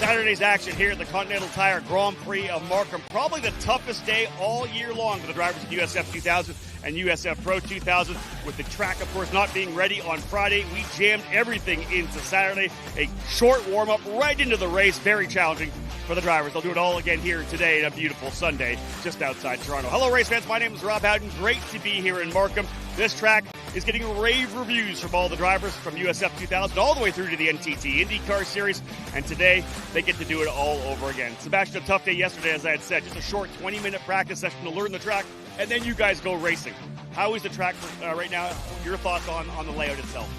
Saturday's action here at the Continental Tire Grand Prix of Markham. Probably the toughest day all year long for the drivers in USF 2000 and USF Pro 2000. With the track, of course, not being ready on Friday, we jammed everything into Saturday. A short warm-up right into the race. Very challenging for the drivers. They'll do it all again here today on a beautiful Sunday just outside Toronto. Hello, race fans. My name is Rob Howden. Great to be here in Markham. This track is getting rave reviews from all the drivers from USF 2000 all the way through to the NTT IndyCar Series. And today, they get to do it all over again. Sebastian, a tough day yesterday, as I had said. Just a short 20-minute practice session to learn the track, and then you guys go racing. How is the track right now? Your thoughts on the layout itself?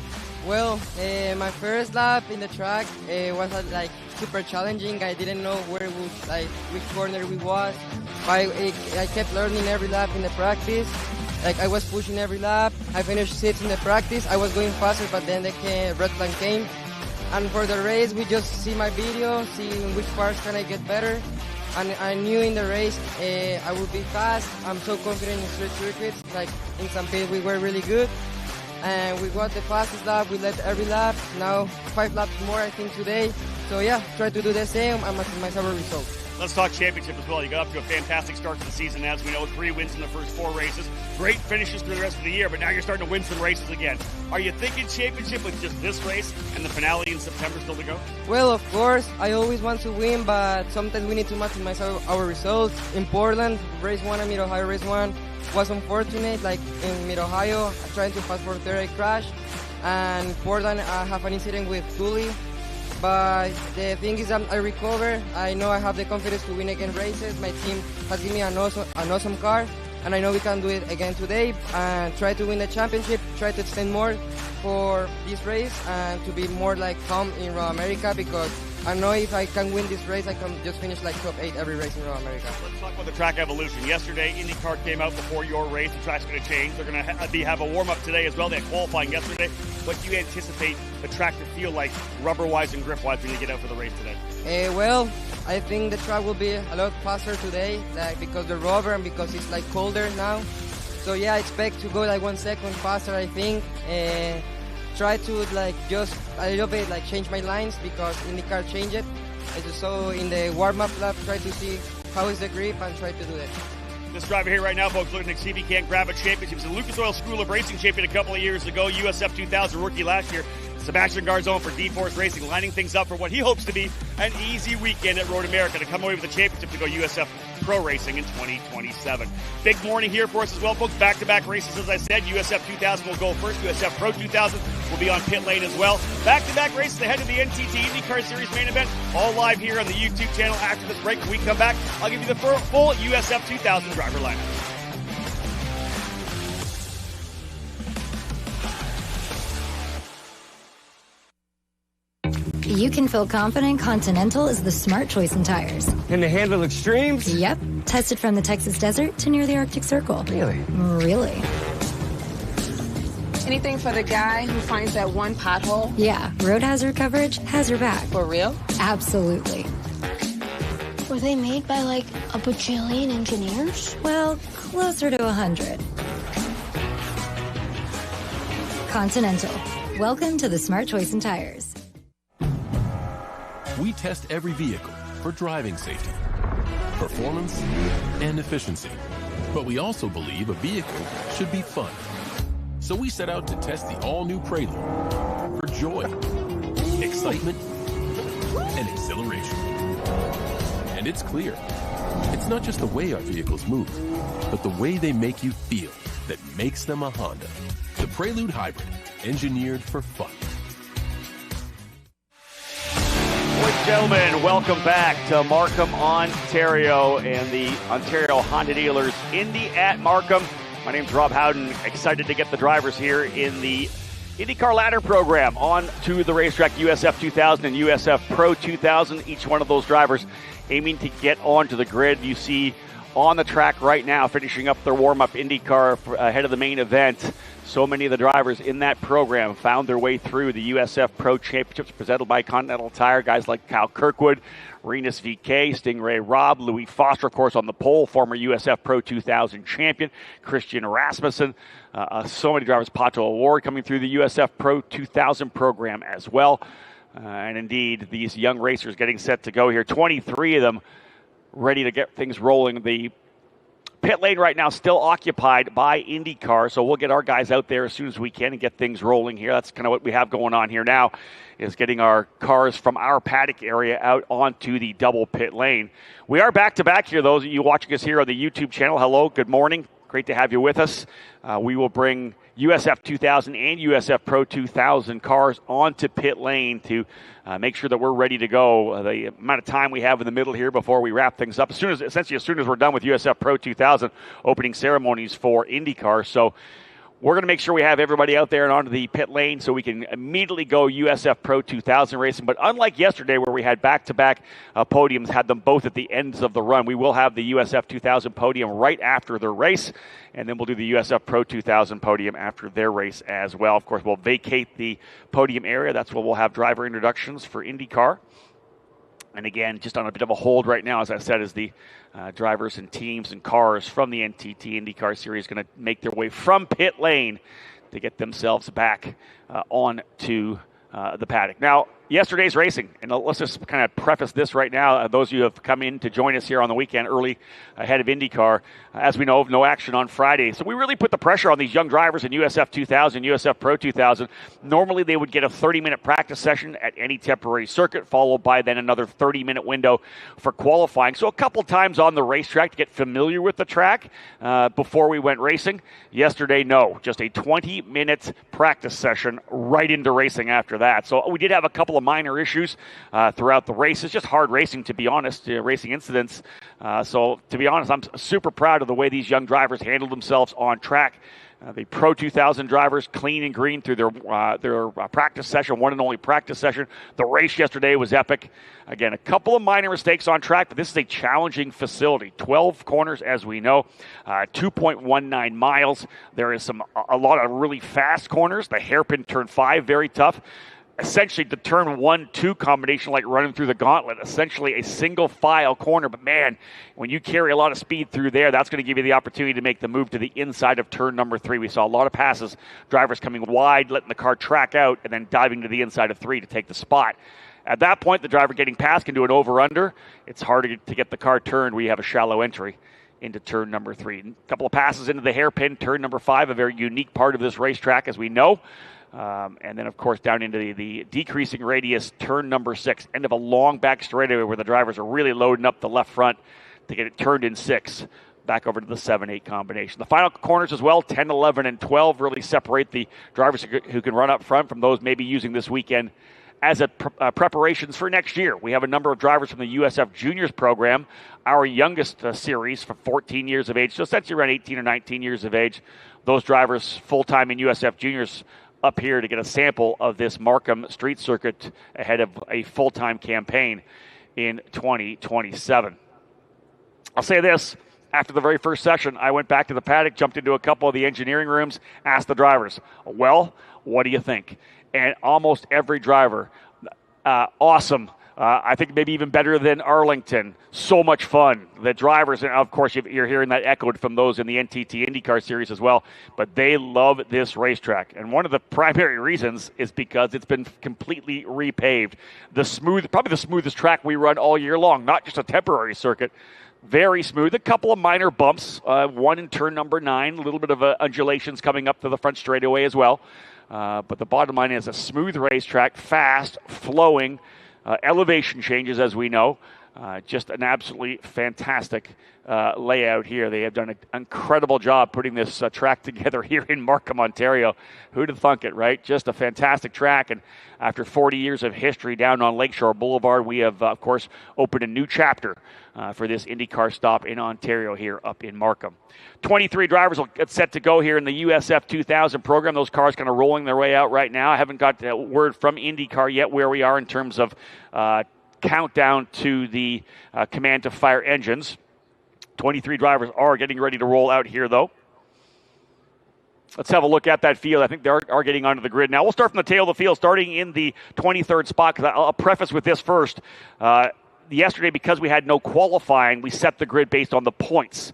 Well, my first lap in the track was like super challenging. I didn't know which corner we was. I kept learning every lap in the practice. Like I was pushing every lap. I finished sixth in the practice. I was going faster, but then the red flag came. And for the race, we just see my video, see which parts can I get better. And I knew in the race I would be fast. I'm so confident in street circuits. Like in St. Pete, we were really good. And we got the fastest lap. We led every lap. Now 5 laps more, I think, today. So yeah, try to do the same and maximize our results. Let's talk championship as well. You got up to a fantastic start to the season, as we know, 3 wins in the first 4 races. Great finishes through the rest of the year, but now you're starting to win some races again. Are you thinking championship with just this race and the finale in September still to go? Well, of course, I always want to win, but sometimes we need to maximize our results. In Portland, race 1 and Mid-Ohio race 1 was unfortunate. Like in Mid-Ohio, trying to pass for third, I crashed. And Portland, I have an incident with Tully. But the thing is, I recover. I know I have the confidence to win again races. My team has given me an awesome car, and I know we can do it again today and try to win the championship, try to extend more for this race and to be more like calm in Road America, because I know if I can win this race, I can just finish like top 8 every race in Road America. Let's talk about the track evolution. Yesterday, IndyCar came out before your race. The track's going to change. They're going to have a warm-up today as well. They had qualifying yesterday. What do you anticipate the track to feel like rubber-wise and grip-wise when you get out for the race today? Well, I think the track will be a lot faster today, like because the rubber and because it's like colder now. So yeah, I expect to go like 1 second faster, I think. Try to like just a little bit like change my lines because IndyCar changed it. So in the warm-up lap, try to see how is the grip and try to do that. This driver here right now, folks, looking to see if he can't grab a championship. He was a Lucas Oil School of Racing champion a couple of years ago, USF 2000 rookie last year. Sebastian Garzon for D-Force Racing, lining things up for what he hopes to be an easy weekend at Road America to come away with a championship to go USF Pro Racing in 2027. Big morning here for us as well, folks. Back-to-back races, as I said. USF 2000 will go first. USF Pro 2000 will be on pit lane as well. Back-to-back races ahead of the NTT IndyCar Series main event, all live here on the YouTube channel after this break. When we come back, I'll give you the full USF 2000 driver lineup. You can feel confident Continental is the smart choice in tires. Can they handle extremes? Yep. Tested from the Texas desert to near the Arctic Circle. Really? Really. Anything for the guy who finds that one pothole? Yeah. Road hazard coverage has your back. For real? Absolutely. Were they made by like a bajillion engineers? Well, closer to 100. Continental. Welcome to the smart choice in tires. We test every vehicle for driving safety, performance, and efficiency. But we also believe a vehicle should be fun. So we set out to test the all-new Prelude for joy, excitement, and exhilaration. And it's clear, it's not just the way our vehicles move, but the way they make you feel that makes them a Honda. The Prelude Hybrid, engineered for fun. Ladies and gentlemen, welcome back to Markham, Ontario, and the Ontario Honda Dealers Indy at Markham. My name's Rob Howden. Excited to get the drivers here in the IndyCar Ladder program on to the racetrack USF 2000 and USF Pro 2000. Each one of those drivers aiming to get onto the grid. You see on the track right now, finishing up their warm-up IndyCar ahead of the main event. So many of the drivers in that program found their way through the USF Pro Championships presented by Continental Tire. Guys like Kyle Kirkwood, Renus VK, Stingray Robb, Louis Foster, of course, on the pole, former USF Pro 2000 champion, Christian Rasmussen. So many drivers. Pato Award coming through the USF Pro 2000 program as well. And indeed, these young racers getting set to go here. 23 of them ready to get things rolling. The pit lane right now still occupied by IndyCar, so we'll get our guys out there as soon as we can and get things rolling here. That's kind of what we have going on here now, is getting our cars from our paddock area out onto the double pit lane. We are back-to-back here. Those of you watching us here on the YouTube channel, hello, good morning. Great to have you with us. We will bring USF2000 and USF Pro 2000 cars onto pit lane to make sure that we're ready to go. The amount of time we have in the middle here before we wrap things up, essentially as soon as we're done with USF Pro 2000 opening ceremonies for IndyCar. So we're going to make sure we have everybody out there and onto the pit lane so we can immediately go USF Pro 2000 racing. But unlike yesterday where we had back-to-back podiums, had them both at the ends of the run, we will have the USF 2000 podium right after their race, and then we'll do the USF Pro 2000 podium after their race as well. Of course, we'll vacate the podium area. That's where we'll have driver introductions for IndyCar. And again, just on a bit of a hold right now, as I said, as the drivers and teams and cars from the NTT IndyCar Series going to make their way from pit lane to get themselves back on to the paddock. Now, yesterday's racing, and let's just kind of preface this right now. Those of you who have come in to join us here on the weekend early ahead of IndyCar, as we know, no action on Friday. So we really put the pressure on these young drivers in USF 2000, USF Pro 2000. Normally they would get a 30-minute practice session at any temporary circuit, followed by then another 30-minute window for qualifying. So a couple times on the racetrack to get familiar with the track before we went racing. Yesterday, no, just a 20-minute practice session right into racing after that. So we did have a couple of minor issues throughout the race. It's just hard racing, to be honest, racing incidents. So to be honest, I'm super proud of the way these young drivers handled themselves on track. The Pro 2000 drivers clean and green through their practice session, one and only practice session. The race yesterday was epic. Again, a couple of minor mistakes on track, but this is a challenging facility. 12 corners, as we know, 2.19 miles. There is a lot of really fast corners. The hairpin turn 5, very tough. Essentially the turn 1-2 combination, like running through the gauntlet, essentially a single file corner. But man, when you carry a lot of speed through there, that's going to give you the opportunity to make the move to the inside of turn number 3. We saw a lot of passes, drivers coming wide, letting the car track out, and then diving to the inside of 3 to take the spot. At that point, the driver getting past can do an over-under. It's harder to get the car turned where you have a shallow entry into turn number 3. A couple of passes into the hairpin, turn number 5, a very unique part of this racetrack, as we know. And then, of course, down into the decreasing radius, turn number 6, end of a long back straightaway where the drivers are really loading up the left front to get it turned in 6, back over to the 7-8 combination. The final corners as well, 10, 11, and 12, really separate the drivers who can run up front from those maybe using this weekend as preparations for next year. We have a number of drivers from the USF Juniors program, our youngest series for 14 years of age, so essentially around 18 or 19 years of age. Those drivers full-time in USF Juniors up here to get a sample of this Markham Street Circuit ahead of a full-time campaign in 2027. I'll say this. After the very first session, I went back to the paddock, jumped into a couple of the engineering rooms, asked the drivers, well, what do you think? And almost every driver, awesome. I think maybe even better than Arlington. So much fun. The drivers, and of course you're hearing that echoed from those in the NTT IndyCar Series as well, but they love this racetrack. And one of the primary reasons is because it's been completely repaved. Probably the smoothest track we run all year long, not just a temporary circuit. Very smooth. A couple of minor bumps, one in turn number 9, a little bit of undulations coming up to the front straightaway as well. But the bottom line is a smooth racetrack, fast, flowing, elevation changes, as we know. Just an absolutely fantastic layout here. They have done an incredible job putting this track together here in Markham, Ontario. Who'd have thunk it, right? Just a fantastic track. And after 40 years of history down on Lakeshore Boulevard, we have, of course, opened a new chapter for this IndyCar stop in Ontario here up in Markham. 23 drivers will get set to go here in the USF 2000 program. Those cars kind of rolling their way out right now. I haven't got word from IndyCar yet where we are in terms of countdown to the command to fire engines. 23 drivers are getting ready to roll out here, though. Let's have a look at that field. I think they are getting onto the grid now. We'll start from the tail of the field, starting in the 23rd spot, because I'll preface with this first. Yesterday, because we had no qualifying, we set the grid based on the points.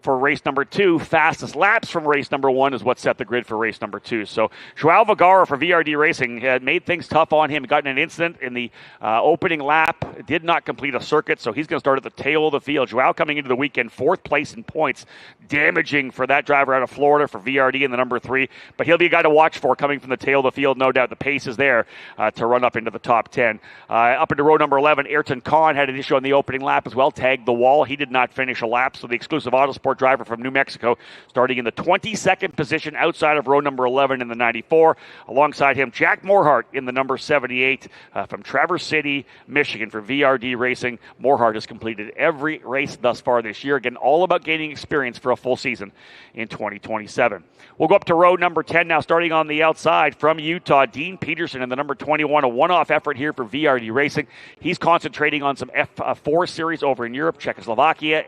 for race number 2. Fastest laps from race number 1 is what set the grid for race number 2. So Joao Vergara for VRD Racing had made things tough on him. Got in an incident in the opening lap. Did not complete a circuit, so he's going to start at the tail of the field. Joao coming into the weekend 4th place in points. Damaging for that driver out of Florida for VRD in the number 3. But he'll be a guy to watch for coming from the tail of the field. No doubt the pace is there to run up into the top 10. Up into row number 11, Ayrton Khan had an issue on the opening lap as well. Tagged the wall. He did not finish a lap, so the exclusive Autosport driver from New Mexico starting in the 22nd position outside of row number 11 in the 94. Alongside him, Jack Morhart in the number 78 from Traverse City, Michigan for VRD Racing. Morhart has completed every race thus far this year. Again, all about gaining experience for a full season in 2027. We'll go up to row number 10 now, starting on the outside from Utah. Dean Peterson in the number 21, a one-off effort here for VRD Racing. He's concentrating on some F4 series over in Europe, Czechoslovakia,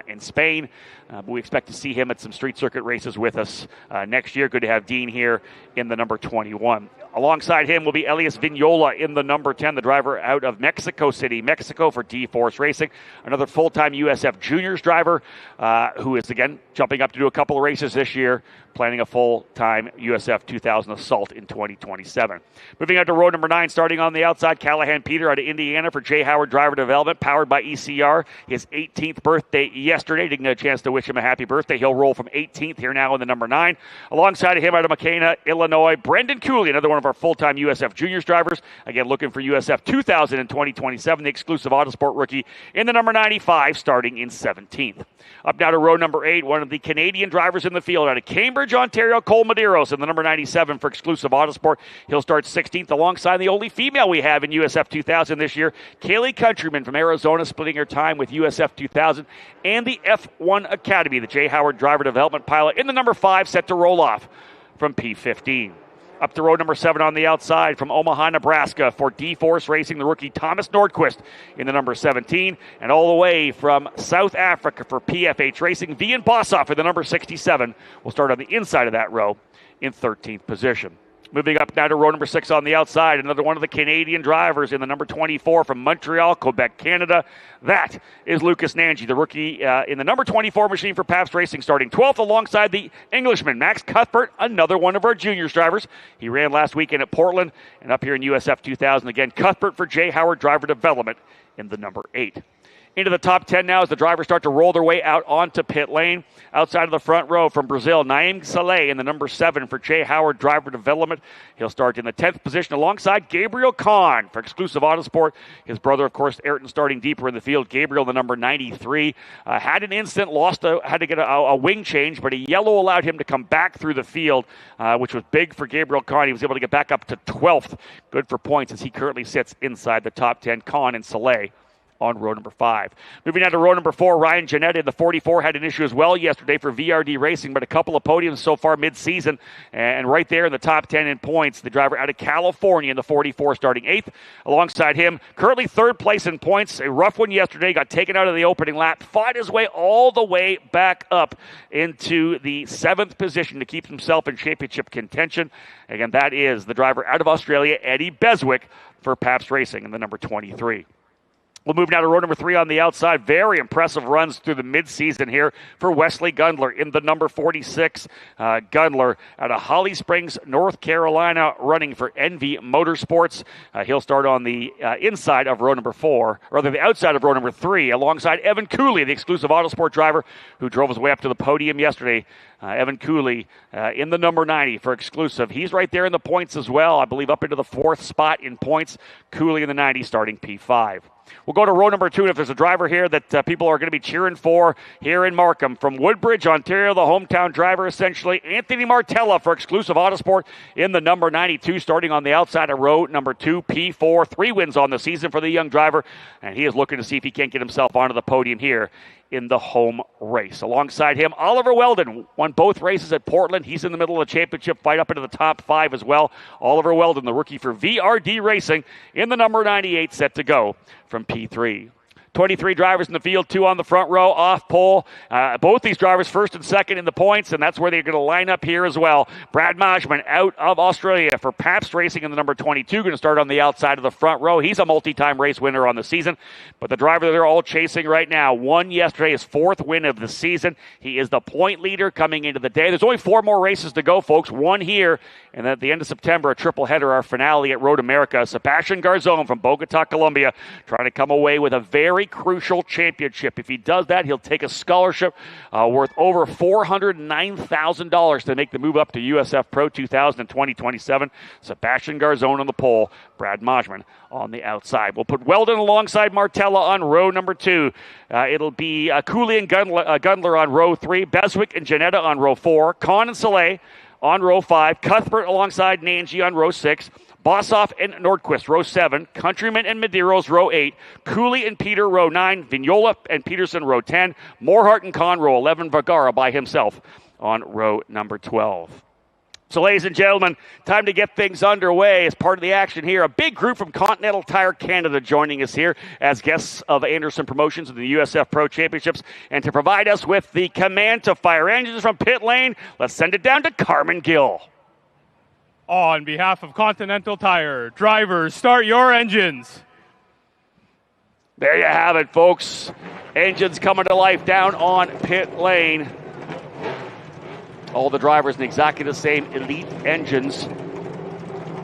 in Spain. But we expect to see him at some street circuit races with us next year. Good to have Dean here in the number 21. Alongside him will be Elias Vignola in the number 10, the driver out of Mexico City, Mexico for D-Force Racing. Another full-time USF Juniors driver who is, again, jumping up to do a couple of races this year, planning a full-time USF 2000 assault in 2027. Moving on to row number 9, starting on the outside, Callahan Peter out of Indiana for Jay Howard Driver Development, powered by ECR. His 18th birthday yesterday. Didn't get a chance to wish him a happy birthday. He'll roll from 18th here now in the number 9. Alongside of him out of McKenna, Illinois, Brendan Cooley, another one of our full-time USF Juniors drivers. Again, looking for USF 2000 in 2027, the exclusive Autosport rookie in the number 95, starting in 17th. Up now to row number 8, one of the Canadian drivers in the field out of Cambridge, Ontario, Cole Medeiros in the number 97 for exclusive Autosport. He'll start 16th alongside the only female we have in USF 2000 this year, Kaylee Countryman from Arizona, splitting her time with USF 2000 and the F1 Academy, the Jay Howard Driver Development pilot in the number 5, set to roll off from P15. Up to row number 7 on the outside from Omaha, Nebraska for D-Force Racing, the rookie Thomas Nordquist in the number 17. And all the way from South Africa for PFH Racing, Vian Bossoff in the number 67. We'll start on the inside of that row in 13th position. Moving up now to row number 6 on the outside, another one of the Canadian drivers in the number 24 from Montreal, Quebec, Canada. That is Lucas Nanji, the rookie in the number 24 machine for Pabst Racing, starting 12th alongside the Englishman, Max Cuthbert, another one of our juniors drivers. He ran last weekend at Portland and up here in USF 2000. Again, Cuthbert for Jay Howard Driver Development in the number 8. Into the top 10 now as the drivers start to roll their way out onto pit lane. Outside of the front row from Brazil, Naim Saleh in the number 7 for Jay Howard Driver Development. He'll start in the 10th position alongside Gabriel Kahn for exclusive Autosport. His brother, of course, Ayrton, starting deeper in the field. Gabriel, the number 93, had an incident, had to get a wing change, but a yellow allowed him to come back through the field, which was big for Gabriel Kahn. He was able to get back up to 12th. Good for points as he currently sits inside the top 10. Kahn and Saleh on row number 5. Moving on to row number 4, Ryan Janetta in the 44 had an issue as well yesterday for VRD Racing, but a couple of podiums so far mid-season, and right there in the top 10 in points, the driver out of California in the 44 starting 8th. Alongside him, currently 3rd place in points, a rough one yesterday, got taken out of the opening lap, fought his way all the way back up into the 7th position to keep himself in championship contention. Again, that is the driver out of Australia, Eddie Beswick, for Pabst Racing in the number 23. We'll move now to row number 3 on the outside. Very impressive runs through the midseason here for Wesley Gundler in the number 46. Gundler out of Holly Springs, North Carolina, running for Envy Motorsports. He'll start on the inside of row number 4, or rather the outside of row number 3, alongside Evan Cooley, the exclusive Autosport driver who drove his way up to the podium yesterday. Evan Cooley in the number 90 for exclusive. He's right there in the points as well, I believe up into the 4th spot in points. Cooley in the 90 starting P5. We'll go to row number 2, and if there's a driver here that people are going to be cheering for here in Markham, from Woodbridge, Ontario, the hometown driver essentially, Anthony Martella for exclusive Autosport in the number 92, starting on the outside of row number 2, P4. 3 wins on the season for the young driver, and he is looking to see if he can't get himself onto the podium here in the home race. Alongside him, Oliver Weldon won both races at Portland. He's in the middle of the championship fight up into the top 5 as well. Oliver Weldon, the rookie for VRD Racing, in the number 98, set to go from P3. 23 drivers in the field, 2 on the front row, off pole. Both these drivers first and second in the points, and that's where they're going to line up here as well. Brad Majman out of Australia for Pabst Racing in the number 22, going to start on the outside of the front row. He's a multi-time race winner on the season, but the driver they're all chasing right now won yesterday, his 4th win of the season. He is the point leader coming into the day. There's only 4 more races to go, folks. 1 here, and then at the end of September, a triple header, our finale at Road America. Sebastian Garzon from Bogota, Colombia, trying to come away with a very crucial championship. If he does that, he'll take a scholarship worth over $409,000 to make the move up to USF Pro 2000 in 2027. Sebastian Garzon on the pole, Brad Majman on the outside. We'll put Weldon alongside Martella on row number 2. It'll be Cooley and Gundler on row 3, Beswick and Janetta on row 4, Kahn and Soleil on row 5, Cuthbert alongside Nanji on row 6, Bossoff and Nordquist, row 7. Countryman and Medeiros, row 8. Cooley and Peter, row 9. Vignola and Peterson, row 10. Morhart and Kahn, row 11. Vergara by himself on row number 12. So, ladies and gentlemen, time to get things underway as part of the action here. A big group from Continental Tire Canada joining us here as guests of Anderson Promotions in the USF Pro Championships. And to provide us with the command to fire engines from pit lane, let's send it down to Carmen Gill. On behalf of Continental Tire, drivers, start your engines. There you have it, folks. Engines coming to life down on pit lane. All the drivers in exactly the same elite engines.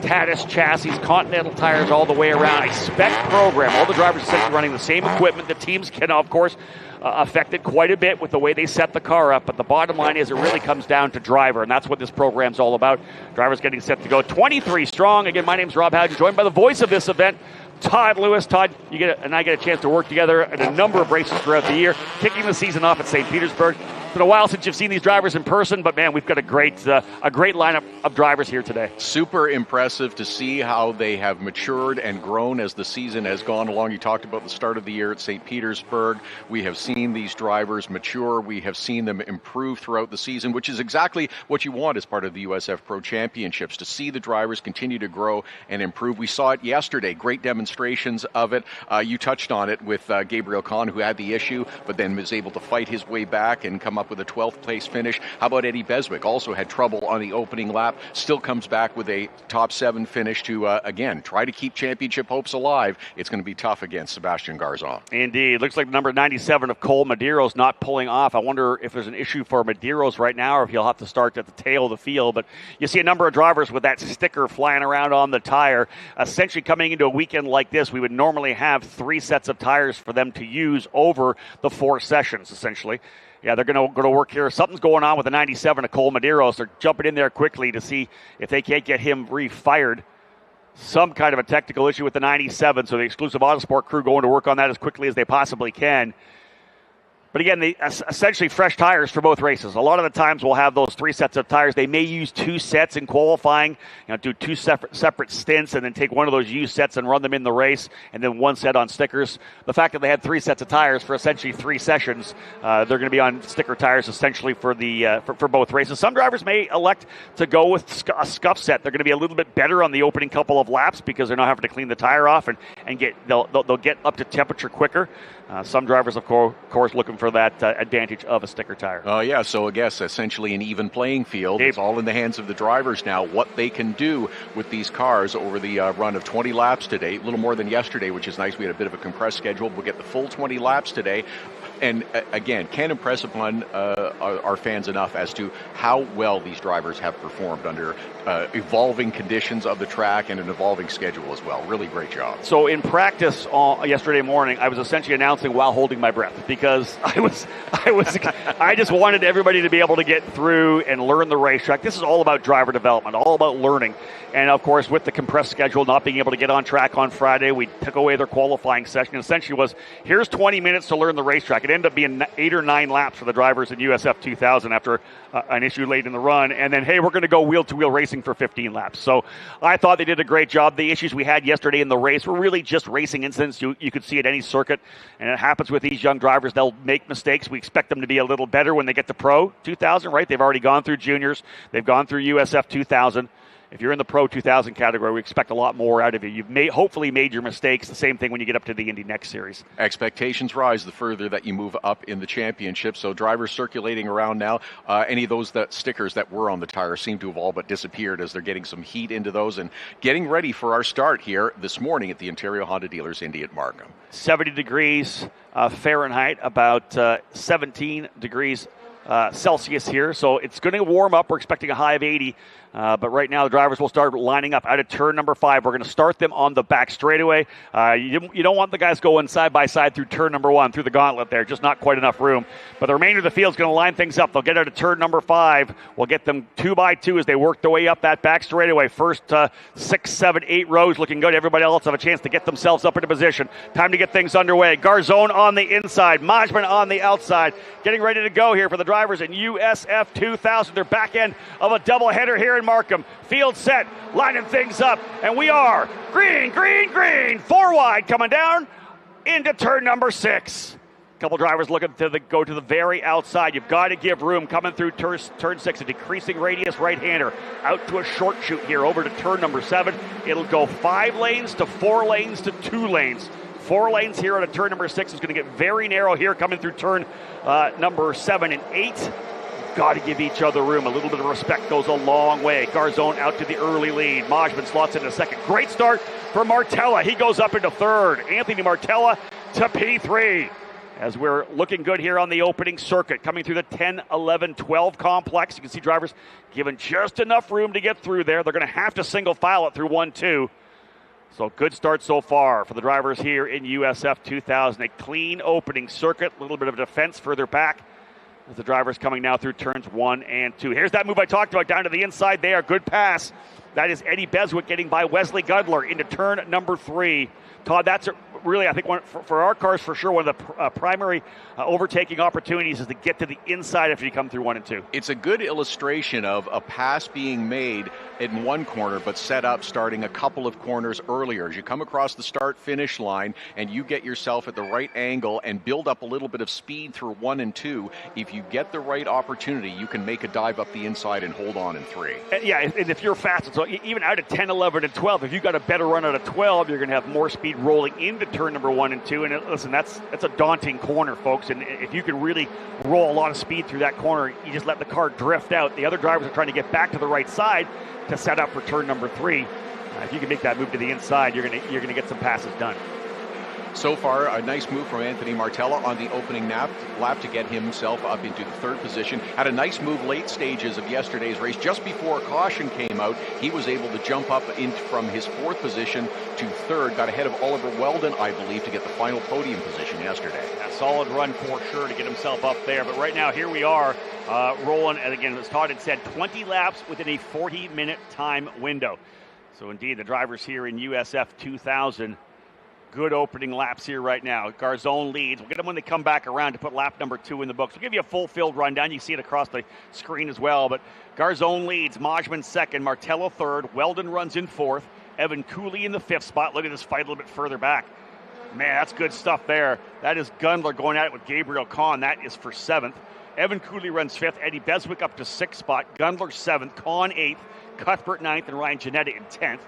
Tatis chassis, Continental tires all the way around. A spec program. All the drivers essentially running the same equipment. The teams can, of course, affect it quite a bit with the way they set the car up. But the bottom line is it really comes down to driver, and that's what this program's all about. Drivers getting set to go 23 strong. Again, my name's Rob Howden, joined by the voice of this event, Todd Lewis. Todd, and I get a chance to work together at a number of races throughout the year, kicking the season off at St. Petersburg. It's been a while since you've seen these drivers in person, but man, we've got a great lineup of drivers here today. Super impressive to see how they have matured and grown as the season has gone along. You talked about the start of the year at St. Petersburg. We have seen these drivers mature. We have seen them improve throughout the season, which is exactly what you want as part of the USF Pro Championships, to see the drivers continue to grow and improve. We saw it yesterday, great demonstrations of it. You touched on it with Gabriel Kahn, who had the issue, but then was able to fight his way back and come up with a 12th place finish. How about Eddie Beswick? Also had trouble on the opening lap, still comes back with a top 7 finish to, again, try to keep championship hopes alive. It's going to be tough against Sebastian Garzon. Indeed. Looks like number 97 of Cole Medeiros not pulling off. I wonder if there's an issue for Medeiros right now or if he'll have to start at the tail of the field. But you see a number of drivers with that sticker flying around on the tire. Essentially coming into a weekend like this, we would normally have 3 sets of tires for them to use over the 4 sessions, essentially. Yeah, they're going to work here. Something's going on with the 97 of Cole Medeiros. They're jumping in there quickly to see if they can't get him refired. Some kind of a technical issue with the 97, so the exclusive Autosport crew going to work on that as quickly as they possibly can. But again, essentially fresh tires for both races. A lot of the times we'll have those 3 sets of tires. They may use 2 sets in qualifying, do 2 separate stints and then take one of those used sets and run them in the race, and then 1 set on stickers. The fact that they had 3 sets of tires for essentially 3 sessions, they're going to be on sticker tires essentially for both races. Some drivers may elect to go with a scuff set. They're going to be a little bit better on the opening couple of laps because they're not having to clean the tire off and they'll get up to temperature quicker. Some drivers, of course, looking for that advantage of a sticker tire. Yeah, so I guess essentially an even playing field. It's all in the hands of the drivers now, what they can do with these cars over the run of 20 laps today. A little more than yesterday, which is nice. We had a bit of a compressed schedule. We'll get the full 20 laps today. And again, can't impress upon our fans enough as to how well these drivers have performed under evolving conditions of the track and an evolving schedule as well. Really great job. So in practice yesterday morning, I was essentially announcing while holding my breath because I just wanted everybody to be able to get through and learn the racetrack. This is all about driver development, all about learning. And of course, with the compressed schedule, not being able to get on track on Friday, we took away their qualifying session. It essentially was, here's 20 minutes to learn the racetrack. It ended up being 8 or 9 laps for the drivers in USF2000 after an issue late in the run. And then, hey, we're going to go wheel-to-wheel racing for 15 laps. So I thought they did a great job. The issues we had yesterday in the race were really just racing incidents. You could see at any circuit, and it happens with these young drivers. They'll make mistakes. We expect them to be a little better when they get to Pro 2000, right? They've already gone through juniors. They've gone through USF 2000. if you're in the Pro 2000 category, we expect a lot more out of you. You've hopefully made your mistakes. The same thing when you get up to the Indy Next Series. Expectations rise the further that you move up in the championship. So drivers circulating around now. Any of those stickers that were on the tire seem to have all but disappeared as they're getting some heat into those and getting ready for our start here this morning at the Ontario Honda Dealers Indy at Markham. 70 degrees Fahrenheit, about 17 degrees Celsius here. So it's going to warm up. We're expecting a high of 80. But right now, the drivers will start lining up out of turn number 5. We're going to start them on the back straightaway. You don't want the guys going side by side through turn number 1, through the gauntlet there. Just not quite enough room. But the remainder of the field is going to line things up. They'll get out of turn number 5. We'll get them 2 by 2 as they work their way up that back straightaway. First 6, 7, 8 rows looking good. Everybody else have a chance to get themselves up into position. Time to get things underway. Garzone on the inside. Majman on the outside. Getting ready to go here for the drivers in USF2000. They're back end of a doubleheader here in Markham. Field set, lining things up, and we are green, 4 wide coming down into turn number 6. Couple drivers looking to go to the very outside. You've got to give room coming through turn 6, a decreasing radius right-hander out to a short shoot here over to turn number 7. It'll go 5 lanes to 4 lanes to 2 lanes. 4 lanes here at turn number 6 is going to get very narrow here coming through turn number 7 and 8. Got to give each other room. A little bit of respect goes a long way. Garzone out to the early lead. Majman slots into second. Great start for Martella. He goes up into third. Anthony Martella to P3. As we're looking good here on the opening circuit, coming through the 10, 11, 12 complex. You can see drivers given just enough room to get through there. They're going to have to single file it through 1, 2. So good start so far for the drivers here in USF 2000. A clean opening circuit. A little bit of defense further back as the drivers coming now through turns 1 and 2. Here's that move I talked about down to the inside there. Good pass. That is Eddie Beswick getting by Wesley Gundler into turn number 3. Todd, that's really, I think, for our cars for sure, one of the primary overtaking opportunities is to get to the inside after you come through 1 and 2. It's a good illustration of a pass being made in one corner but set up starting a couple of corners earlier. As you come across the start-finish line and you get yourself at the right angle and build up a little bit of speed through 1 and 2, if you get the right opportunity, you can make a dive up the inside and hold on in 3. Yeah, and if you're fast, so even out of 10, 11, and 12, if you've got a better run out of 12, you're going to have more speed rolling into turn number 1 and 2. And listen, that's a daunting corner, folks. And if you can really roll a lot of speed through that corner, you just let the car drift out. The other drivers are trying to get back to the right side to set up for turn number 3. If you can make that move to the inside, you're going to get some passes done. So far, a nice move from Anthony Martella on the opening lap to get himself up into the 3rd position. Had a nice move late stages of yesterday's race. Just before caution came out, he was able to jump up from his 4th position to 3rd. Got ahead of Oliver Weldon, I believe, to get the final podium position yesterday. A solid run for sure to get himself up there. But right now, here we are rolling. And again, as Todd had said, 20 laps within a 40-minute time window. So indeed, the drivers here in USF 2000, good opening laps here right now. Garzone leads. We'll get them when they come back around to put lap number 2 in the books. We'll give you a full field rundown. You can see it across the screen as well. But Garzone leads. Majman 2nd. Martello 3rd. Weldon runs in 4th. Evan Cooley in the 5th spot. Look at this fight a little bit further back. Man, that's good stuff there. That is Gundler going at it with Gabriel Kahn. That is for 7th. Evan Cooley runs 5th. Eddie Beswick up to 6th spot. Gundler 7th. Kahn 8th. Cuthbert 9th. And Ryan Janetta in 10th.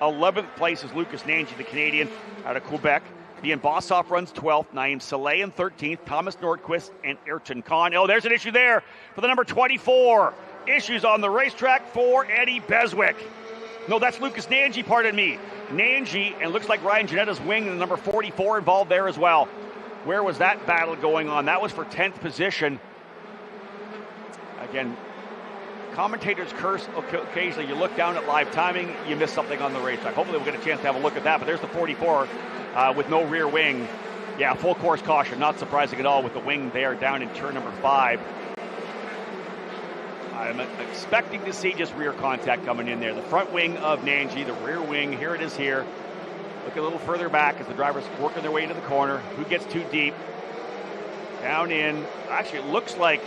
11th place is Lucas Nanji, the Canadian out of Quebec. Ian Bossoff runs 12th. Naeem Saleh in 13th. Thomas Nordquist and Ayrton Khan. Oh, there's an issue there for the number 24. Issues on the racetrack for Eddie Beswick. No, that's Lucas Nanji, pardon me. Nanji, and looks like Ryan Janetta's wing, and the number 44 involved there as well. Where was that battle going on? That was for 10th position. Again, commentators curse occasionally. You look down at live timing, you miss something on the racetrack. Hopefully we'll get a chance to have a look at that. But there's the 44 with no rear wing. Yeah, full course caution. Not surprising at all with the wing there down in turn number 5. I'm expecting to see just rear contact coming in there. The front wing of Nanji, the rear wing, here it is here. Look a little further back as the drivers working their way into the corner. Who gets too deep? Down in. Actually, it looks like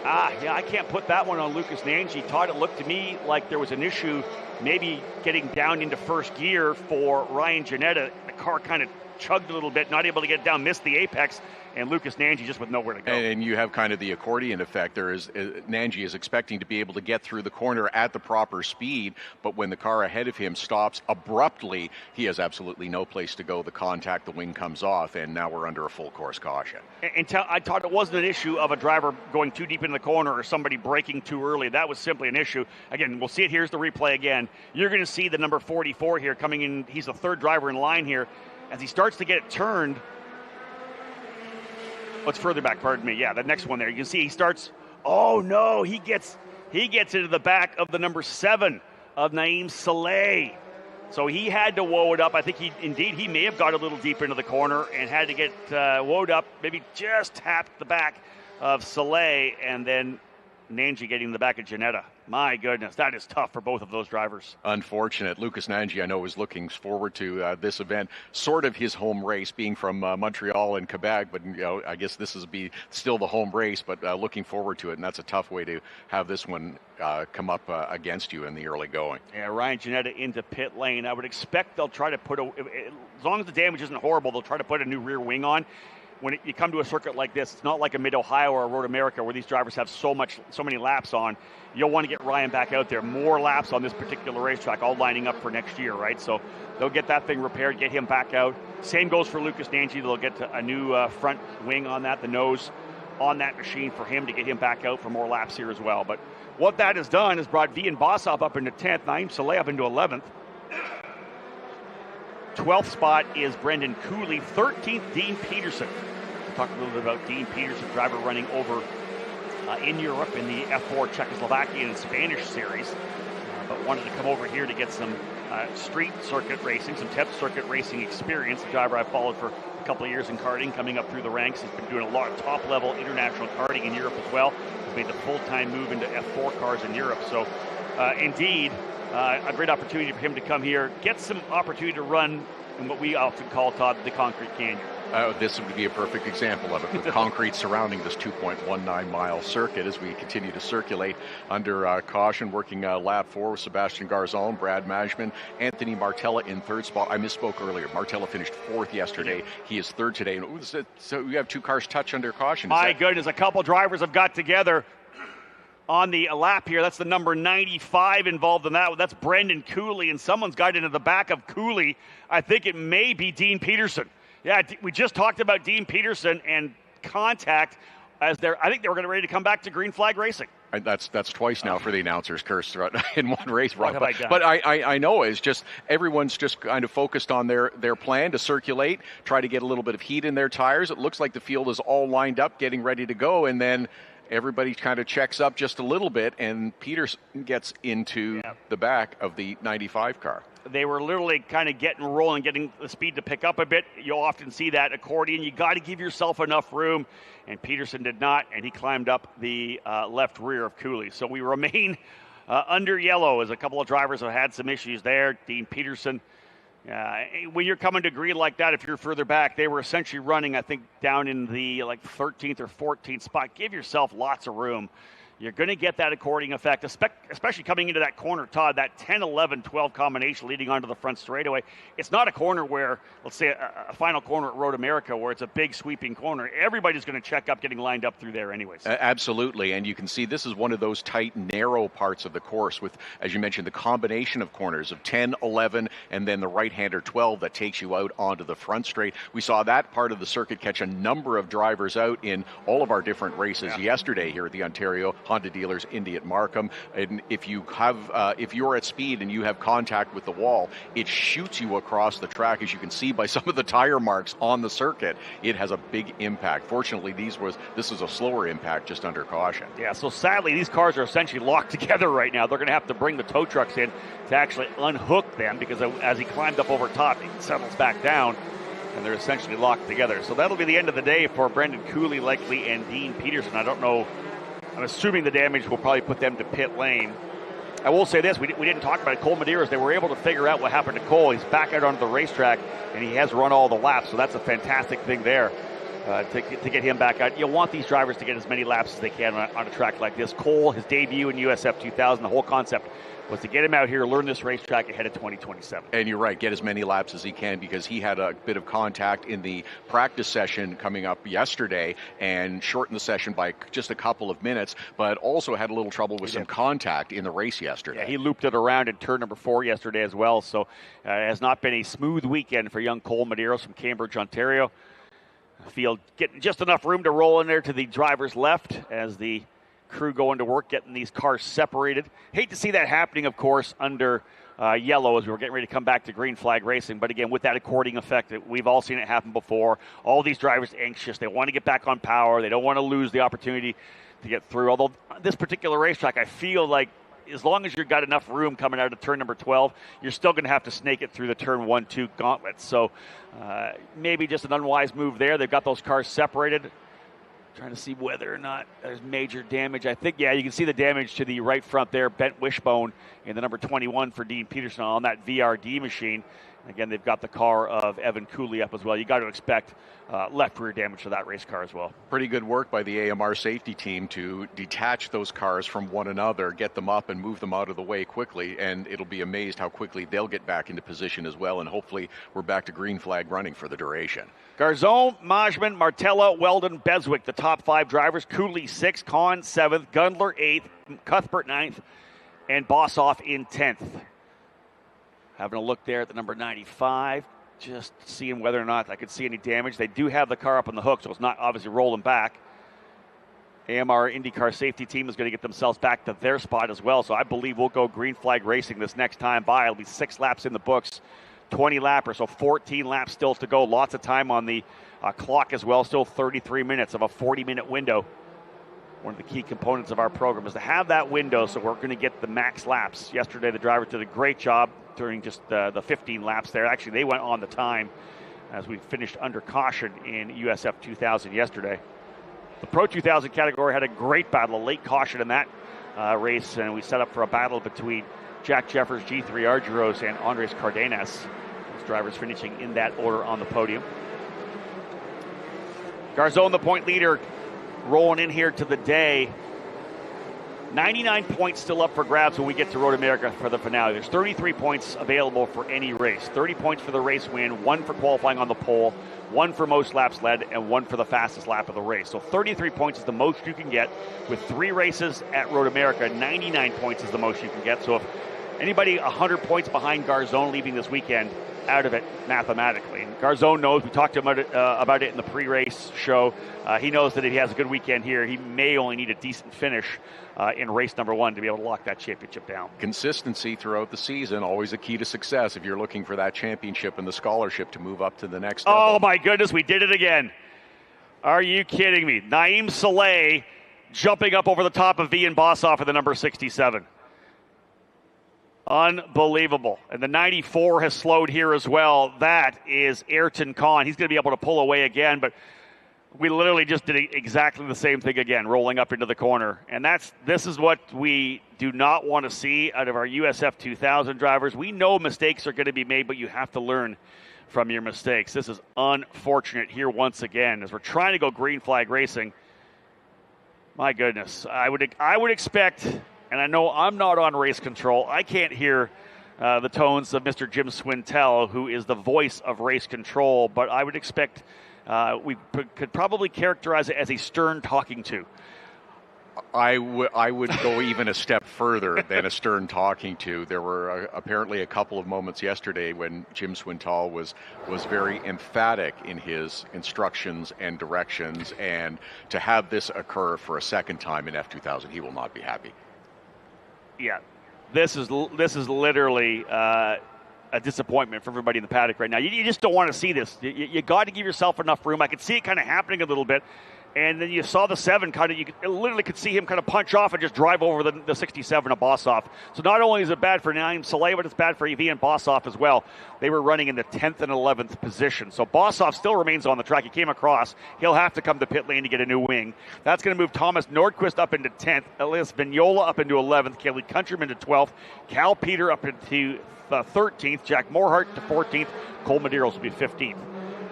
yeah, I can't put that one on Lucas Nanji. Todd, it looked to me like there was an issue maybe getting down into first gear for Ryan Janetta. The car kind of chugged a little bit, not able to get down, missed the apex, and Lucas Nanji just with nowhere to go. And you have kind of the accordion effect. There is Nanji is expecting to be able to get through the corner at the proper speed, but when the car ahead of him stops abruptly, he has absolutely no place to go. The contact, the wing comes off, and now we're under a full course caution. I thought it wasn't an issue of a driver going too deep in the corner or somebody braking too early. That was simply an issue. Again, we'll see it. Here's the replay again. You're going to see the number 44 here coming in. He's the third driver in line here. As he starts to get it turned, what's further back, pardon me. Yeah, the next one there. You can see he starts, oh no, he gets into the back of the number 7 of Naeem Saleh. So he had to woe it up. I think he may have got a little deep into the corner and had to get woed up, maybe just tapped the back of Saleh, and then Nanji getting in the back of Janetta. My goodness, that is tough for both of those drivers. Unfortunate. Lucas Nanji, I know, is looking forward to this event, sort of his home race, being from Montreal and Quebec, but I guess this is still the home race, but looking forward to it, and that's a tough way to have this one come up against you in the early going. Yeah, Ryan Janetta into pit lane. I would expect they'll try to put, as long as the damage isn't horrible, they'll try to put a new rear wing on. When you come to a circuit like this, it's not like a Mid-Ohio or a Road America where these drivers have so many laps on. You'll want to get Ryan back out there. More laps on this particular racetrack, all lining up for next year, right? So they'll get that thing repaired, get him back out. Same goes for Lucas Nanji. They'll get a new front wing on that, the nose on that machine for him to get him back out for more laps here as well. But what that has done is brought Vian Bossop up into 10th, Naeem Saleh up into 11th. 12th spot is Brendan Cooley. 13th, Dean Peterson. We'll talk a little bit about Dean Peterson, driver running over in Europe in the F4 Czechoslovakian and Spanish series, but wanted to come over here to get some street circuit racing, some test circuit racing experience. The driver I followed for a couple of years in karting, coming up through the ranks. He's been doing a lot of top-level international karting in Europe as well. He's made the full-time move into F4 cars in Europe. So, indeed, a great opportunity for him to come here, get some opportunity to run in what we often call, Todd, the concrete canyon. This would be a perfect example of it, with concrete surrounding this 2.19-mile circuit as we continue to circulate under caution, working lap 4 with Sebastian Garzon, Brad Majman, Anthony Martella in third spot. I misspoke earlier. Martella finished 4th yesterday. He is 3rd today. So we have 2 cars touch under caution. My goodness, a couple drivers have got together on the lap here. That's the number 95 involved in that. That's Brendan Cooley, and someone's got into the back of Cooley. I think it may be Dean Peterson. Yeah, we just talked about Dean Peterson and contact as I think they were going to ready to come back to green flag racing. That's twice now for the announcers, curse in one race. What have I done? But I know it's just everyone's just kind of focused on their plan to circulate, try to get a little bit of heat in their tires. It looks like the field is all lined up, getting ready to go, and then everybody kind of checks up just a little bit, and Peterson gets into the back of the 95 car. They were literally kind of getting rolling, getting the speed to pick up a bit. You'll often see that accordion. You got to give yourself enough room, and Peterson did not, and he climbed up the left rear of Cooley. So we remain under yellow as a couple of drivers have had some issues there. Dean Peterson, when you're coming to green like that, if you're further back, they were essentially running, I think, down in the 13th or 14th spot. Give yourself lots of room. You're going to get that accordion effect, especially coming into that corner, Todd, that 10, 11, 12 combination leading onto the front straightaway. It's not a corner where, let's say, a final corner at Road America where it's a big sweeping corner. Everybody's going to check up getting lined up through there anyways. Absolutely, and you can see this is one of those tight, narrow parts of the course with, as you mentioned, the combination of corners of 10, 11, and then the right-hander 12 that takes you out onto the front straight. We saw that part of the circuit catch a number of drivers out in all of our different races yesterday here at the Ontario Honda Dealers Indy at Markham. And if you're at speed and you have contact with the wall, it shoots you across the track. As you can see by some of the tire marks on the circuit, it has a big impact. Fortunately, this is a slower impact, just under caution. Yeah, so sadly, these cars are essentially locked together right now. They're going to have to bring the tow trucks in to actually unhook them, because as he climbed up over top, he settles back down, and they're essentially locked together. So that'll be the end of the day for Brendan Cooley, likely, and Dean Peterson. I don't know. I'm assuming the damage will probably put them to pit lane. I will say this, we didn't talk about it. Cole Medeiros, they were able to figure out what happened to Cole. He's back out onto the racetrack, and he has run all the laps, so that's a fantastic thing there. to get him back out. You want these drivers to get as many laps as they can on a track like this. Cole, his debut in USF2000, the whole concept was to get him out here, learn this racetrack ahead of 2027. And you're right, get as many laps as he can, because he had a bit of contact in the practice session coming up yesterday and shortened the session by just a couple of minutes, but also had a little trouble with some contact in the race yesterday. Yeah, he looped it around in turn number 4 yesterday as well, so it has not been a smooth weekend for young Cole Medeiros from Cambridge, Ontario. Field getting just enough room to roll in there to the driver's left as the crew going to work, getting these cars separated. Hate to see that happening, of course, under yellow as we were getting ready to come back to green flag racing. But again, with that according effect, we've all seen it happen before. All these drivers anxious. They want to get back on power. They don't want to lose the opportunity to get through. Although this particular racetrack, I feel like as long as you've got enough room coming out of turn number 12, you're still going to have to snake it through the turn 1-2 gauntlet. So maybe just an unwise move there. They've got those cars separated. Trying to see whether or not there's major damage. I think, yeah, you can see the damage to the right front there, bent wishbone in the number 21 for Dean Peterson on that VRD machine. Again, they've got the car of Evan Cooley up as well. You got to expect left rear damage to that race car as well. Pretty good work by the AMR safety team to detach those cars from one another, get them up and move them out of the way quickly, and it'll be amazed how quickly they'll get back into position as well, and hopefully we're back to green flag running for the duration. Garzone, Majman, Martella, Weldon, Beswick, the top 5 drivers. Cooley 6th, Kahn 7th, Gundler 8th, Cuthbert 9th, and Bossoff in 10th. Having a look there at the number 95, just seeing whether or not I could see any damage. They do have the car up on the hook, so it's not obviously rolling back. AMR IndyCar safety team is going to get themselves back to their spot as well, so I believe we'll go green flag racing this next time by. It'll be 6 laps in the books, 20 lappers, so 14 laps still to go. Lots of time on the clock as well, still 33 minutes of a 40-minute window. One of the key components of our program is to have that window, so we're going to get the max laps. Yesterday, the drivers did a great job during just the 15 laps there. Actually, they went on the time as we finished under caution in USF2000 yesterday. The Pro 2000 category had a great battle, a late caution in that race, and we set up for a battle between Jack Jeffers, G3 Argyros, and Andres Cardenas. Those drivers finishing in that order on the podium. Garzone, the point leader, rolling in here to the day. 99 points still up for grabs when we get to Road America for the finale. There's 33 points available for any race. 30 points for the race win, 1 for qualifying on the pole, 1 for most laps led, and 1 for the fastest lap of the race. So 33 points is the most you can get. With 3 races at Road America, 99 points is the most you can get. So if anybody 100 points behind Garzone leaving this weekend, out of it mathematically. And Garzone knows, we talked to him about it in the pre-race show. He knows that if he has a good weekend here, he may only need a decent finish in race number 1 to be able to lock that championship down. Consistency throughout the season, always a key to success if you're looking for that championship and the scholarship to move up to the next level. Oh my goodness, we did it again. Are you kidding me? Naeem Saleh jumping up over the top of Ian Bossoff at the number 67. Unbelievable. And the 94 has slowed here as well. That is Ayrton Kahn. He's going to be able to pull away again, but we literally just did exactly the same thing again, rolling up into the corner. And this is what we do not want to see out of our USF2000 drivers. We know mistakes are going to be made, but you have to learn from your mistakes. This is unfortunate here once again as we're trying to go green flag racing. My goodness. I would expect, and I know I'm not on race control, I can't hear the tones of Mr. Jim Swintel, who is the voice of race control, but I would expect we could probably characterize it as a stern talking to. I would go even a step further than a stern talking to. There were apparently a couple of moments yesterday when Jim Swintal was very emphatic in his instructions and directions, and to have this occur for a second time in F2000, he will not be happy. Yeah, this is literally a disappointment for everybody in the paddock right now. You just don't want to see this. You got to give yourself enough room. I could see it kind of happening a little bit. And then you saw the 7 you literally could see him kind of punch off and just drive over the 67 of Bossoff. So not only is it bad for Naeem Saleh, but it's bad for Ian Bossoff as well. They were running in the 10th and 11th position. So Bossoff still remains on the track. He came across. He'll have to come to pit lane to get a new wing. That's going to move Thomas Nordquist up into 10th, Elias Vignola up into 11th, Kelly Countryman to 12th, Cal Peter up into 13th, Jack Morhart to 14th, Cole Medeiros will be 15th.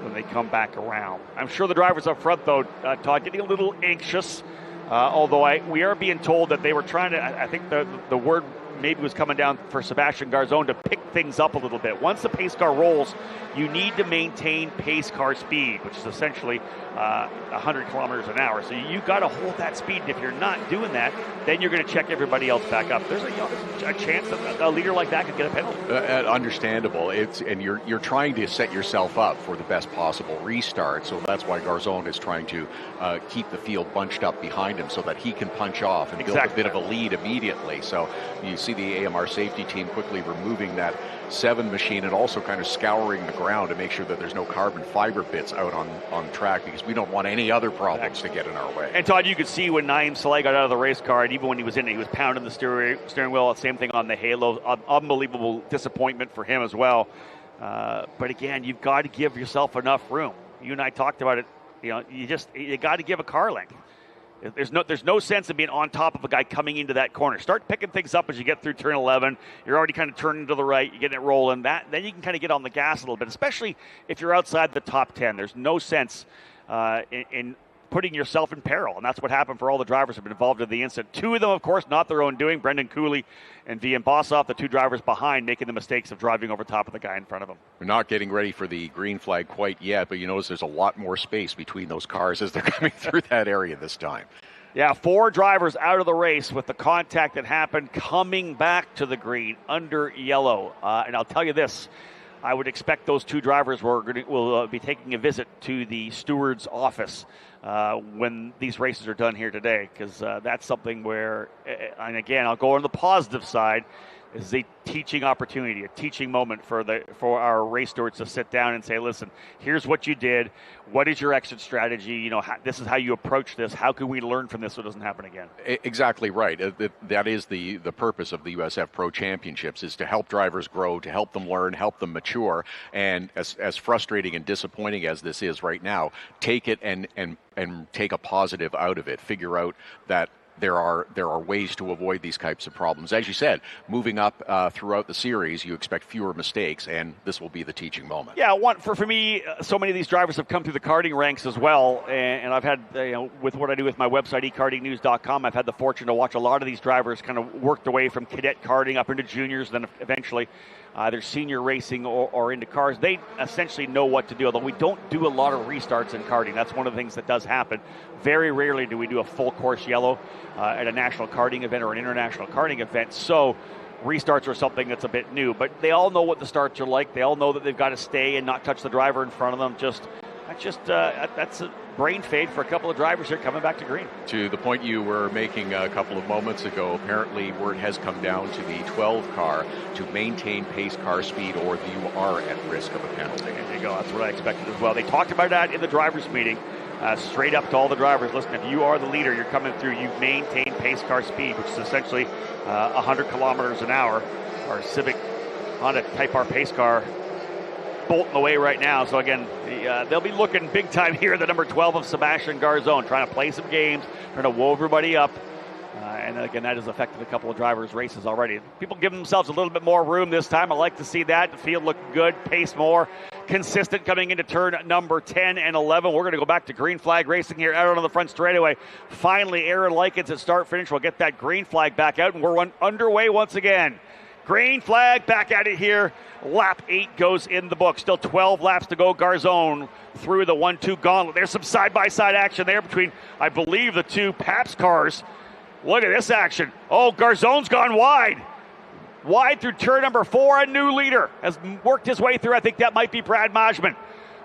when they come back around. I'm sure the drivers up front, though, Todd, getting a little anxious, although we are being told that they were trying to, I think the word maybe was coming down for Sebastian Garzón to pick things up a little bit. Once the pace car rolls, you need to maintain pace car speed, which is essentially 100 kilometers an hour. So you got to hold that speed. And if you're not doing that, then you're going to check everybody else back up. There's a chance that a leader like that could get a penalty. Understandable. And you're trying to set yourself up for the best possible restart. So that's why Garzón is trying to keep the field bunched up behind him so that he can punch off and build a bit of a lead immediately. So you see the AMR safety team quickly removing that 7 machine and also kind of scouring the ground to make sure that there's no carbon fiber bits out on track, because we don't want any other problems to get in our way. And Todd, you could see when Naim Saleh got out of the race car, and even when he was in it, he was pounding the steering wheel. Same thing on the Halo. Unbelievable disappointment for him as well. But again, you've got to give yourself enough room. You and I talked about it. You got to give a car length. There's no sense in being on top of a guy coming into that corner. Start picking things up as you get through turn 11. You're already kind of turning to the right. You're getting it rolling. Then you can kind of get on the gas a little bit, especially if you're outside the top 10. There's no sense in putting yourself in peril, and that's what happened for all the drivers who have been involved in the incident. 2 of them, of course, not their own doing. Brendan Cooley and Vian Bossoff, the 2 drivers behind, making the mistakes of driving over top of the guy in front of them. We're not getting ready for the green flag quite yet, but you notice there's a lot more space between those cars as they're coming through that area this time. Yeah, 4 drivers out of the race with the contact that happened coming back to the green under yellow. And I'll tell you this, I would expect those 2 drivers will be taking a visit to the steward's office when these races are done here today, because that's something where, and again, I'll go on the positive side, is a teaching opportunity, a teaching moment for our race stewards to sit down and say, listen, here's what you did. What is your exit strategy? This is how you approach this. How can we learn from this so it doesn't happen again? Exactly right. That is the purpose of the USF Pro Championships, is to help drivers grow, to help them learn, help them mature. And as frustrating and disappointing as this is right now, take it and take a positive out of it. Figure out that there are ways to avoid these types of problems. As you said, moving up throughout the series, you expect fewer mistakes, and this will be the teaching moment. Yeah, for me, so many of these drivers have come through the karting ranks as well, and I've had, with what I do with my website, ekartingnews.com, I've had the fortune to watch a lot of these drivers kind of worked away from cadet karting up into juniors, then eventually either senior racing or into cars. They essentially know what to do, although we don't do a lot of restarts in karting. That's one of the things that does happen. Very rarely do we do a full course yellow at a national karting event or an international karting event. So restarts are something that's a bit new, but they all know what the starts are like. They all know that they've got to stay and not touch the driver in front of them. That's a brain fade for a couple of drivers here coming back to green. To the point you were making a couple of moments ago, apparently word has come down to the 12 car to maintain pace car speed, or you are at risk of a penalty. There you go. That's what I expected as well. They talked about that in the drivers' meeting. Straight up to all the drivers, listen, if you are the leader, you're coming through, you maintain pace car speed, which is essentially 100 kilometers an hour. Our Civic Honda Type R pace car bolting away right now. So again, they'll be looking big time here, the number 12 of Sebastian Garzón, trying to play some games, trying to woe everybody up. And again, that has affected a couple of drivers' races already. People give themselves a little bit more room this time. I like to see that. The field looked good, pace more consistent coming into turn number 10 and 11. We're going to go back to green flag racing here out on the front straightaway. Finally, Aaron Likens at start finish. We'll get that green flag back out, and we're underway once again. Green flag back at it here. Lap 8 goes in the book. Still 12 laps to go. Garzón through the 1-2 gauntlet. There's some side-by-side action there between, I believe, the 2 Pabst cars. Look at this action. Oh, Garzón's gone wide. Wide through turn number 4. A new leader has worked his way through. I think that might be Brad Majman.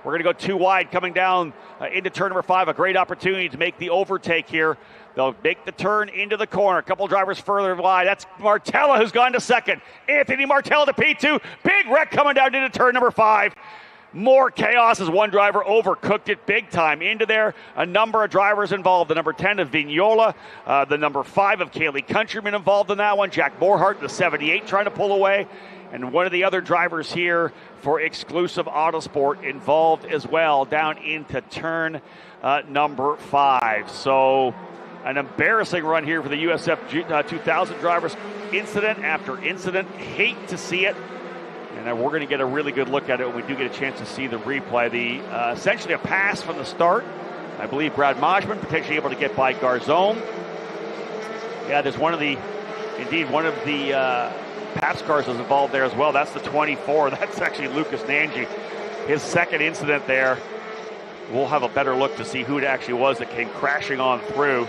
We're going to go 2 wide coming down into turn number 5. A great opportunity to make the overtake here. They'll make the turn into the corner. A couple drivers further wide. That's Martella who's gone to second. Anthony Martella to P2. Big wreck coming down into turn number 5. More chaos as one driver overcooked it big time into there. A number of drivers involved. The number 10 of Vignola, the number 5 of Kaylee Countryman involved in that one. Jack Morhart, the 78, trying to pull away. And one of the other drivers here for Exclusive Autosport involved as well down into turn number 5. So an embarrassing run here for the USF 2000 drivers. Incident after incident. Hate to see it. And we're going to get a really good look at it when we do get a chance to see the replay. Essentially a pass from the start. I believe Brad Majman potentially able to get by Garzone. Yeah, there's one of the Paps cars is involved there as well. That's the 24. That's actually Lucas Nanji. His second incident there. We'll have a better look to see who it actually was that came crashing on through.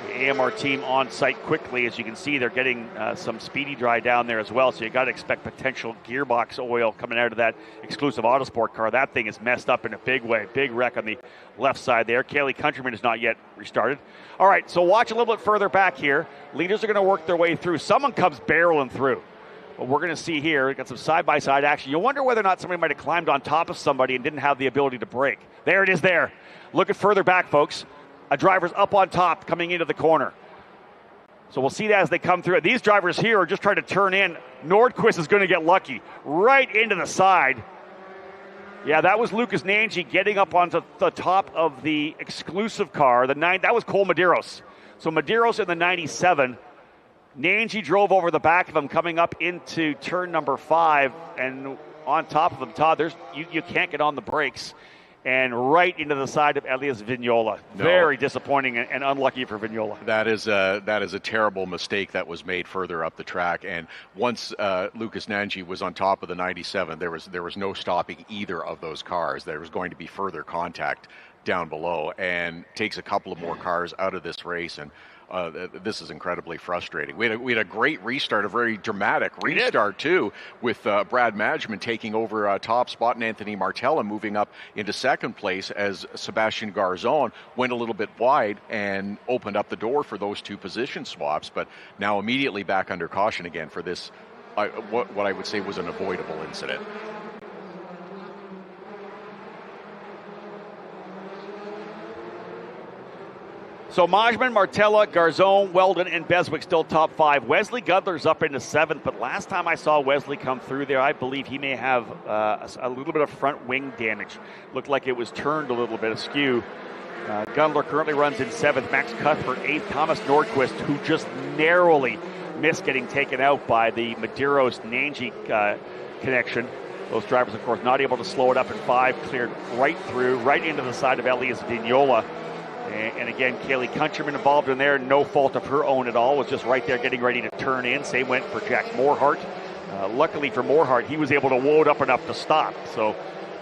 The AMR team on site quickly. As you can see, they're getting some speedy dry down there as well. So you got to expect potential gearbox oil coming out of that exclusive Autosport car. That thing is messed up in a big way. Big wreck on the left side there. Kaylee Countryman is not yet restarted. All right, so watch a little bit further back here. Leaders are going to work their way through. Someone comes barreling through. What we're going to see here, we've got some side-by-side action. You wonder whether or not somebody might have climbed on top of somebody and didn't have the ability to brake. There it is there. Look at further back, folks. A driver's up on top coming into the corner. So we'll see that as they come through. These drivers here are just trying to turn in. Nordquist is going to get lucky. Right into the side. Yeah, that was Lucas Nanji getting up onto the top of the exclusive car. That was Cole Medeiros. So Medeiros in the 97. Nanji drove over the back of him coming up into turn number 5. And on top of him, Todd, you can't get on the brakes. And right into the side of Elias Vignola. No. Very disappointing and unlucky for Vignola. That is a terrible mistake that was made further up the track. And once Lucas Nanji was on top of the 97, there was no stopping either of those cars. There was going to be further contact down below, and takes a couple of more cars out of this race. And this is incredibly frustrating. We had a great restart, a very dramatic restart too, with Brad Majman taking over top spot and Anthony Martella moving up into second place as Sebastian Garzone went a little bit wide and opened up the door for those two position swaps. But now immediately back under caution again for this, what I would say was an avoidable incident. So Majman, Martella, Garzone, Weldon, and Beswick still top 5. Wesley Gudler's up into 7th, but last time I saw Wesley come through there, I believe he may have a little bit of front wing damage. Looked like it was turned a little bit askew. Gundler currently runs in 7th. Max Cuthbert 8th. Thomas Nordquist, who just narrowly missed getting taken out by the Medeiros-Nanji connection. Those drivers, of course, not able to slow it up in 5. Cleared right through, right into the side of Elias Vignola. And again, Kaylee Countryman involved in there, no fault of her own at all, was just right there getting ready to turn in. Same went for Jack Morehart. Luckily for Morehart, he was able to load up enough to stop. So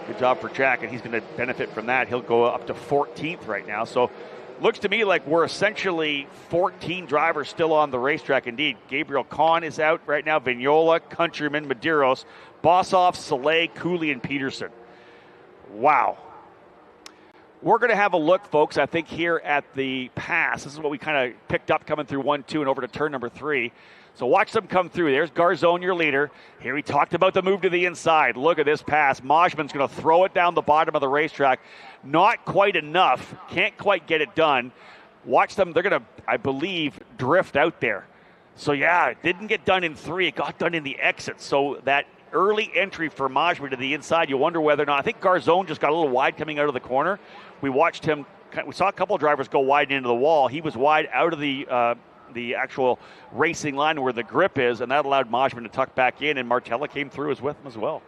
good job for Jack, and he's going to benefit from that. He'll go up to 14th right now. So looks to me like we're essentially 14 drivers still on the racetrack indeed. Gabriel Kahn is out right now, Vignola, Countryman, Medeiros, Bossoff, Soleil, Cooley, and Peterson. Wow. We're going to have a look, folks, I think, here at the pass. This is what we kind of picked up coming through 1-2 and over to turn number 3. So watch them come through. There's Garzone, your leader. Here we talked about the move to the inside. Look at this pass. Majman's going to throw it down the bottom of the racetrack. Not quite enough. Can't quite get it done. Watch them. They're going to, I believe, drift out there. So, yeah, it didn't get done in 3. It got done in the exit. So that early entry for Majman to the inside, you wonder whether or not. I think Garzone just got a little wide coming out of the corner. We watched him. We saw a couple of drivers go wide into the wall. He was wide out of the actual racing line where the grip is, and that allowed Majman to tuck back in, and Martella came through with him as well.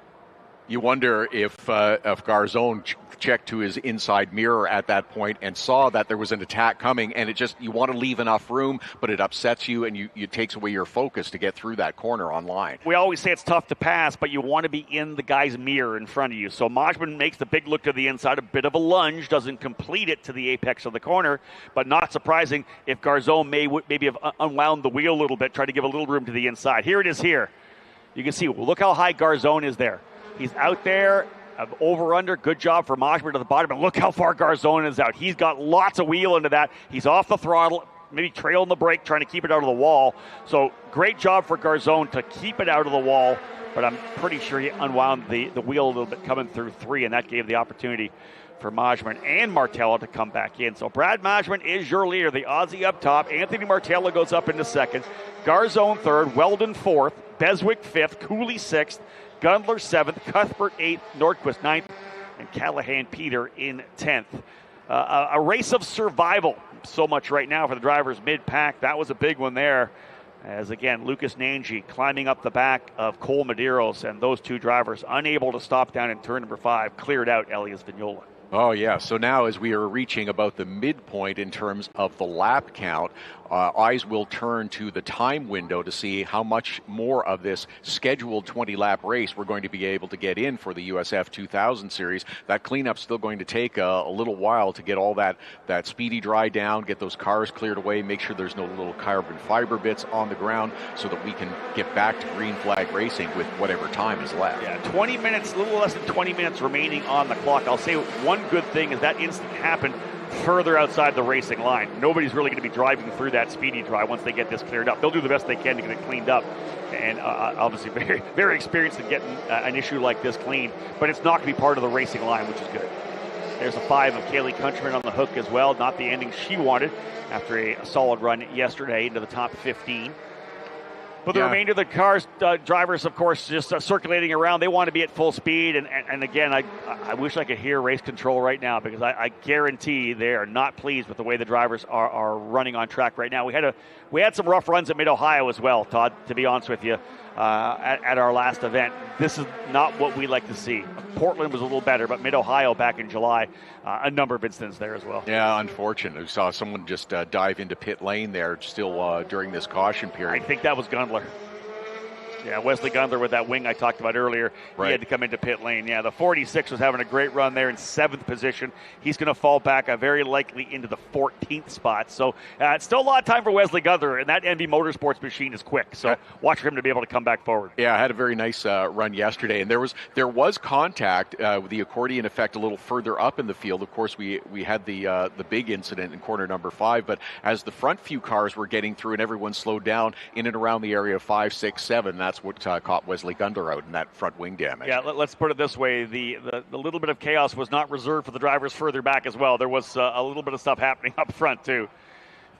You wonder if Garzone checked to his inside mirror at that point and saw that there was an attack coming, and you want to leave enough room, but it upsets you and it takes away your focus to get through that corner on line. We always say it's tough to pass, but you want to be in the guy's mirror in front of you. So Majman makes the big look to the inside, a bit of a lunge, doesn't complete it to the apex of the corner, but not surprising if Garzone maybe have unwound the wheel a little bit, try to give a little room to the inside. Here it is here. You can see, look how high Garzone is there. He's out there, over-under, good job for Majman to the bottom, and look how far Garzone is out. He's got lots of wheel into that. He's off the throttle, maybe trailing the brake, trying to keep it out of the wall. So great job for Garzone to keep it out of the wall, but I'm pretty sure he unwound the wheel a little bit coming through 3, and that gave the opportunity for Majman and Martella to come back in. So Brad Majman is your leader, the Aussie up top. Anthony Martella goes up into 2nd. Garzone 3rd, Weldon 4th, Beswick 5th, Cooley 6th, Gundler 7th, Cuthbert 8th, Nordquist 9th, and Callahan Peter in 10th. A race of survival so much right now for the drivers mid-pack. That was a big one there. as again, Lucas Nangi climbing up the back of Cole Medeiros, and those two drivers unable to stop down in turn number 5, cleared out Elias Vignola. Oh, yeah. So now as we are reaching about the midpoint in terms of the lap count, eyes will turn to the time window to see how much more of this scheduled 20-lap race we're going to be able to get in for the USF 2000 series. That cleanup's still going to take a little while to get all that speedy dry down, get those cars cleared away, make sure there's no little carbon fiber bits on the ground so that we can get back to green flag racing with whatever time is left. Yeah, 20 minutes, a little less than 20 minutes remaining on the clock. I'll say one good thing is that incident happened further outside the racing line. Nobody's really going to be driving through that speedy dry once they get this cleared up. They'll do the best they can to get it cleaned up, and obviously very, very experienced in getting an issue like this cleaned, but it's not going to be part of the racing line, which is good. There's a 5 of Kaylee Countryman on the hook as well, not the ending she wanted after a solid run yesterday into the top 15. But the remainder of the cars, drivers, of course, just circulating around. They want to be at full speed. And again, I wish I could hear race control right now, because I guarantee they are not pleased with the way the drivers are running on track right now. We had some rough runs at Mid-Ohio as well, Todd, to be honest with you, at our last event. This is not what we like to see. Portland was a little better, but Mid-Ohio back in July, a number of incidents there as well. Yeah, unfortunate. We saw someone just dive into pit lane there still during this caution period. I think that was Gundler. Yeah, Wesley Gundler with that wing I talked about earlier. Right. He had to come into pit lane. Yeah, the 46 was having a great run there in 7th position. He's going to fall back very likely into the 14th spot. So it's still a lot of time for Wesley Gundler, and that NV Motorsports machine is quick. So watch for him to be able to come back forward. Yeah, I had a very nice run yesterday, and there was contact with the accordion effect a little further up in the field. Of course, we had the big incident in corner number 5, but as the front few cars were getting through and everyone slowed down in and around the area of 5, 6, 7, that's what caught Wesley Gundler out in that front wing damage. Yeah, let's put it this way. The little bit of chaos was not reserved for the drivers further back as well. There was a little bit of stuff happening up front, too.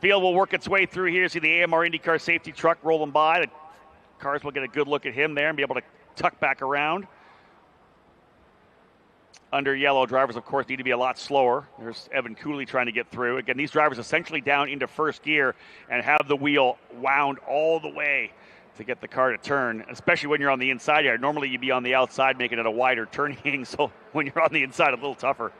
Field will work its way through here. See the AMR IndyCar safety truck rolling by. The cars will get a good look at him there and be able to tuck back around. Under yellow, drivers, of course, need to be a lot slower. There's Evan Cooley trying to get through. Again, these drivers essentially down into first gear and have the wheel wound all the way to get the car to turn, especially when you're on the inside here. Normally you'd be on the outside making it a wider turning, so when you're on the inside, a little tougher.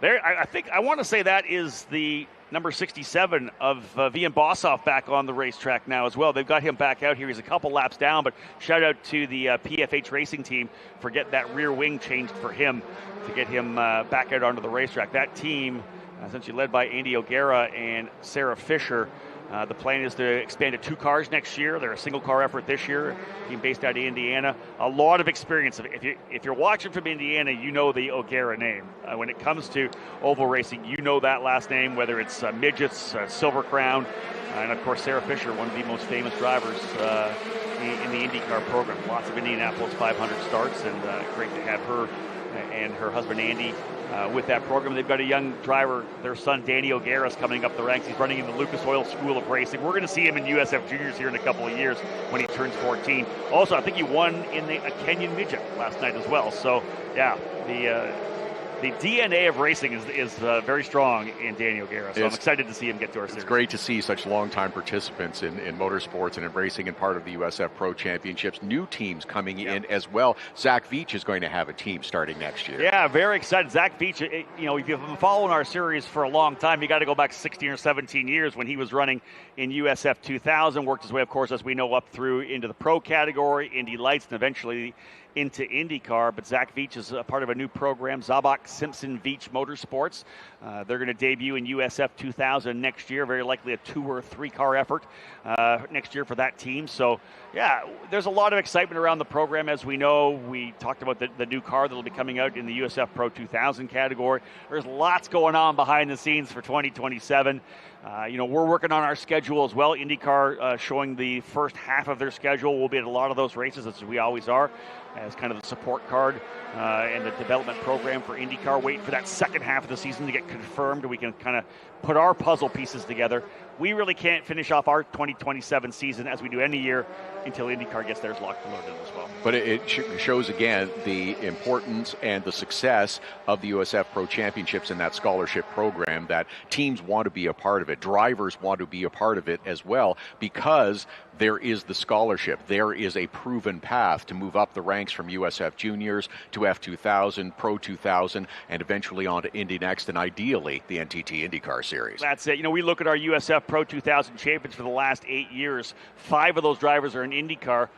There, I want to say that is the number 67 of Vian Bossoff back on the racetrack now as well. They've got him back out here. He's a couple laps down, but shout out to the PFH racing team for getting that rear wing changed for him to get him back out onto the racetrack. That team, essentially led by Andy O'Gara and Sarah Fisher. The plan is to expand to 2 cars next year. They're a single car effort this year. Team based out of Indiana. A lot of experience. If you're watching from Indiana, you know the O'Gara name. When it comes to oval racing, you know that last name, whether it's midgets, Silver Crown, and of course Sarah Fisher, one of the most famous drivers in the IndyCar program. Lots of Indianapolis 500 starts, and great to have her and her husband Andy with that program. They've got a young driver, their son Danny O'Gara is coming up the ranks. He's running in the Lucas Oil School of Racing. We're going to see him in USF Juniors here in a couple of years when he turns 14. Also, I think he won in a Kenyan midget last night as well. So, yeah, the DNA of racing is very strong in Danny O'Gara. So I'm excited to see him get to our series. It's great to see such long-time participants in motorsports and in racing and part of the USF Pro Championships. New teams coming in as well. Zach Veach is going to have a team starting next year. Yeah, very excited. Zach Veach, if you've been following our series for a long time, you got to go back 16 or 17 years when he was running in USF 2000. Worked his way, of course, as we know, up through into the pro category, Indy Lights, and eventually into IndyCar. But Zach Veach is a part of a new program, Zabak Simpson Veach Motorsports. They're going to debut in USF 2000 next year, very likely a 2 or 3 car effort next year for that team. So, yeah, there's a lot of excitement around the program. As we know, we talked about the new car that will be coming out in the USF Pro 2000 category. There's lots going on behind the scenes for 2027. We're working on our schedule as well. IndyCar showing the first half of their schedule. We'll be at a lot of those races, as we always are. as kind of the support card and the development program for IndyCar. Wait for that second half of the season to get confirmed. We can kind of put our puzzle pieces together. We really can't finish off our 2027 season as we do any year until IndyCar gets theirs locked and loaded as well. But it shows again the importance and the success of the USF Pro Championships in that scholarship program, that teams want to be a part of it. Drivers want to be a part of it as well, because there is the scholarship. There is a proven path to move up the ranks from USF Juniors to F2000, Pro 2000, and eventually on to Indy Next, and ideally the NTT IndyCar Series. That's it. You know, we look at our USF Pro 2000 champions for the last 8 years. 5 of those drivers are in IndyCar.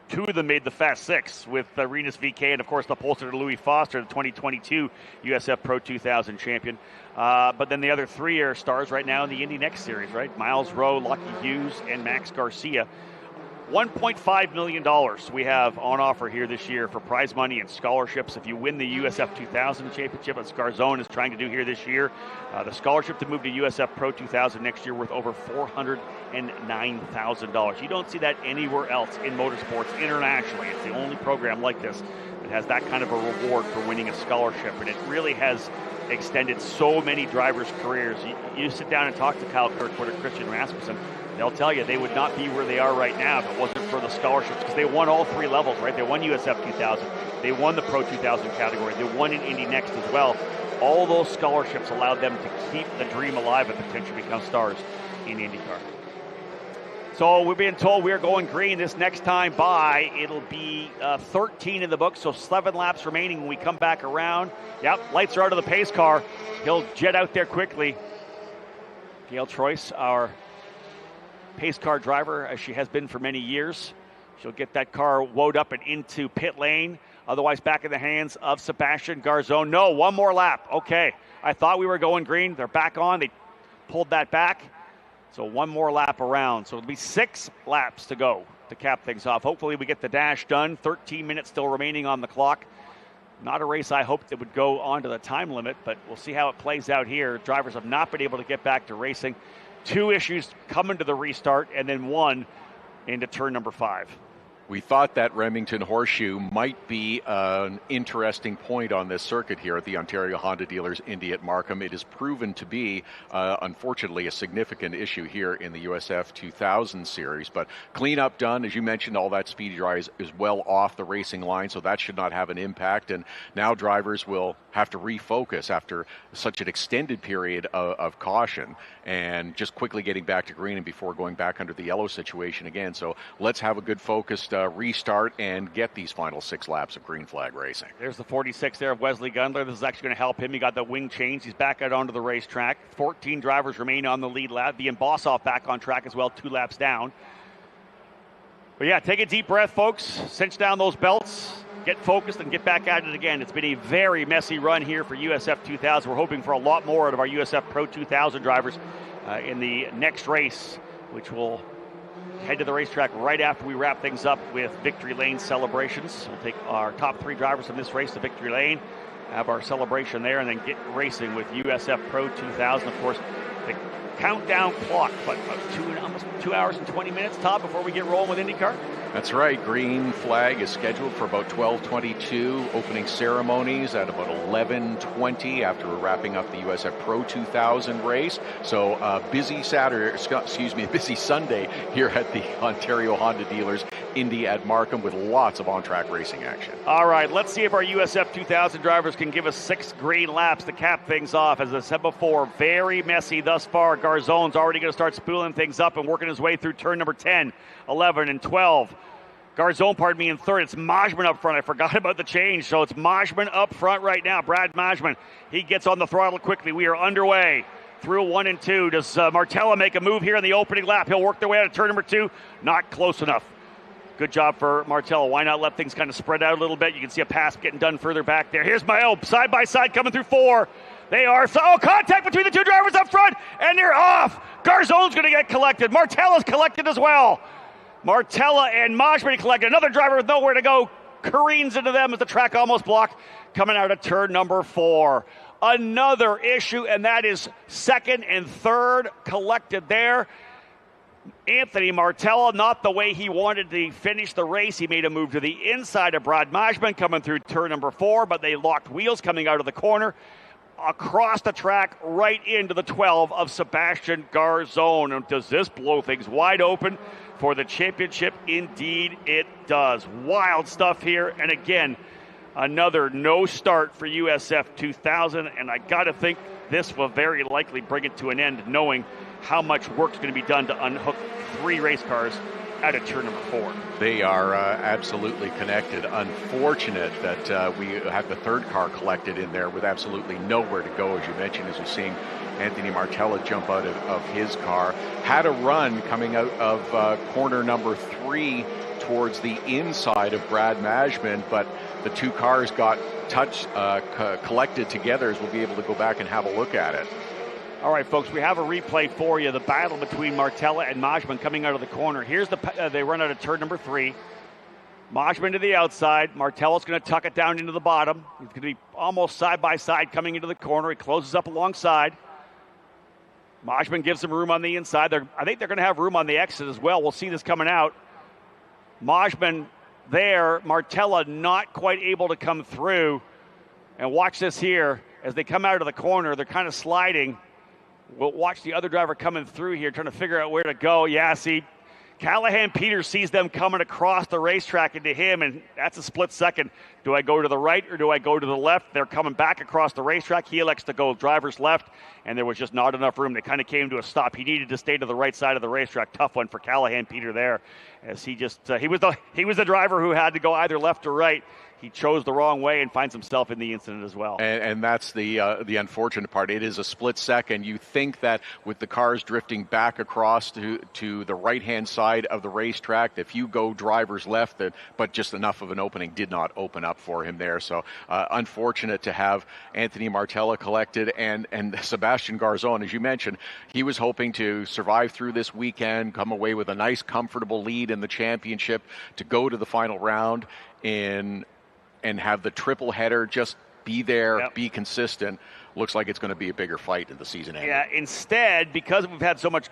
2 of them made the Fast Six with Renus VK and, of course, the Polster to Louis Foster, the 2022 USF Pro 2000 champion. But then the other 3 are stars right now in the Indy Next Series, right? Miles Rowe, Lucky Hughes, and Max Garcia. $1.5 million we have on offer here this year for prize money and scholarships. If you win the USF 2000 championship, as Garzone is trying to do here this year, the scholarship to move to USF Pro 2000 next year worth over $409,000. You don't see that anywhere else in motorsports internationally. It's the only program like this that has that kind of a reward for winning a scholarship, and it really has extended so many drivers' careers. You sit down and talk to Kyle Kirkwood or Christian Rasmussen, they'll tell you they would not be where they are right now if it wasn't for the scholarships, because they won all 3 levels, right? They won USF 2000, they won the Pro 2000 category, they won in Indy Next as well. All those scholarships allowed them to keep the dream alive and potentially become stars in IndyCar. So we're being told we're going green this next time by. It'll be 13 in the book, so 7 laps remaining when we come back around. Yep, lights are out of the pace car. He'll jet out there quickly. Gail Troyce, our pace car driver, as she has been for many years. She'll get that car woed up and into pit lane. Otherwise, back in the hands of Sebastian Garzone. No, one more lap. Okay, I thought we were going green. They're back on. They pulled that back. So one more lap around. So it'll be 6 laps to go to cap things off. Hopefully we get the dash done. 13 minutes still remaining on the clock. Not a race I hoped that would go on to the time limit, but we'll see how it plays out here. Drivers have not been able to get back to racing. 2 issues coming to the restart, and then 1 into turn number 5. We thought that Remington Horseshoe might be an interesting point on this circuit here at the Ontario Honda Dealers Indy at Markham. It has proven to be, unfortunately, a significant issue here in the USF 2000 series. But cleanup done, as you mentioned, all that speed dry is well off the racing line, so that should not have an impact. And now drivers will have to refocus after such an extended period of caution and just quickly getting back to green and before going back under the yellow situation again. So let's have a good focused restart and get these final 6 laps of green flag racing. There's the 46 there of Wesley Gundler. This is actually going to help him. He got the wing change. He's back out onto the racetrack. 14 drivers remain on the lead lap. Ian Bossoff back on track as well, 2 laps down. But yeah, take a deep breath, folks. Cinch down those belts. Get focused and get back at it again. It's been a very messy run here for USF 2000. We're hoping for a lot more out of our USF Pro 2000 drivers in the next race, which will head to the racetrack right after we wrap things up with Victory Lane celebrations. We'll take our top 3 drivers from this race to Victory Lane, have our celebration there, and then get racing with USF Pro 2000. Of course, the countdown clock, but almost 2 hours and 20 minutes, Todd, before we get rolling with IndyCar? That's right. Green flag is scheduled for about 12:22. Opening ceremonies at about 11:20 after we're wrapping up the USF Pro 2000 race. So busy busy Sunday here at the Ontario Honda Dealers Indy at Markham with lots of on-track racing action. All right, let's see if our USF 2000 drivers can give us 6 green laps to cap things off. As I said before, very messy thus far. Garzone's already going to start spooling things up and working his way through turn number 10, 11, and 12. Garzone, pardon me, in third. It's Majman up front. I forgot about the change. So it's Majman up front right now. Brad Majman. He gets on the throttle quickly. We are underway through 1 and 2. Does Martella make a move here in the opening lap? He'll work their way out of turn number 2. Not close enough. Good job for Martella. Why not let things kind of spread out a little bit? You can see a pass getting done further back there. Here's Mayo side by side coming through 4. They are, contact between the 2 drivers up front, and they're off. Garzone's going to get collected. Martella's collected as well. Martella and Majman collected. Another driver with nowhere to go careens into them as the track almost blocked, coming out of turn number 4. Another issue, and that is 2nd and 3rd collected there. Anthony Martella, not the way he wanted to finish the race. He made a move to the inside of Brad Majman coming through turn number 4, but they locked wheels coming out of the corner. Across the track, right into the 12 of Sebastian Garzone. And does this blow things wide open for the championship? Indeed, it does. Wild stuff here. And again, another no start for USF 2000. And I got to think this will very likely bring it to an end, knowing how much work's going to be done to unhook 3 race cars out of turn number 4. They are absolutely connected. Unfortunate that we have the third car collected in there with absolutely nowhere to go, as you mentioned, as you're seeing Anthony Martella jump out of his car. Had a run coming out of corner number 3 towards the inside of Brad Majman, but the 2 cars got collected together, as we'll be able to go back and have a look at it. All right, folks, we have a replay for you. The battle between Martella and Majman coming out of the corner. Here's they run out of turn number 3. Majman to the outside. Martella's going to tuck it down into the bottom. He's going to be almost side by side coming into the corner. He closes up alongside. Majman gives him room on the inside. I think they're going to have room on the exit as well. We'll see this coming out. Majman there. Martella not quite able to come through. And watch this here. As they come out of the corner, they're kind of sliding. We'll watch the other driver coming through here, trying to figure out where to go. Yeah, see, Callahan Peters sees them coming across the racetrack into him, and that's a split second. Do I go to the right or do I go to the left? They're coming back across the racetrack. He elects to go driver's left, and there was just not enough room. They kind of came to a stop. He needed to stay to the right side of the racetrack. Tough one for Callahan Peter there, as he was the driver who had to go either left or right. He chose the wrong way and finds himself in the incident as well. And that's the unfortunate part. It is a split second. You think that with the cars drifting back across to the right-hand side of the racetrack, if you go driver's left, but just enough of an opening did not open up for him there. So unfortunate to have Anthony Martella collected and Sebastian Garzone. As you mentioned, he was hoping to survive through this weekend, come away with a nice, comfortable lead in the championship to go to the final round and have the triple header, just be there, yep. Be consistent. Looks like it's going to be a bigger fight in the season end. Yeah, instead, because we've had so much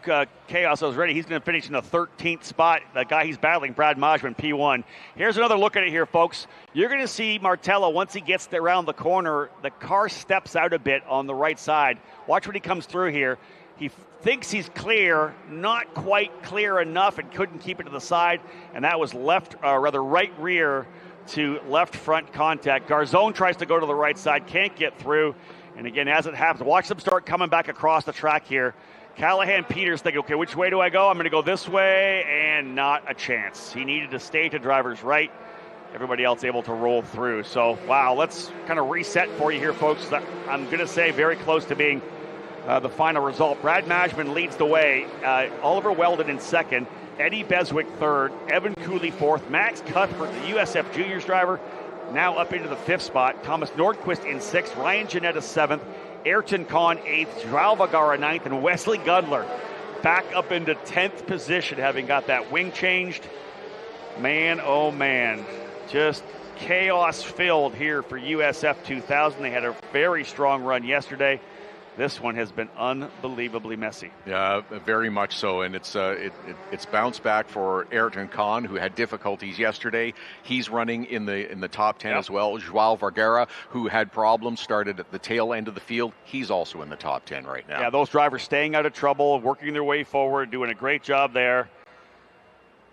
chaos already, he's going to finish in the 13th spot. The guy he's battling, Brad Majman, P1. Here's another look at it here, folks. You're going to see Martella, once he gets around the corner, the car steps out a bit on the right side. Watch when he comes through here. He thinks he's clear, not quite clear enough, and couldn't keep it to the side, and that was right rear to left front contact. Garzone tries to go to the right side, can't get through. And again, as it happens, watch them start coming back across the track here. Callahan Peters thinking, okay, which way do I go? I'm going to go this way, and not a chance. He needed to stay to driver's right. Everybody else able to roll through. So, wow, let's kind of reset for you here, folks. I'm going to say very close to being the final result. Brad Majman leads the way. Oliver Weldon in second. Eddie Beswick third, Evan Cooley fourth, Max Cuthbert, the USF Juniors driver, now up into the 5th spot. Thomas Nordquist in 6th, Ryan Janetta 7th, Ayrton Kahn 8th, Joao Vergara 9th, and Wesley Gundler back up into 10th position, having got that wing changed. Man, oh man, just chaos filled here for USF 2000. They had a very strong run yesterday. This one has been unbelievably messy. Yeah, very much so, and it's bounced back for Ayrton Kahn, who had difficulties yesterday. He's running in the top 10 as well. Joao Vergara, who had problems, started at the tail end of the field. He's also in the top 10 right now. Yeah, those drivers staying out of trouble, working their way forward, doing a great job there.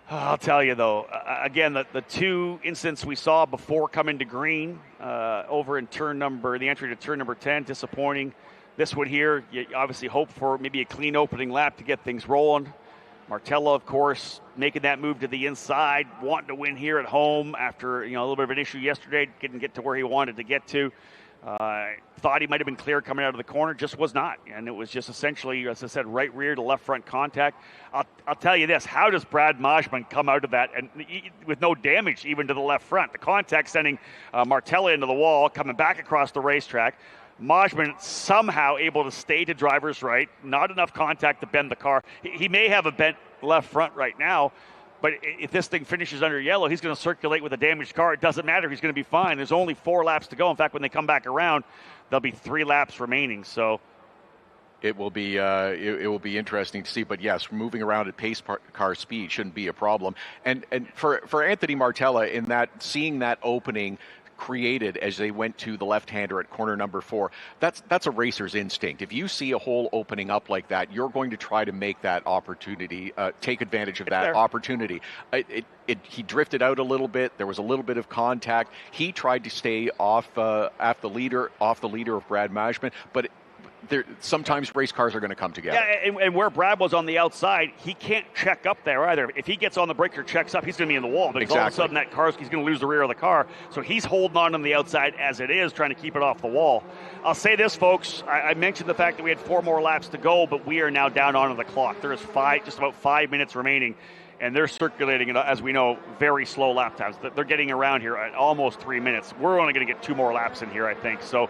I'll tell you, though, again, the 2 incidents we saw before coming to green over in the entry to turn number 10, disappointing. This one here, you obviously hope for maybe a clean opening lap to get things rolling. Martella, of course, making that move to the inside, wanting to win here at home after a little bit of an issue yesterday, didn't get to where he wanted to get to. Thought he might have been clear coming out of the corner, just was not. And it was just essentially, as I said, right rear to left front contact. I'll tell you this, how does Brad Majman come out of that and with no damage even to the left front? The contact sending Martella into the wall, coming back across the racetrack. Majman somehow able to stay to driver's right, not enough contact to bend the car. He may have a bent left front right now, but if this thing finishes under yellow, he's going to circulate with a damaged car. It doesn't matter. He's going to be fine. There's only 4 laps to go. In fact, when they come back around, there'll be 3 laps remaining. So It will be it will be interesting to see, but yes, moving around at pace car speed shouldn't be a problem. And for Anthony Martella, in that seeing that opening created as they went to the left-hander at corner number 4, that's a racer's instinct. If you see a hole opening up like that, you're going to try to make that opportunity, take advantage of that opportunity. He drifted out a little bit. There was a little bit of contact. He tried to stay off the leader of Brad Majman, but sometimes race cars are going to come together. Yeah, and where Brad was on the outside, he can't check up there either. If he gets on the brake or checks up, he's going to be in the wall. Because all of a sudden he's going to lose the rear of the car. So he's holding on the outside as it is, trying to keep it off the wall. I'll say this, folks. I mentioned the fact that we had 4 more laps to go, but we are now down onto the clock. There is just about 5 minutes remaining. And they're circulating, as we know, very slow lap times. They're getting around here at almost 3 minutes. We're only going to get 2 more laps in here, I think. So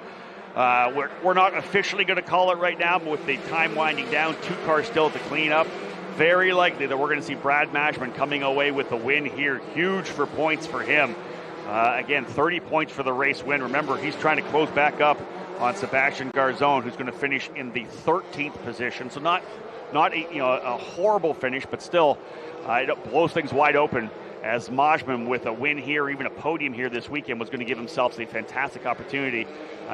we're not officially going to call it right now, but with the time winding down, 2 cars still to clean up. Very likely that we're going to see Brad Majman coming away with the win here. Huge for points for him. Again, 30 points for the race win. Remember, he's trying to close back up on Sebastian Garzon, who's going to finish in the 13th position. So not a horrible finish, but still it blows things wide open, as Majman, with a win here, even a podium here this weekend, was going to give himself a fantastic opportunity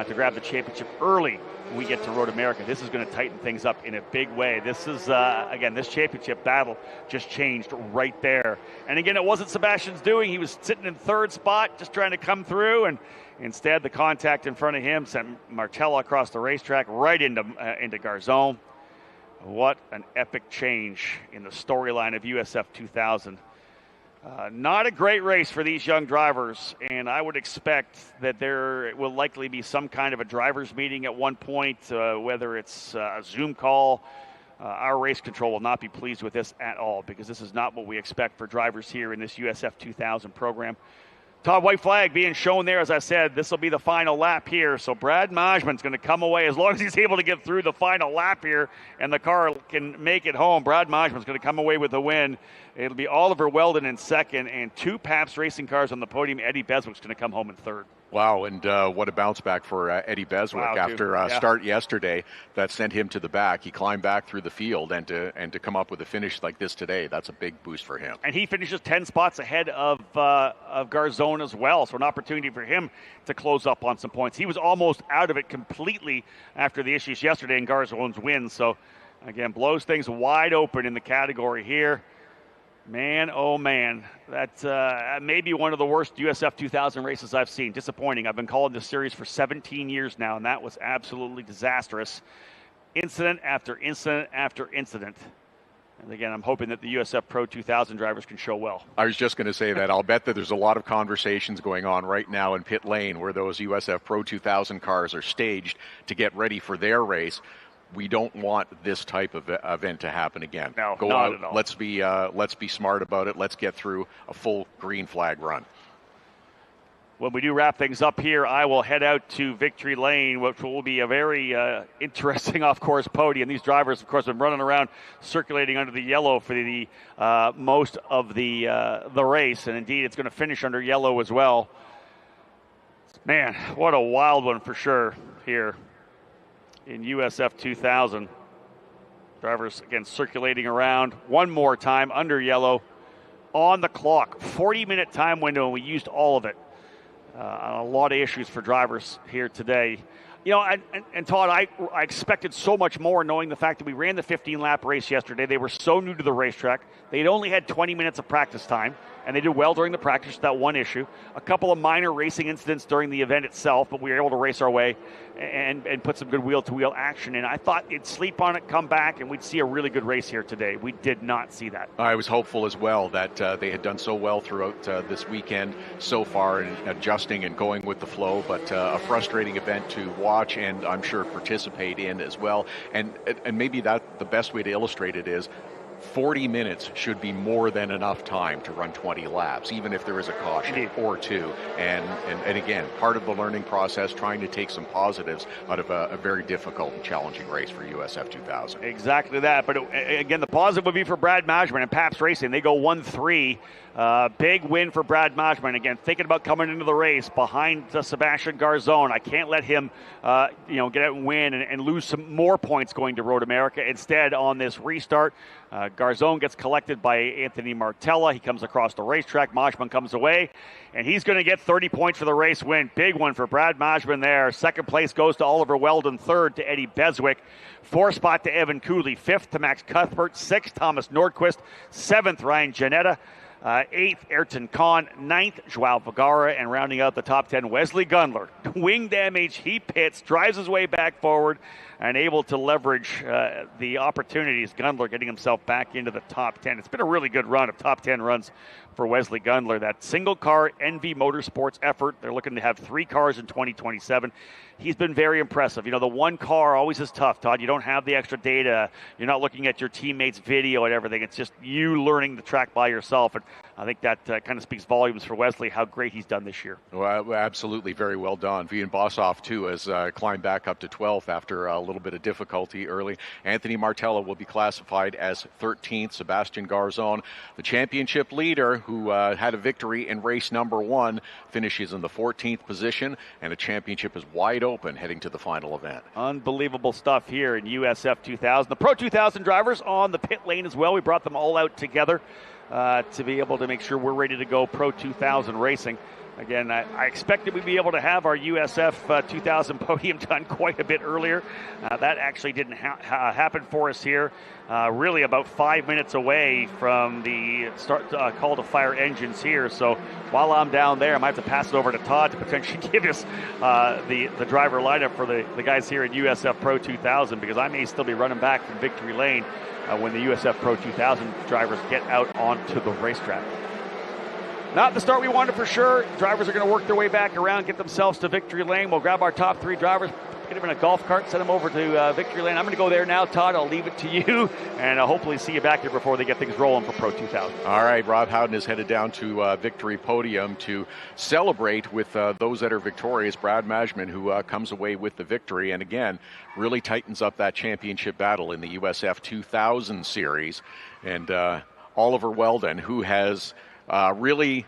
to grab the championship early when we get to Road America. This is going to tighten things up in a big way. This is, again, this championship battle just changed right there. And again, it wasn't Sebastian's doing. He was sitting in 3rd spot, just trying to come through, and instead the contact in front of him sent Martella across the racetrack right into Garzon. What an epic change in the storyline of USF 2000. Not a great race for these young drivers, and I would expect that there will likely be some kind of a drivers' meeting at one point, whether it's a Zoom call. Our race control will not be pleased with this at all, because this is not what we expect for drivers here in this USF 2000 program. Todd, white flag being shown there. As I said, this will be the final lap here. So Brad Majman's going to come away, as long as he's able to get through the final lap here and the car can make it home. Brad Majman's going to come away with the win. It'll be Oliver Weldon in 2nd, and 2 Pabst racing cars on the podium. Eddie Beswick's going to come home in 3rd. Wow, and what a bounce back for Eddie Beswick after start yesterday that sent him to the back. He climbed back through the field, and to come up with a finish like this today, that's a big boost for him. And he finishes 10 spots ahead of Garzon as well, so an opportunity for him to close up on some points. He was almost out of it completely after the issues yesterday in Garzon's win, so again, blows things wide open in the category here. Man, oh man, that's maybe one of the worst USF 2000 races I've seen. Disappointing. I've been calling this series for 17 years now, and that was absolutely disastrous. Incident after incident after incident. And again, I'm hoping that the USF Pro 2000 drivers can show well. I was just going to say that. I'll bet that there's a lot of conversations going on right now in pit lane where those USF Pro 2000 cars are staged to get ready for their race. We don't want this type of event to happen again. No, go not out. At all. Let's be smart about it. Let's get through a full green flag run. When we do wrap things up here, I will head out to Victory Lane, which will be a very interesting off-course podium. These drivers, of course, have been running around circulating under the yellow for the most of the race, and indeed, it's going to finish under yellow as well. Man, what a wild one for sure here in USF 2000. Drivers, again, circulating around one more time under yellow on the clock. 40-minute time window, and we used all of it. A lot of issues for drivers here today. You know, and Todd, I expected so much more, knowing the fact that we ran the 15-lap race yesterday. They were so new to the racetrack. They'd only had 20 minutes of practice time, and they did well during the practice, that one issue. A couple of minor racing incidents during the event itself, but we were able to race our way and put some good wheel-to-wheel action in. I thought it'd sleep on it, come back, and we'd see a really good race here today. We did not see that. I was hopeful as well that they had done so well throughout this weekend so far in adjusting and going with the flow, but a frustrating event to watch and I'm sure participate in as well. And maybe that the best way to illustrate it is 40 minutes should be more than enough time to run 20 laps, even if there is a caution or two. And again, part of the learning process, trying to take some positives out of a very difficult and challenging race for USF 2000. Exactly that. But again, the positive would be for Brad Majman and Pabst Racing. They go 1-3 Big win for Brad Majman. Again, thinking about coming into the race behind Sebastian Garzon. I can't let him, get out and win and lose some more points going to Road America. Instead, on this restart, Garzon gets collected by Anthony Martella. He comes across the racetrack. Majman comes away, and he's going to get 30 points for the race win. Big one for Brad Majman there. Second place goes to Oliver Weldon. Third to Eddie Beswick. Fourth spot to Evan Cooley. Fifth to Max Cuthbert. Sixth, Thomas Nordquist. Seventh, Ryan Janetta. Eighth, Ayrton Kahn. Ninth, Joao Vergara. And rounding out the top 10, Wesley Gundler. Wing damage, he pits, drives his way back forward, and able to leverage the opportunities. Gundler getting himself back into the top 10. It's been a really good run of top 10 runs for Wesley Gundler. That single-car NV Motorsports effort, they're looking to have 3 cars in 2027. He's been very impressive. The one car always is tough, Todd. You don't have the extra data. You're not looking at your teammates' video and everything. It's just you learning the track by yourself. And I think that kind of speaks volumes for Wesley, how great he's done this year. Well, absolutely, very well done. Vian Bossoff, too, has climbed back up to 12th after a little bit of difficulty early. Anthony Martella will be classified as 13th. Sebastian Garzon, the championship leader, who had a victory in race number 1, finishes in the 14th position, and the championship is wide open heading to the final event. Unbelievable stuff here in USF 2000. The Pro 2000 drivers on the pit lane as well. We brought them all out together to be able to make sure we're ready to go Pro 2000 racing. Again, I expected we'd be able to have our USF 2000 podium done quite a bit earlier. That actually didn't happen for us here. Really about 5 minutes away from the start call to fire engines here. So while I'm down there, I might have to pass it over to Todd to potentially give us the driver lineup for the guys here at USF Pro 2000, because I may still be running back from victory lane when the USF Pro 2000 drivers get out onto the racetrack. Not the start we wanted for sure. Drivers are going to work their way back around, get themselves to victory lane. We'll grab our top 3 drivers, get them in a golf cart, send them over to victory lane. I'm going to go there now, Todd. I'll leave it to you, and I'll hopefully see you back here before they get things rolling for Pro 2000. All right, Rob Howden is headed down to victory podium to celebrate with those that are victorious. Brad Majman, who comes away with the victory, and again, really tightens up that championship battle in the USF 2000 series. And Oliver Weldon, who has really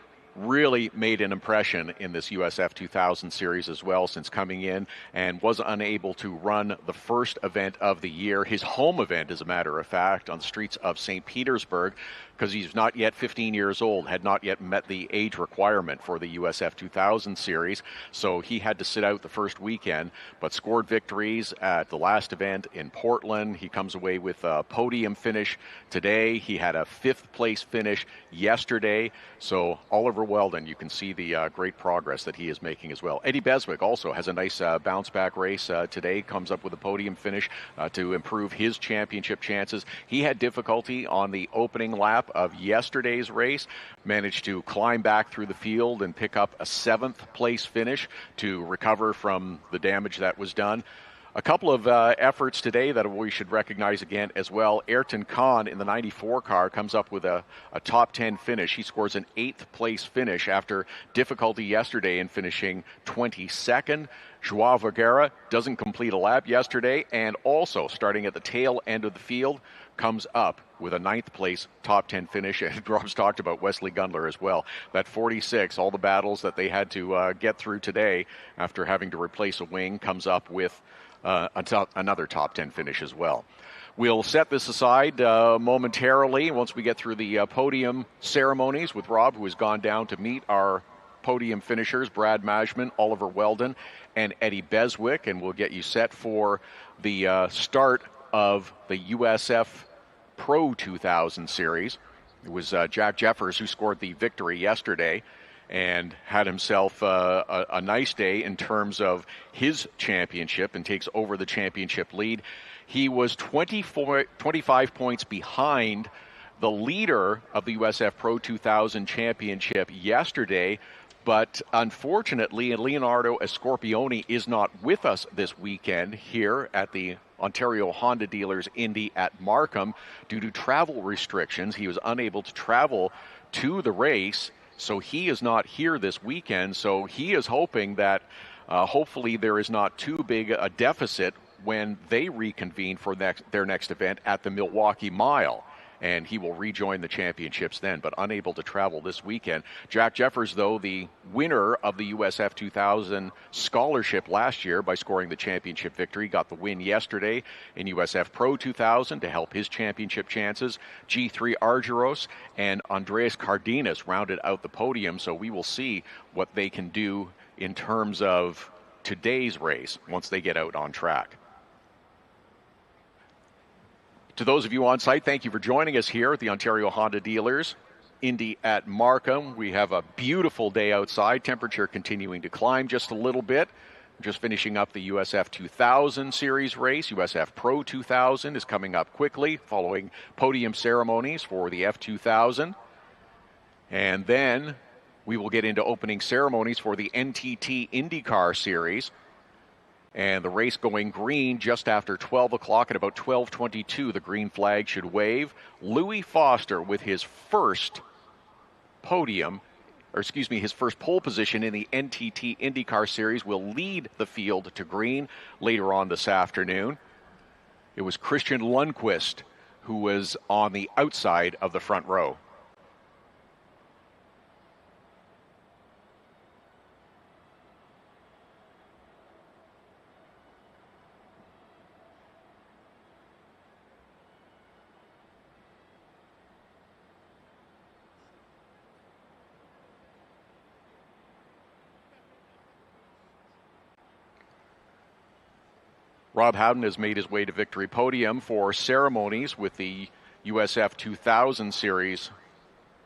made an impression in this USF 2000 series as well since coming in, and was unable to run the first event of the year, his home event, as a matter of fact, on the streets of St. Petersburg, because he's not yet 15 years old, had not yet met the age requirement for the USF 2000 series, so he had to sit out the first weekend, but scored victories at the last event in Portland. He comes away with a podium finish today. He had a 5th place finish yesterday, so Oliver Weldon, you can see the great progress that he is making as well. Eddie Beswick also has a nice bounce back race today, comes up with a podium finish to improve his championship chances. He had difficulty on the opening lap of yesterday's race, managed to climb back through the field and pick up a 7th place finish to recover from the damage that was done. A couple of efforts today that we should recognize again as well. Ayrton Kahn in the 94 car comes up with a top 10 finish. He scores an 8th place finish after difficulty yesterday in finishing 22nd. Joao Vergara doesn't complete a lap yesterday, and also starting at the tail end of the field, comes up with a 9th place top 10 finish. And Rob's talked about Wesley Gundler as well. That 46, all the battles that they had to get through today after having to replace a wing, comes up with another top 10 finish as well. We'll set this aside momentarily once we get through the podium ceremonies with Rob, who has gone down to meet our podium finishers, Brad Majman, Oliver Weldon, and Eddie Beswick, and we'll get you set for the start of the USF Pro 2000 series. It was Jack Jeffers who scored the victory yesterday and had himself a nice day in terms of his championship and takes over the championship lead. He was 25 points behind the leader of the USF Pro 2000 championship yesterday, but unfortunately, Leonardo Escorpione is not with us this weekend here at the Ontario Honda Dealers Indy at Markham due to travel restrictions. He was unable to travel to the race, so he is not here this weekend. So he is hoping that hopefully there is not too big a deficit when they reconvene for their next event at the Milwaukee Mile. and he will rejoin the championships then, but unable to travel this weekend. Jack Jeffers, though, the winner of the USF 2000 scholarship last year by scoring the championship victory, got the win yesterday in USF Pro 2000 to help his championship chances. G3 Argyros and Andreas Cardenas rounded out the podium, so we will see what they can do in terms of today's race once they get out on track. To those of you on site, thank you for joining us here at the Ontario Honda Dealers Indy at Markham. We have a beautiful day outside, temperature continuing to climb just a little bit. Just finishing up the USF 2000 series race. USF Pro 2000 is coming up quickly following podium ceremonies for the F2000. And then we will get into opening ceremonies for the NTT IndyCar series. And the race going green just after 12 o'clock. At about 12:22, the green flag should wave. Louis Foster with his first his first pole position in the NTT IndyCar series will lead the field to green later on this afternoon. It was Christian Lundqvist who was on the outside of the front row. Rob Howden has made his way to victory podium for ceremonies with the USF 2000 series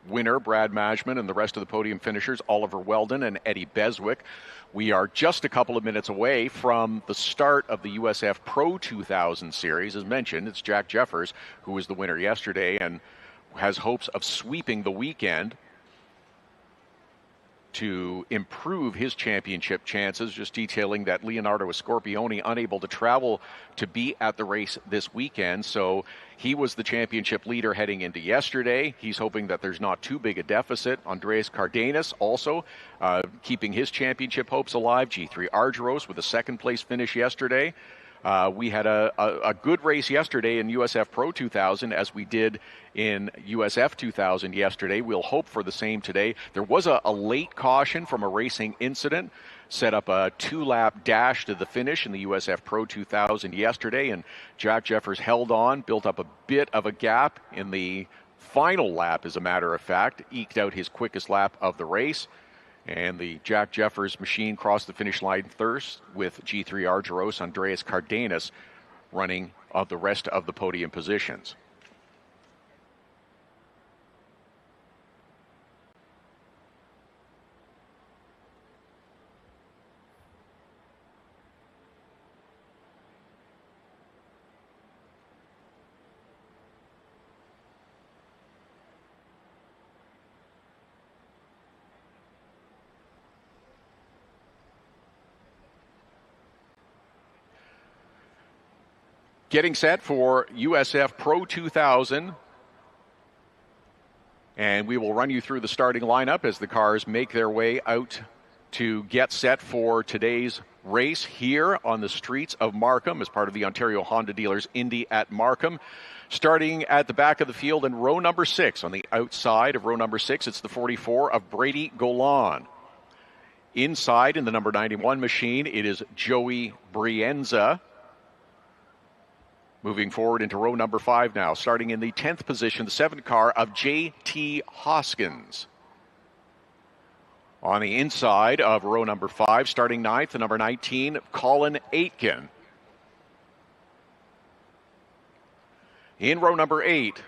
winner, Brad Majman, and the rest of the podium finishers, Oliver Weldon and Eddie Beswick. We are just a couple of minutes away from the start of the USF Pro 2000 series. As mentioned, it's Jack Jeffers who was the winner yesterday and has hopes of sweeping the weekend to improve his championship chances. Just detailing that Leonardo Scorpione unable to travel to be at the race this weekend, so he was the championship leader heading into yesterday. He's hoping that there's not too big a deficit. Andreas Cardenas also keeping his championship hopes alive. G3 Argyros with a second place finish yesterday. We had a good race yesterday in USF Pro 2000 as we did in USF 2000 yesterday. We'll hope for the same today. There was a late caution from a racing incident, set up a 2-lap dash to the finish in the USF Pro 2000 yesterday, and Jack Jeffers held on, built up a bit of a gap in the final lap, as a matter of fact, eked out his quickest lap of the race. And the Jack Jeffers machine crossed the finish line first with G3 Argyros, Andreas Cardenas running the rest of the podium positions. Getting set for USF Pro 2000. And we will run you through the starting lineup as the cars make their way out to get set for today's race here on the streets of Markham as part of the Ontario Honda Dealers Indy at Markham. Starting at the back of the field in row number 6. On the outside of row number 6, it's the 44 of Brady Golan. Inside in the number 91 machine, it is Joey Brienza. Moving forward into row number 5 now. Starting in the 10th position, the 7 car of J.T. Hoskins. On the inside of row number 5, starting 9th, the number 19, Colin Aitken. In row number 8,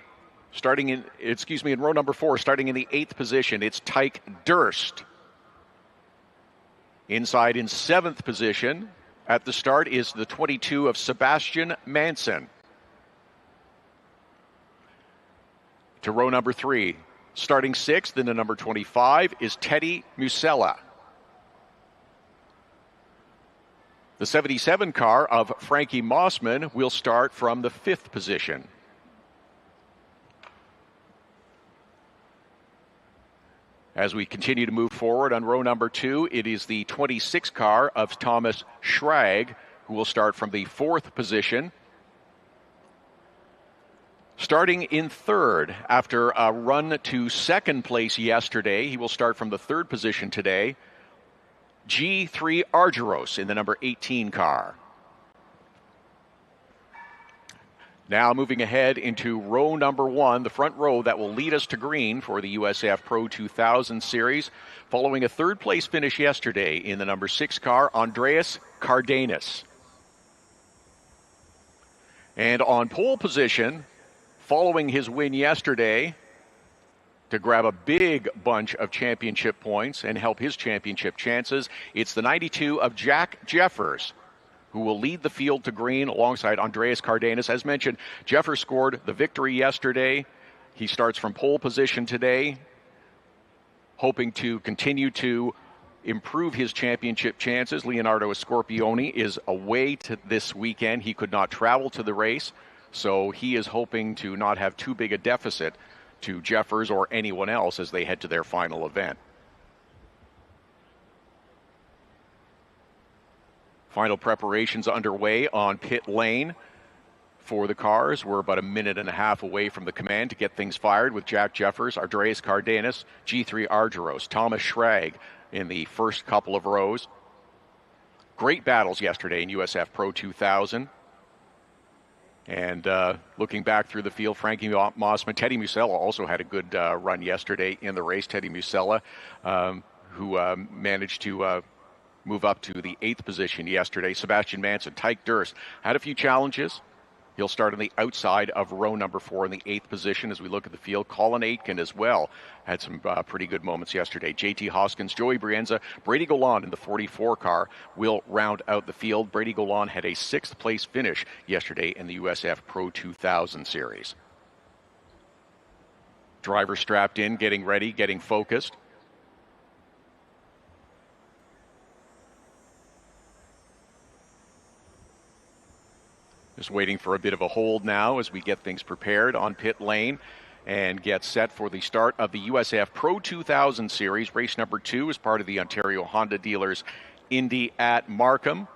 in row number 4, starting in the 8th position, it's Tyke Durst. Inside in 7th position at the start is the 22 of Sebastian Manson. To row number 3, starting 6th in the number 25 is Teddy Musella. The 77 car of Frankie Mossman will start from the 5th position. As we continue to move forward on row number 2, it is the 26 car of Thomas Schrag, who will start from the 4th position. Starting in third after a run to second place yesterday, he will start from the third position today. G3 Argyros in the number 18 car. Now moving ahead into row number 1, the front row that will lead us to green for the USF Pro 2000 Series. Following a third place finish yesterday in the number 6 car, Andreas Cardenas. And on pole position, following his win yesterday, to grab a big bunch of championship points and help his championship chances, it's the 92 of Jack Jeffers, who will lead the field to green alongside Andreas Cardenas. As mentioned, Jeffers scored the victory yesterday. He starts from pole position today, hoping to continue to improve his championship chances. Leonardo Scorpioni is away to this weekend. He could not travel to the race, so he is hoping to not have too big a deficit to Jeffers or anyone else as they head to their final event. Final preparations underway on pit lane for the cars. We're about a minute and a half away from the command to get things fired with Jack Jeffers, Andreas Cardenas, G3 Argyros, Thomas Schrag in the first couple of rows. Great battles yesterday in USF Pro 2000. And looking back through the field, Frankie Mossman, Teddy Musella also had a good run yesterday in the race. Teddy Musella, who managed to move up to the 8th position yesterday. Sebastian Manson, Tyke Durst had a few challenges. He'll start on the outside of row number 4 in the 8th position as we look at the field. Colin Aitken as well had some pretty good moments yesterday. JT Hoskins, Joey Brienza, Brady Golan in the 44 car will round out the field. Brady Golan had a 6th place finish yesterday in the USF Pro 2000 series. Driver strapped in, getting ready, getting focused. Just waiting for a bit of a hold now as we get things prepared on pit lane and get set for the start of the USF Pro 2000 Series. Race number 2 is part of the Ontario Honda Dealers Indy at Markham.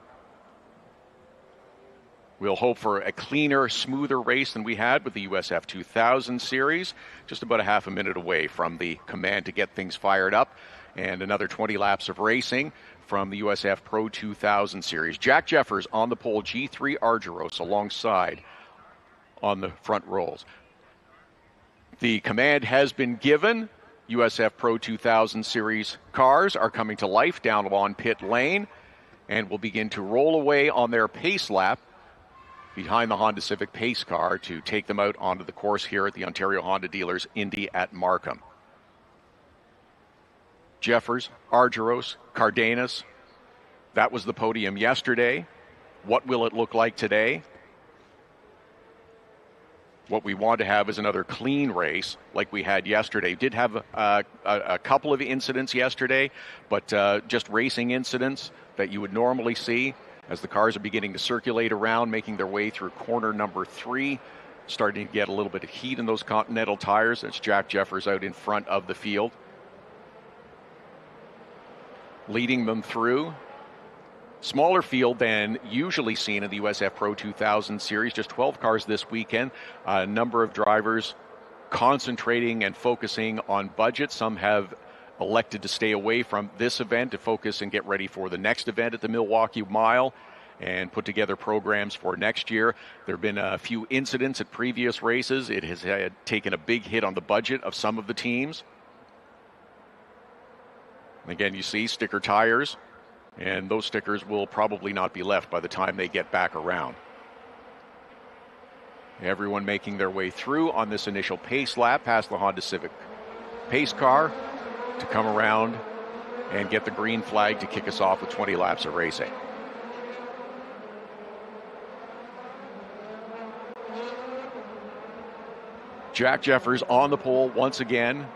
We'll hope for a cleaner, smoother race than we had with the USF 2000 Series. Just about a half a minute away from the command to get things fired up. And another 20 laps of racing from the USF Pro 2000 Series. Jack Jeffers on the pole, G3 Argyros alongside on the front rows. The command has been given. USF Pro 2000 Series cars are coming to life down on pit lane and will begin to roll away on their pace lap behind the Honda Civic pace car to take them out onto the course here at the Ontario Honda Dealers Indy at Markham. Jeffers, Argyros, Cardenas. That was the podium yesterday. What will it look like today? What we want to have is another clean race like we had yesterday. Did have a couple of incidents yesterday, but just racing incidents that you would normally see as the cars are beginning to circulate around, making their way through corner number 3, starting to get a little bit of heat in those Continental tires. That's Jack Jeffers out in front of the field, leading them through. Smaller field than usually seen in the USF Pro 2000 Series. Just 12 cars this weekend. A number of drivers concentrating and focusing on budget. Some have elected to stay away from this event to focus and get ready for the next event at the Milwaukee Mile and put together programs for next year. There have been a few incidents at previous races. It has taken a big hit on the budget of some of the teams. Again, you see sticker tires, and those stickers will probably not be left by the time they get back around. Everyone making their way through on this initial pace lap past the Honda Civic pace car to come around and get the green flag to kick us off with 20 laps of racing. Jack Jeffers on the pole once again,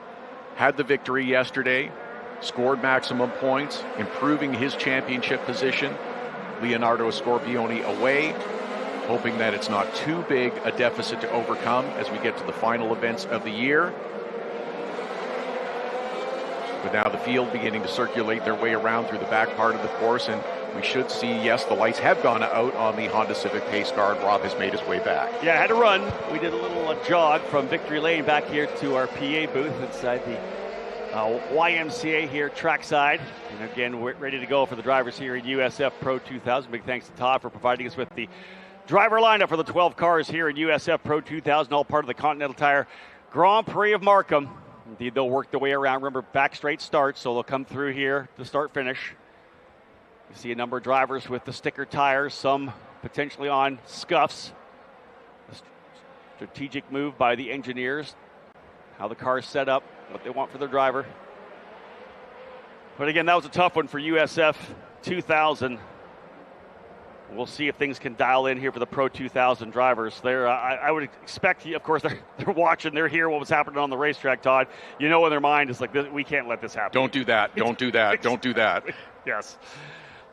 had the victory yesterday, scored maximum points, improving his championship position. Leonardo Scorpioni away, hoping that it's not too big a deficit to overcome as we get to the final events of the year. But now the field beginning to circulate their way around through the back part of the course, and we should see, yes, the lights have gone out on the Honda Civic Pace car, and Rob has made his way back. Yeah, I had to run. We did a little jog from Victory Lane back here to our PA booth inside the YMCA here trackside. And again, we're ready to go for the drivers here in USF Pro 2000. Big thanks to Todd for providing us with the driver lineup for the 12 cars here in USF Pro 2000, all part of the Continental Tire Grand Prix of Markham. Indeed, they'll work their way around. Remember, back straight starts, so they'll come through here to start-finish. You see a number of drivers with the sticker tires, some potentially on scuffs. A strategic move by the engineers, how the car's set up, what they want for their driver. But again, that was a tough one for USF 2000. We'll see if things can dial in here for the Pro 2000 drivers. I would expect, of course, they're watching, they're here, what was happening on the racetrack, Todd. You know in their mind, it's like, we can't let this happen. Don't do that, don't do that, don't do that. Yes.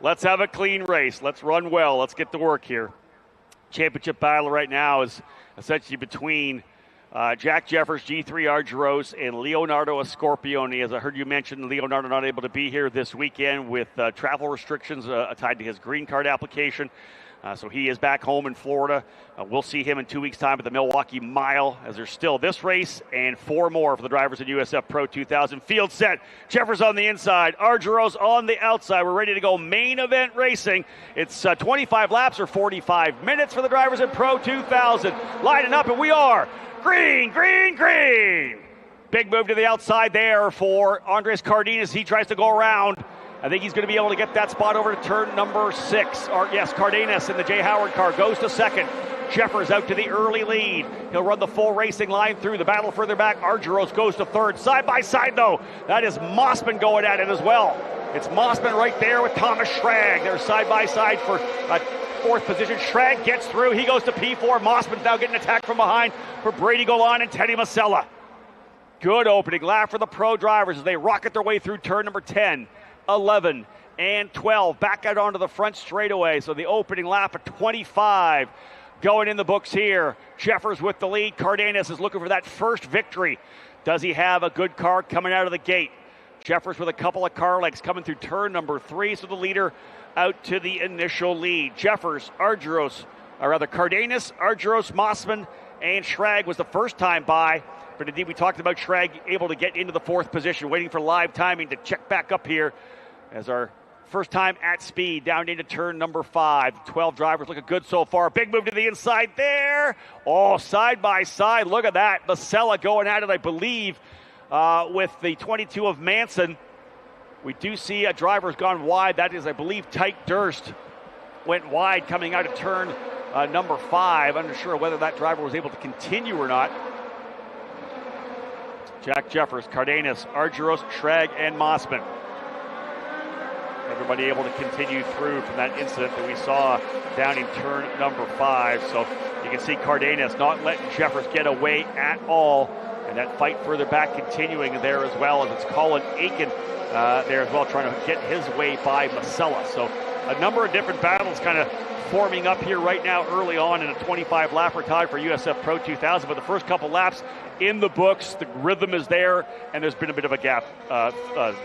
Let's have a clean race. Let's run well. Let's get to work here. Championship battle right now is essentially between Jack Jeffers, G3 Argyros, and Leonardo Scorpione. As I heard you mention, Leonardo not able to be here this weekend with travel restrictions tied to his green card application. So he is back home in Florida. We'll see him in 2 weeks' time at the Milwaukee Mile, as there's still this race and 4 more for the drivers in USF Pro 2000. Field set. Jeffers on the inside. Argyros on the outside. We're ready to go main event racing. It's 25 laps or 45 minutes for the drivers in Pro 2000. Lining up, and we are green, green, green. Big move to the outside there for Andres Cardenas. He tries to go around. I think he's going to be able to get that spot over to turn number 6. Cardenas in the Jay Howard car goes to second. Jeffers out to the early lead. He'll run the full racing line through. The battle further back. Argyros goes to third. Side by side, though. That is Mossman going at it as well. It's Mossman right there with Thomas Schrag. They're side by side for fourth position. Schrag gets through. He goes to P4. Mossman's now getting attacked from behind for Brady Golan and Teddy Masella. Good opening lap for the pro drivers as they rocket their way through turn number 10. 11 and 12 back out onto the front straightaway. So the opening lap at 25 going in the books here. Jeffers with the lead. Cardenas is looking for that first victory. Does he have a good car coming out of the gate? Jeffers with a couple of car legs coming through turn number 3. So the leader out to the initial lead. Jeffers, Cardenas, Argyros, Mossman, and Schrag was the first time by. But indeed, we talked about Schrag able to get into the 4th position, waiting for live timing to check back up here as our first time at speed down into turn number 5. 12 drivers looking good so far. Big move to the inside there. Oh, side by side. Look at that. Masella going at it, I believe, with the 22 of Manson. We do see a driver's gone wide. That is, I believe, Tyke Durst went wide coming out of turn number 5. I'm not sure whether that driver was able to continue or not. Jack Jeffers, Cardenas, Argyros, Schrag, and Mossman. Everybody able to continue through from that incident that we saw down in turn number 5. So you can see Cardenas not letting Jeffers get away at all. And that fight further back continuing there as well, as it's Colin Aiken there as well, trying to get his way by Masella. So a number of different battles kind of forming up here right now early on in a 25-lapper tie for USF Pro 2000. But the first couple laps in the books, the rhythm is there, and there's been a bit of a gap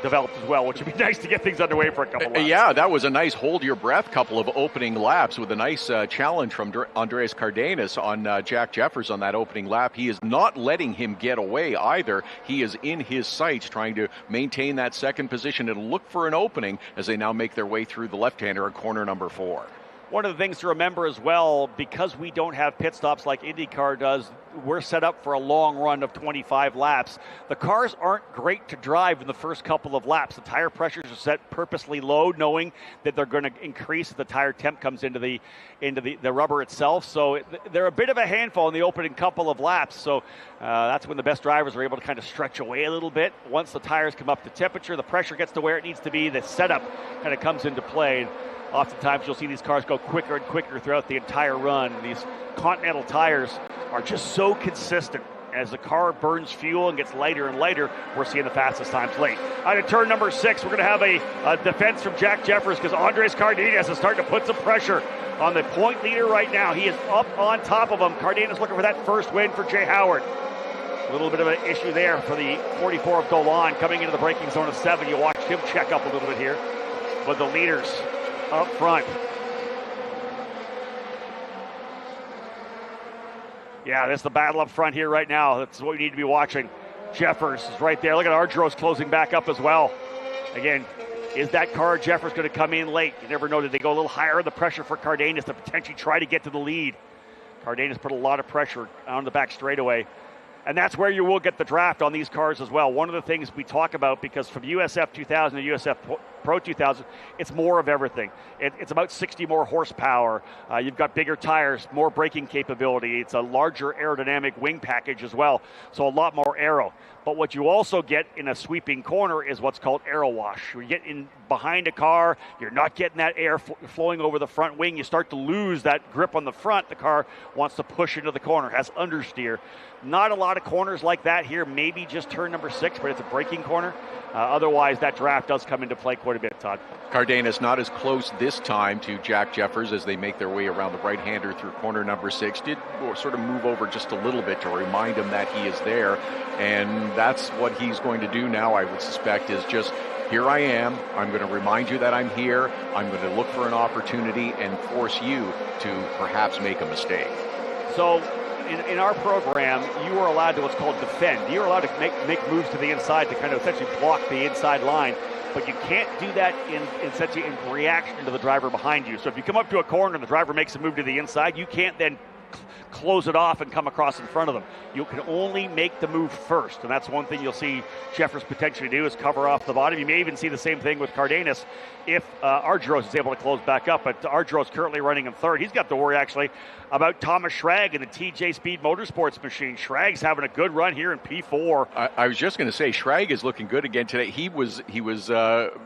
developed as well, which would be nice to get things underway for a couple laps. Yeah, that was a nice hold-your-breath couple of opening laps with a nice challenge from Andres Cardenas on Jack Jeffers on that opening lap. He is not letting him get away either. He is in his sights trying to maintain that second position and look for an opening as they now make their way through the left-hander at corner number 4. One of the things to remember as well, because we don't have pit stops like IndyCar does, we're set up for a long run of 25 laps. The cars aren't great to drive in the first couple of laps. The tire pressures are set purposely low, knowing that they're going to increase as the tire temp comes into the rubber itself. So they're a bit of a handful in the opening couple of laps. So that's when the best drivers are able to kind of stretch away a little bit. Once the tires come up to temperature, the pressure gets to where it needs to be, the setup kind of comes into play. Oftentimes you'll see these cars go quicker and quicker throughout the entire run. These Continental tires are just so consistent. As the car burns fuel and gets lighter and lighter, we're seeing the fastest times late. Out of turn number 6, we're going to have a defense from Jack Jeffers because Andres Cardenas is starting to put some pressure on the point leader right now. He is up on top of him. Cardenas looking for that first win for Jay Howard. A little bit of an issue there for the 44 of Golan coming into the braking zone of 7. You watched him check up a little bit here. But the leaders up front. Yeah, this is the battle up front here right now. That's what we need to be watching. Jeffers is right there. Look at Ardros closing back up as well. Again, is that car Jeffers going to come in late? You never know. Did they go a little higher in the pressure for Cardenas to potentially try to get to the lead? Cardenas put a lot of pressure on the back straightaway. And that's where you will get the draft on these cars as well. One of the things we talk about, because from USF2000 to USF Pro 2000, it's more of everything. It's about 60 more horsepower. You've got bigger tires, more braking capability. It's a larger aerodynamic wing package as well, so a lot more aero. But what you also get in a sweeping corner is what's called aero wash. You get in behind a car, you're not getting that air flowing over the front wing. You start to lose that grip on the front. The car wants to push into the corner, has understeer. Not a lot of corners like that here, maybe just turn number 6, but it's a braking corner. Otherwise, that draft does come into play quite a bit, Todd. Cardenas not as close this time to Jack Jeffers as they make their way around the right-hander through corner number 6. Did sort of move over just a little bit to remind him that he is there. And that's what he's going to do now, I would suspect, is just, here I am. I'm going to remind you that I'm here. I'm going to look for an opportunity and force you to perhaps make a mistake. So in our program, you are allowed to what's called defend. You're allowed to make moves to the inside to kind of essentially block the inside line, but you can't do that essentially in reaction to the driver behind you. So if you come up to a corner and the driver makes a move to the inside, you can't then close it off and come across in front of them. You can only make the move first, and that's one thing you'll see Jeffers potentially do, is cover off the bottom. You may even see the same thing with Cardenas if Ardros is able to close back up, but Ardros currently running in third. He's got to worry actually about Thomas Schrag and the TJ Speed Motorsports machine. Schrag's having a good run here in P4. I was just going to say, Schrag is looking good again today. He was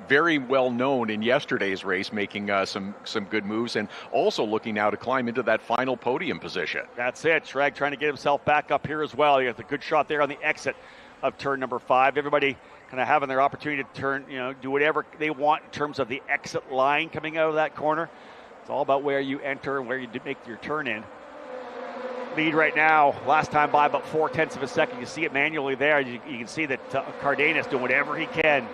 very well known in yesterday's race, making some good moves, and also looking now to climb into that final podium position. That's it. Schrag trying to get himself back up here as well. He has a good shot there on the exit of turn number 5. Everybody kind of having their opportunity to turn, do whatever they want in terms of the exit line coming out of that corner. It's all about where you enter and where you make your turn in. Lead right now, last time by about 0.4 of a second. You see it manually there. You can see that Cardenas doing whatever he can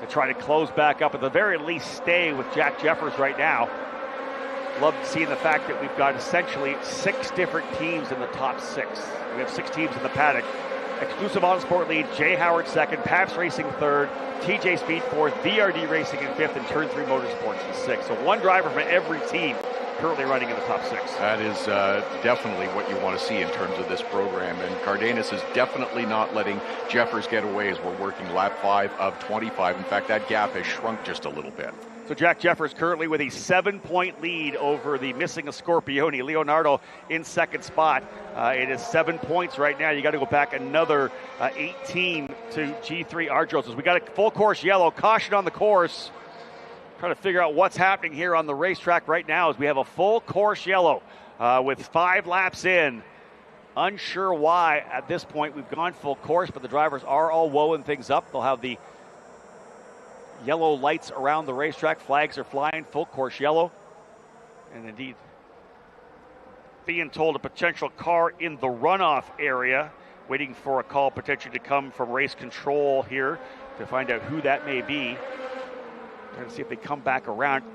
to try to close back up, at the very least stay with Jack Jeffers right now. Love seeing the fact that we've got essentially 6 different teams in the top 6. We have 6 teams in the paddock. Exclusive Autosport lead, Jay Howard second, Paps Racing third, TJ Speed fourth, VRD Racing in 5th, and Turn 3 Motorsports in 6th. So one driver from every team currently running in the top 6. That is definitely what you want to see in terms of this program. And Cardenas is definitely not letting Jeffers get away as we're working lap 5 of 25. In fact, that gap has shrunk just a little bit. So Jack Jeffers currently with a 7-point lead over the missing a Scorpione. Leonardo in second spot. It is 7 points right now. You got to go back another 18 to G3 Ardros. As we got a full course yellow. Caution on the course. Trying to figure out what's happening here on the racetrack right now as we have a full course yellow with 5 laps in. Unsure why at this point we've gone full course, but the drivers are all woeing things up. They'll have the yellow lights around the racetrack. Flags are flying, full course yellow. And indeed, being told a potential car in the runoff area, waiting for a call potentially to come from race control here to find out who that may be. Trying to see if they come back around.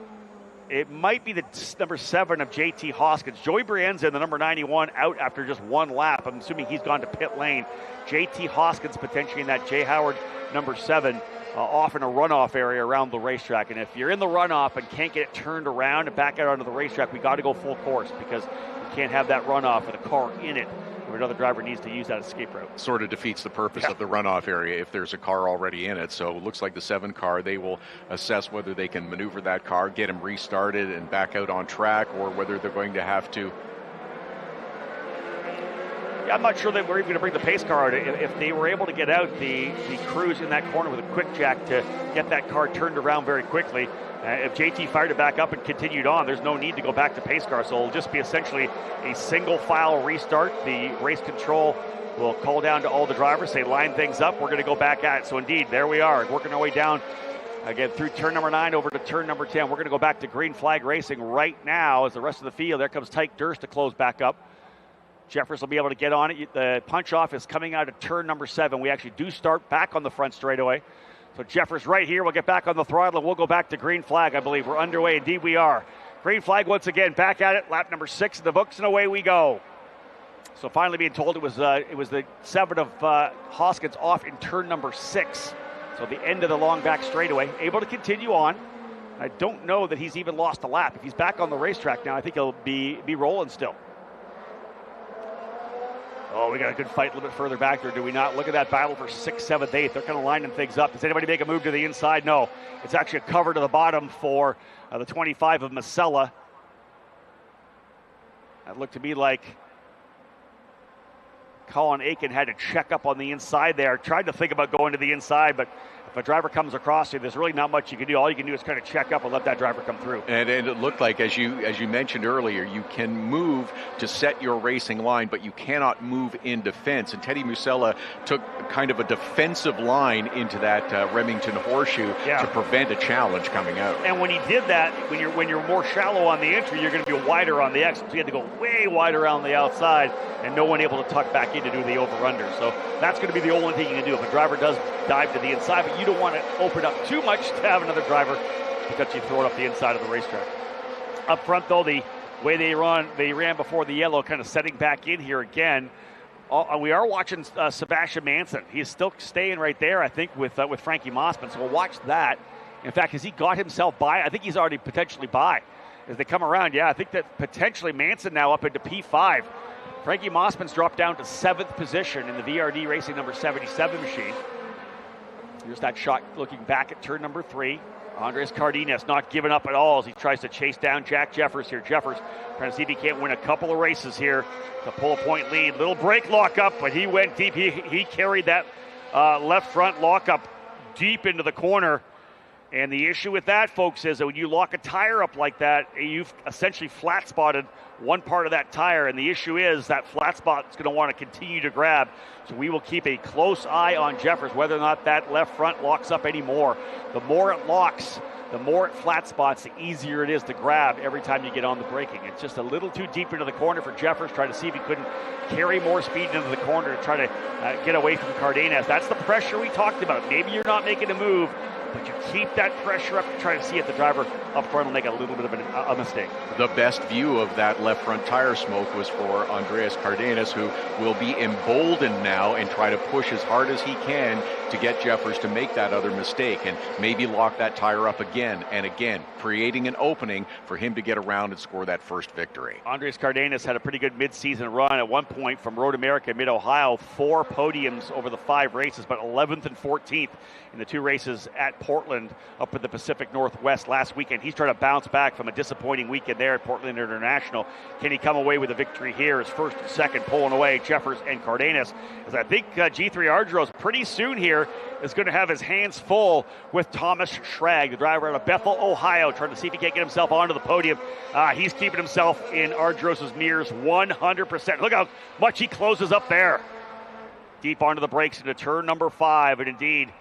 It might be the number 7 of JT Hoskins. Joey Brienza, the number 91, out after just 1 lap. I'm assuming he's gone to pit lane. JT Hoskins potentially in that Jay Howard number 7. Off in a runoff area around the racetrack. And if you're in the runoff and can't get it turned around and back out onto the racetrack, we got to go full course because you can't have that runoff with a car in it where another driver needs to use that escape route. Sort of defeats the purpose of the runoff area if there's a car already in it. So it looks like the 7 car, they will assess whether they can maneuver that car, get him restarted and back out on track, or whether they're going to have to. I'm not sure that we're even going to bring the pace car out. If they were able to get out the crews in that corner with a quick jack to get that car turned around very quickly, if JT fired it back up and continued on, there's no need to go back to pace car. So it'll just be essentially a single file restart. The race control will call down to all the drivers, say line things up. We're going to go back at it. So indeed, there we are, working our way down again through turn number 9 over to turn number 10. We're going to go back to green flag racing right now as the rest of the field. There comes Tyke Durst to close back up. Jeffers will be able to get on it. The punch off is coming out of turn number 7. We actually do start back on the front straightaway. So Jeffers right here. We'll get back on the throttle and we'll go back to green flag, I believe. We're underway. Indeed we are. Green flag once again. Back at it. Lap number 6 in the books and away we go. So finally being told it was the 7 of Hoskins off in turn number 6. So the end of the long back straightaway. Able to continue on. I don't know that he's even lost a lap. If he's back on the racetrack now, I think he'll be rolling still. Oh, we got a good fight a little bit further back there, do we not? Look at that battle for 6th, 7th, 8th. They're kind of lining things up. Does anybody make a move to the inside? No. It's actually a cover to the bottom for the 25 of Masella. That looked to me like Colin Aiken had to check up on the inside there. Tried to think about going to the inside, but if a driver comes across you, there's really not much you can do. All you can do is kind of check up and let that driver come through. And it looked like, as you mentioned earlier, you can move to set your racing line, but you cannot move in defense. And Teddy Musella took kind of a defensive line into that Remington horseshoe to prevent a challenge coming out. And when he did that, when you're more shallow on the entry, you're going to be wider on the exit. So you had to go way wider around the outside, and no one able to tuck back in to do the over-under. So that's going to be the only thing you can do. If a driver does dive to the inside, but you don't want to open up too much to have another driver because you throw it up the inside of the racetrack. Up front, though, the way they ran before the yellow, kind of setting back in here again. We are watching Sebastian Manson. He's still staying right there, I think, with Frankie Mossman. So we'll watch that. In fact, has he got himself by? I think he's already potentially by. As they come around, I think that potentially Manson now up into P5. Frankie Mossman's dropped down to 7th position in the VRD Racing number 77 machine. Here's that shot looking back at turn number 3. Andres Cardenas not giving up at all as he tries to chase down Jack Jeffers here. Jeffers trying to see if he can't win a couple of races here to pull a point lead. Little brake lockup, but he went deep. He carried that left front lockup deep into the corner. And the issue with that, folks, is that when you lock a tire up like that, you've essentially flat spotted one part of that tire. And the issue is that flat spot is going to want to continue to grab. So we will keep a close eye on Jeffers, whether or not that left front locks up anymore. The more it locks, the more it flat spots, the easier it is to grab every time you get on the braking. It's just a little too deep into the corner for Jeffers, trying to see if he couldn't carry more speed into the corner to try to get away from Cardenas. That's the pressure we talked about. Maybe you're not making a move, but you keep that pressure up to try to see if the driver up front will make a little bit of a mistake. The best view of that left front tire smoke was for Andreas Cardenas, who will be emboldened now and try to push as hard as he can to get Jeffers to make that other mistake and maybe lock that tire up again and again, creating an opening for him to get around and score that first victory. Andres Cardenas had a pretty good midseason run at one point from Road America, Mid-Ohio, 4 podiums over the 5 races, but 11th and 14th in the 2 races at Portland up in the Pacific Northwest last weekend. He's trying to bounce back from a disappointing weekend there at Portland International. Can he come away with a victory here? His first and second pulling away Jeffers and Cardenas. As I think G3 Ardros pretty soon here is going to have his hands full with Thomas Schrag, the driver out of Bethel, Ohio, trying to see if he can't get himself onto the podium. He's keeping himself in Ardros' mirrors 100%. Look how much he closes up there. Deep onto the brakes into turn number 5, and indeed,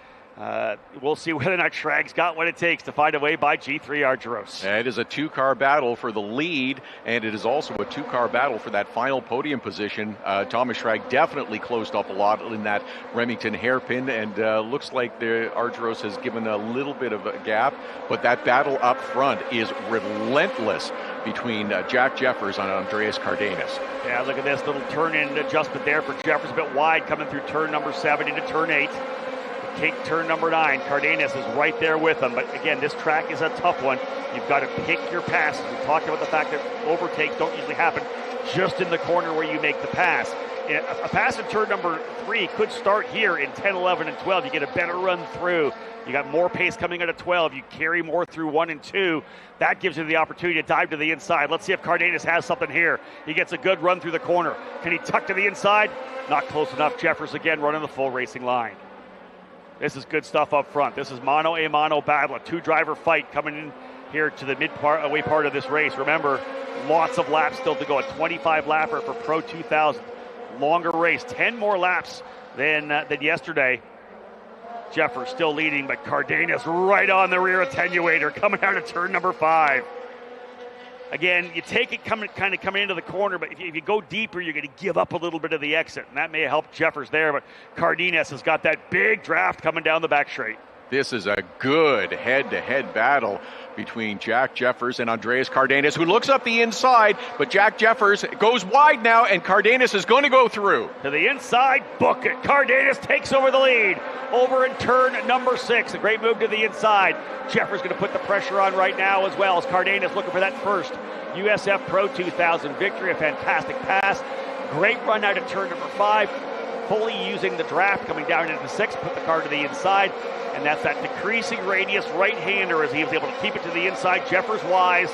we'll see whether or not Schrag's got what it takes to find a way by G3 Ardros. It is a 2-car battle for the lead, and it is also a 2-car battle for that final podium position. Thomas Schrag definitely closed up a lot in that Remington hairpin, and looks like the Ardros has given a little bit of a gap, but that battle up front is relentless between Jack Jeffers and Andreas Cardenas. Yeah, look at this little turn-in adjustment there for Jeffers, a bit wide coming through turn number 7 into turn 8. Kink turn number 9. Cardenas is right there with him. But again, this track is a tough one. You've got to pick your passes. We talked about the fact that overtakes don't usually happen just in the corner where you make the pass. A pass in turn number 3 could start here in 10, 11, and 12. You get a better run through. You got more pace coming out of 12. You carry more through 1 and 2. That gives you the opportunity to dive to the inside. Let's see if Cardenas has something here. He gets a good run through the corner. Can he tuck to the inside? Not close enough. Jeffers again running the full racing line. This is good stuff up front. This is mano-a-mano battle, a 2-driver fight coming in here to the midway part of this race. Remember, lots of laps still to go. A 25-lapper for Pro 2000. Longer race, 10 more laps than yesterday. Jeffers still leading, but Cardenas right on the rear attenuator coming out of turn number 5. Again, you take it coming into the corner, but if you go deeper, you're going to give up a little bit of the exit, and that may help Jeffers there, but Cardenas has got that big draft coming down the back straight. This is a good head-to-head battle between Jack Jeffers and Andreas Cardenas, who looks up the inside, but Jack Jeffers goes wide now, and Cardenas is going to go through. To the inside, book it. Cardenas takes over the lead. Over in turn number 6. A great move to the inside. Jeffers going to put the pressure on right now as well as Cardenas looking for that first USF Pro 2000 victory. A fantastic pass. Great run out of turn number 5. Fully using the draft, coming down into 6, put the car to the inside. And that's that decreasing radius right-hander as he was able to keep it to the inside. Jeffers wise,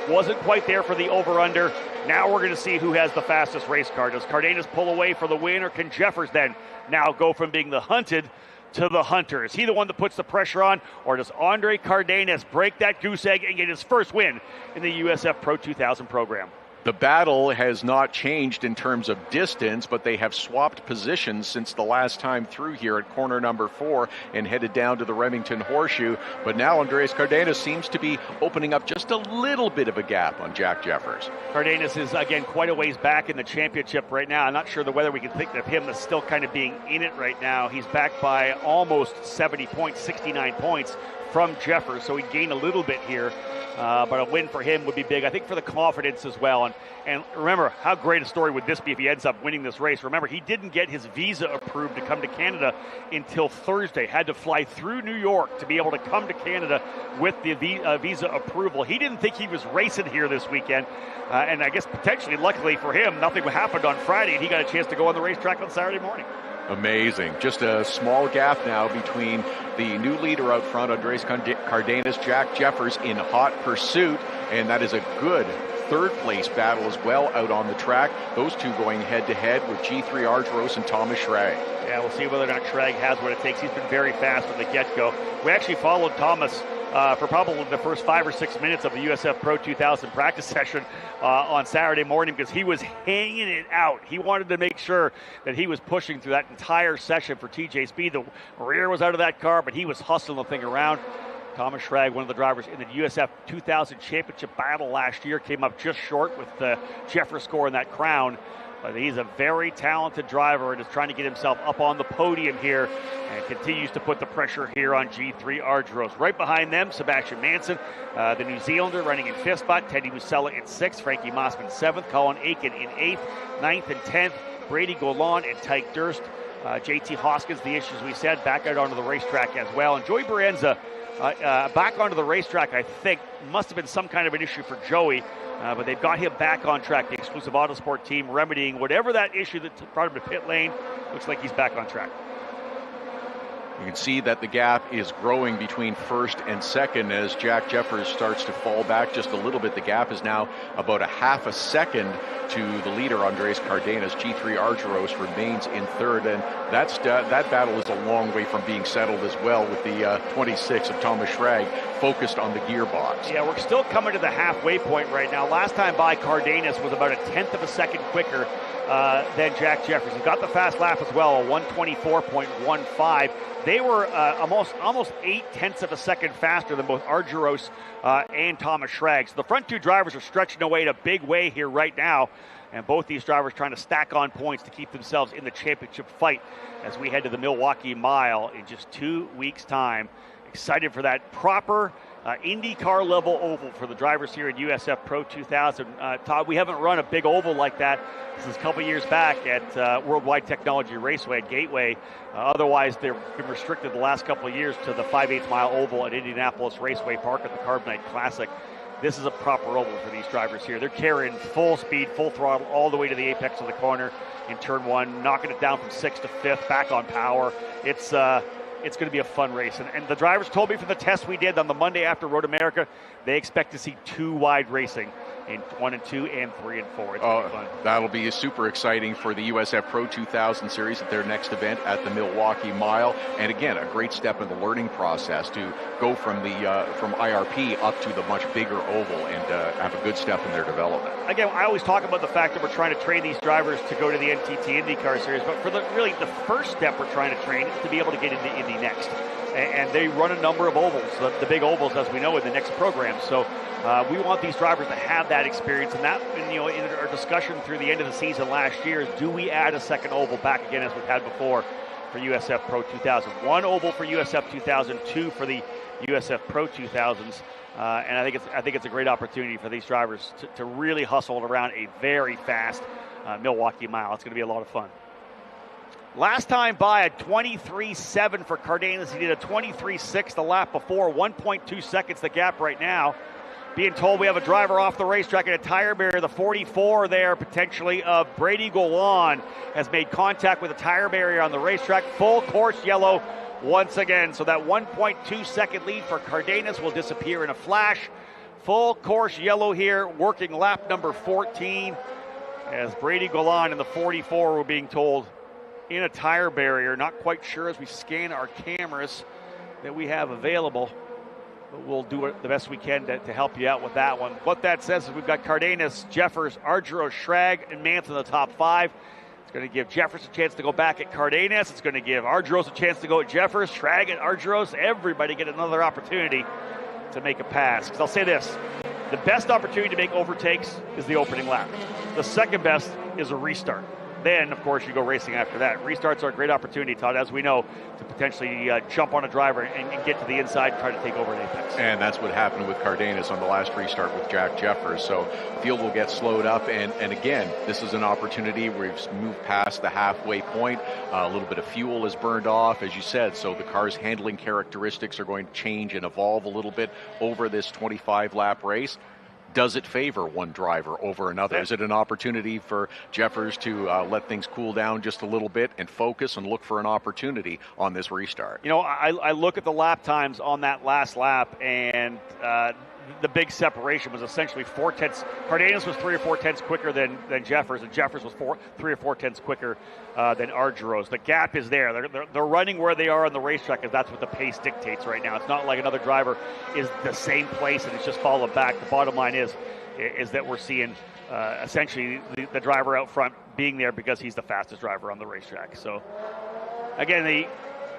wasn't quite there for the over-under. Now we're going to see who has the fastest race car. Does Cardenas pull away for the win, or can Jeffers then now go from being the hunted to the hunter? Is he the one that puts the pressure on, or does Andre Cardenas break that goose egg and get his first win in the USF Pro 2000 program? The battle has not changed in terms of distance, but they have swapped positions since the last time through here at corner number 4 and headed down to the Remington Horseshoe. But now Andreas Cardenas seems to be opening up just a little bit of a gap on Jack Jeffers. Cardenas is, again, quite a ways back in the championship right now. I'm not sure whether we can think of him as still kind of being in it right now. He's back by almost 70 points, 69 points from Jeffers, so he'd gain a little bit here. But a win for him would be big, I think, for the confidence as well. And remember, how great a story would this be if he ends up winning this race? Remember, he didn't get his visa approved to come to Canada until Thursday. Had to fly through New York to be able to come to Canada with the visa approval. He didn't think he was racing here this weekend. And I guess potentially, luckily for him, nothing happened on Friday, and he got a chance to go on the racetrack on Saturday morning. Amazing. Just a small gap now between the new leader out front, Andreas Cardenas, Jack Jeffers in hot pursuit, and that is a good third-place battle as well out on the track. Those two going head-to-head with G3 Argyros and Thomas Schrag. Yeah, we'll see whether or not Schrag has what it takes. He's been very fast from the get-go. We actually followed Thomas for probably the first 5 or 6 minutes of the USF Pro 2000 practice session on Saturday morning because he was hanging it out. He wanted to make sure that he was pushing through that entire session for TJ Speed. The rear was out of that car, but he was hustling the thing around. Thomas Schrag, one of the drivers in the USF 2000 championship battle last year, came up just short with the Jeffers scoring that crown. But he's a very talented driver and is trying to get himself up on the podium here and continues to put the pressure here on G3 Argyros. Right behind them, Sebastian Manson, the New Zealander, running in 5th spot. Teddy Musella in 6th. Frankie Mossman 7th. Colin Aiken in 8th. 9th and 10th. Brady Golan and Tyke Durst. JT Hoskins, the issues we said, back out onto the racetrack as well. And Joey Berenza back onto the racetrack, I think, must have been some kind of an issue for Joey. But they've got him back on track. The exclusive Autosport team remedying whatever that issue that brought him to pit lane. Looks like he's back on track. You can see that the gap is growing between first and second as Jack Jeffers starts to fall back just a little bit. The gap is now about a half a second to the leader, Andreas Cardenas. G3 Argyros remains in third, and that battle is a long way from being settled as well, with the 26 of Thomas Schrag focused on the gearbox. Yeah, we're still coming to the halfway point right now. Last time by, Cardenas was about a tenth of a second quicker than Jack Jeffers. He got the fast lap as well, a 1:24.15. They were almost 0.8 of a second faster than both Argyros and Thomas Schrag. So the front two drivers are stretching away in a big way here right now. And both these drivers trying to stack on points to keep themselves in the championship fight as we head to the Milwaukee Mile in just 2 weeks' time. Excited for that proper IndyCar level oval for the drivers here at USF Pro 2000. Todd, we haven't run a big oval like that since a couple years back at Worldwide Technology Raceway at Gateway. Otherwise, they've been restricted the last couple of years to the 5/8 mile oval at Indianapolis Raceway Park at the Carbonite Classic. This is a proper oval for these drivers here. They're carrying full speed, full throttle, all the way to the apex of the corner in turn 1, knocking it down from 6th to 5th, back on power. It's going to be a fun race. And the drivers told me from the test we did on the Monday after Road America, they expect to see 2 wide racing in 1 and 2 and 3 and 4. It's going to be fun. That'll be super exciting for the USF Pro 2000 series at their next event at the Milwaukee Mile. And again, a great step in the learning process to go from IRP up to the much bigger oval and have a good step in their development. Again, I always talk about the fact that we're trying to train these drivers to go to the NTT IndyCar Series, but for the first step we're trying to train is to be able to get into Indy next. And they run a number of ovals, the big ovals, as we know, in the next program. So we want these drivers to have that experience. And that, in our discussion through the end of the season last year, is do we add a second oval back again as we've had before? for USF Pro 2000. 1 oval for USF 2000, 2 for the USF Pro 2000s. And I think it's a great opportunity for these drivers to really hustle around a very fast Milwaukee mile. It's going to be a lot of fun. Last time by a 23.7 for Cardenas. He did a 23.6 the lap before. 1.2 seconds the gap right now. Being told we have a driver off the racetrack in a tire barrier. The 44 there, potentially, of Brady Golan has made contact with a tire barrier on the racetrack. Full course yellow once again. So that 1.2 second lead for Cardenas will disappear in a flash. Full course yellow here, working lap number 14. As Brady Golan and the 44 were being told in a tire barrier. Not quite sure as we scan our cameras that we have available. But we'll do it the best we can to help you out with that one. What that says is we've got Cardenas, Jeffers, Argyros, Schrag, and Manson in the top 5. It's going to give Jeffers a chance to go back at Cardenas. It's going to give Argyros a chance to go at Jeffers, Schrag at Argyros. Everybody get another opportunity to make a pass. Because I'll say this, the best opportunity to make overtakes is the opening lap. The second best is a restart. Then, of course, you go racing after that. Restarts are a great opportunity, Todd, as we know, to potentially jump on a driver and get to the inside and try to take over an apex. And that's what happened with Cardenas on the last restart with Jack Jeffers. So field will get slowed up. And again, this is an opportunity where we've moved past the halfway point. A little bit of fuel is burned off, as you said. So the car's handling characteristics are going to change and evolve a little bit over this 25-lap race. Does it favor one driver over another? Is it an opportunity for Jeffers to let things cool down just a little bit and focus and look for an opportunity on this restart? You know, I look at the lap times on that last lap, and the big separation was essentially 4 tenths. Cardenas was 3 or 4 tenths quicker than Jeffers, and Jeffers was 3 or 4 tenths quicker than Argyros. The gap is there. They're running where they are on the racetrack, because that's what the pace dictates right now. It's not like another driver is the same place and it's just followed back. The bottom line is that we're seeing essentially the driver out front being there because he's the fastest driver on the racetrack. So, again, the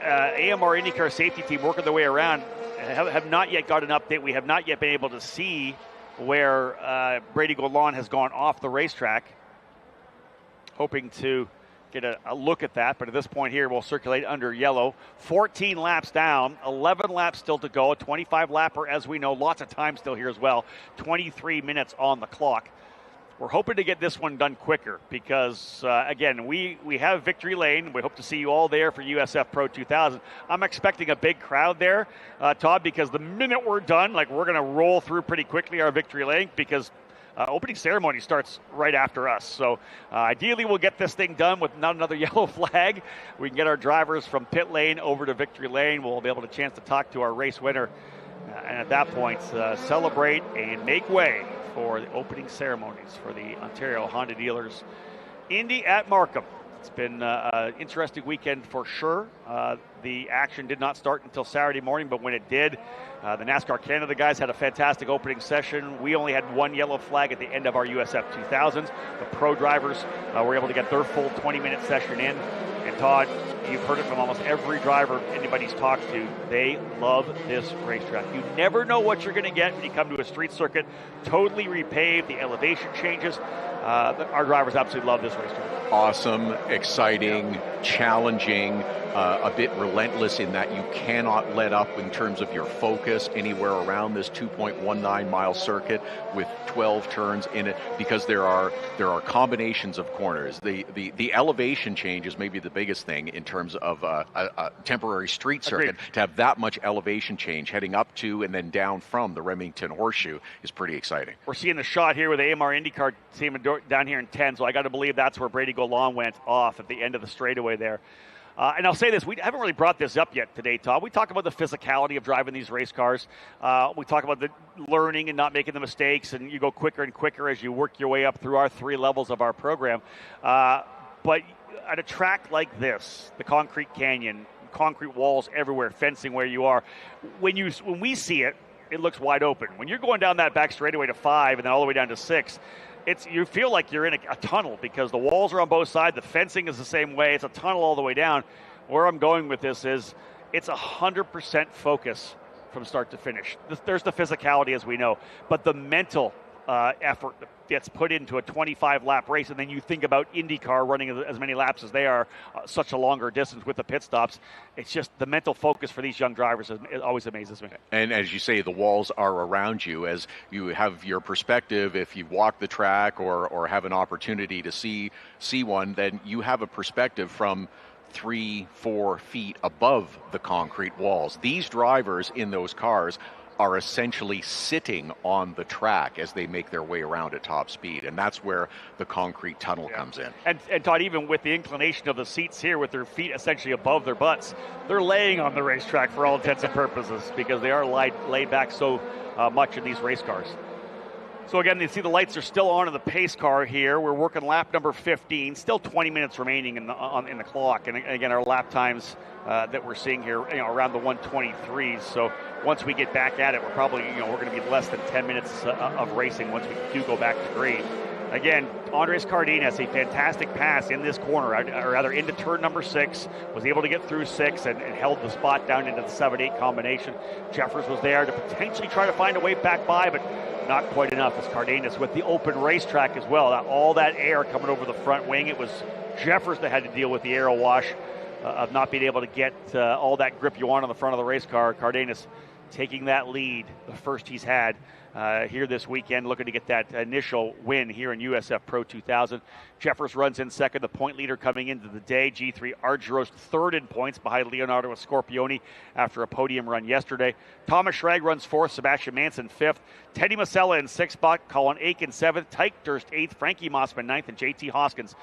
AMR IndyCar safety team working their way around have not yet got an update. We have not yet been able to see where Brady Golan has gone off the racetrack. Hoping to get a look at that, but at this point here, we'll circulate under yellow. 14 laps down, 11 laps still to go, a 25-lapper, as we know, lots of time still here as well, 23 minutes on the clock. We're hoping to get this one done quicker because, again, we have Victory Lane. We hope to see you all there for USF Pro 2000. I'm expecting a big crowd there, Todd, because the minute we're done, we're going to roll through pretty quickly our Victory Lane because opening ceremony starts right after us. So ideally we'll get this thing done with not another yellow flag. We can get our drivers from pit lane over to Victory Lane. We'll be able to chance to talk to our race winner. And at that point, celebrate and make way for the opening ceremonies for the Ontario Honda Dealers Indy at Markham. It's been an interesting weekend for sure. The action did not start until Saturday morning, but when it did, the NASCAR Canada guys had a fantastic opening session. We only had one yellow flag at the end of our USF 2000s. The pro drivers were able to get their full 20-minute session in. And Todd, you've heard it from almost every driver anybody's talked to. They love this racetrack. You never know what you're going to get when you come to a street circuit. Totally repaved, the elevation changes. Our drivers absolutely love this racetrack. Awesome, exciting, challenging, a bit relentless in that you cannot let up in terms of your focus anywhere around this 2.19 mile circuit with 12 turns in it, because there are combinations of corners. The elevation change is maybe the biggest thing in terms of a temporary street circuit. Agreed. To have that much elevation change heading up to and then down from the Remington Horseshoe is pretty exciting. We're seeing the shot here with the AMR IndyCar team down here in 10, so I got to believe that's where Brady Golan went off at the end of the straightaway there. And I'll say this, we haven't really brought this up yet today, Todd. We talk about the physicality of driving these race cars. We talk about the learning and not making the mistakes, and you go quicker and quicker as you work your way up through our 3 levels of our program. But at a track like this, the Concrete Canyon, concrete walls everywhere, fencing where you are, when we see it, it looks wide open. When you're going down that back straightaway to 5 and then all the way down to 6, you feel like you're in a tunnel because the walls are on both sides. The fencing is the same way. It's a tunnel all the way down. Where I'm going with this is it's 100% focus from start to finish. There's the physicality, as we know, but the mental effort that gets put into a 25-lap race, and then you think about IndyCar running as many laps as they are, such a longer distance with the pit stops. It's just the mental focus for these young drivers it always amazes me. And as you say, the walls are around you as you have your perspective. If you walk the track or have an opportunity to see one, then you have a perspective from 3-4 feet above the concrete walls. These drivers in those cars are essentially sitting on the track as they make their way around at top speed, and that's where the concrete tunnel comes in. And Todd, even with the inclination of the seats here with their feet essentially above their butts, they're laying on the racetrack for all intents and purposes because they are laid back so much in these race cars. So again, you see the lights are still on in the pace car here. We're working lap number 15, still 20 minutes remaining in the clock. And again, our lap times that we're seeing here, around the 1:23s. So once we get back at it, we're probably, we're going to be less than 10 minutes of racing once we do go back to green. Again, Andres Cardenas, a fantastic pass in this corner, or rather into turn number 6, was able to get through 6 and held the spot down into the 7-8 combination. Jeffers was there to potentially try to find a way back by, but not quite enough as Cardenas with the open racetrack as well. All that air coming over the front wing. It was Jeffers that had to deal with the aero wash of not being able to get all that grip you want on the front of the race car. Cardenas taking that lead, the first he's had here this weekend, looking to get that initial win here in USF Pro 2000. Jeffers runs in second, the point leader coming into the day. G3 Argyros third in points behind Leonardo Scorpioni after a podium run yesterday. Thomas Schrag runs fourth, Sebastian Manson fifth, Teddy Masella in sixth spot, Colin Aiken seventh, Tyke Durst eighth, Frankie Mossman ninth, and JT Hoskins,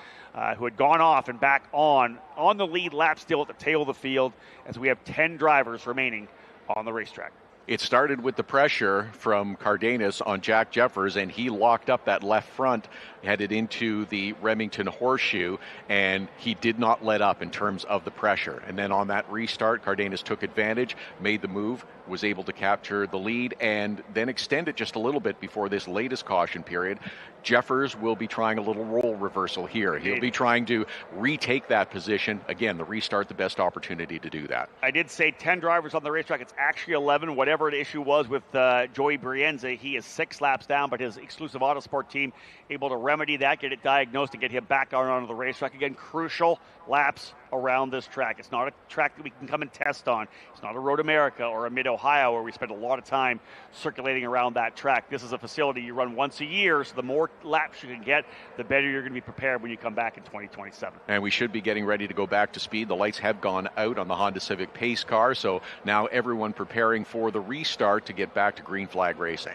who had gone off and back on the lead lap still at the tail of the field as we have 10 drivers remaining on the racetrack. It started with the pressure from Cardenas on Jack Jeffers, and he locked up that left front, headed into the Remington Horseshoe, and he did not let up in terms of the pressure. And then on that restart, Cardenas took advantage, made the move, was able to capture the lead, and then extend it just a little bit before this latest caution period. Jeffers will be trying a little role reversal here. He'll be trying to retake that position. Again, the restart, the best opportunity to do that. I did say 10 drivers on the racetrack. It's actually 11. Whatever the issue was with Joey Brienza, he is 6 laps down, but his exclusive Autosport team able to remedy that, get it diagnosed, and get him back onto the racetrack. Again, crucial laps around this track. It's not a track that we can come and test on. It's not a Road America or a Mid-Ohio where we spend a lot of time circulating around that track. This is a facility you run once a year, so the more laps you can get, the better you're going to be prepared when you come back in 2027. And we should be getting ready to go back to speed. The lights have gone out on the Honda Civic Pace car, so now everyone preparing for the restart to get back to green flag racing.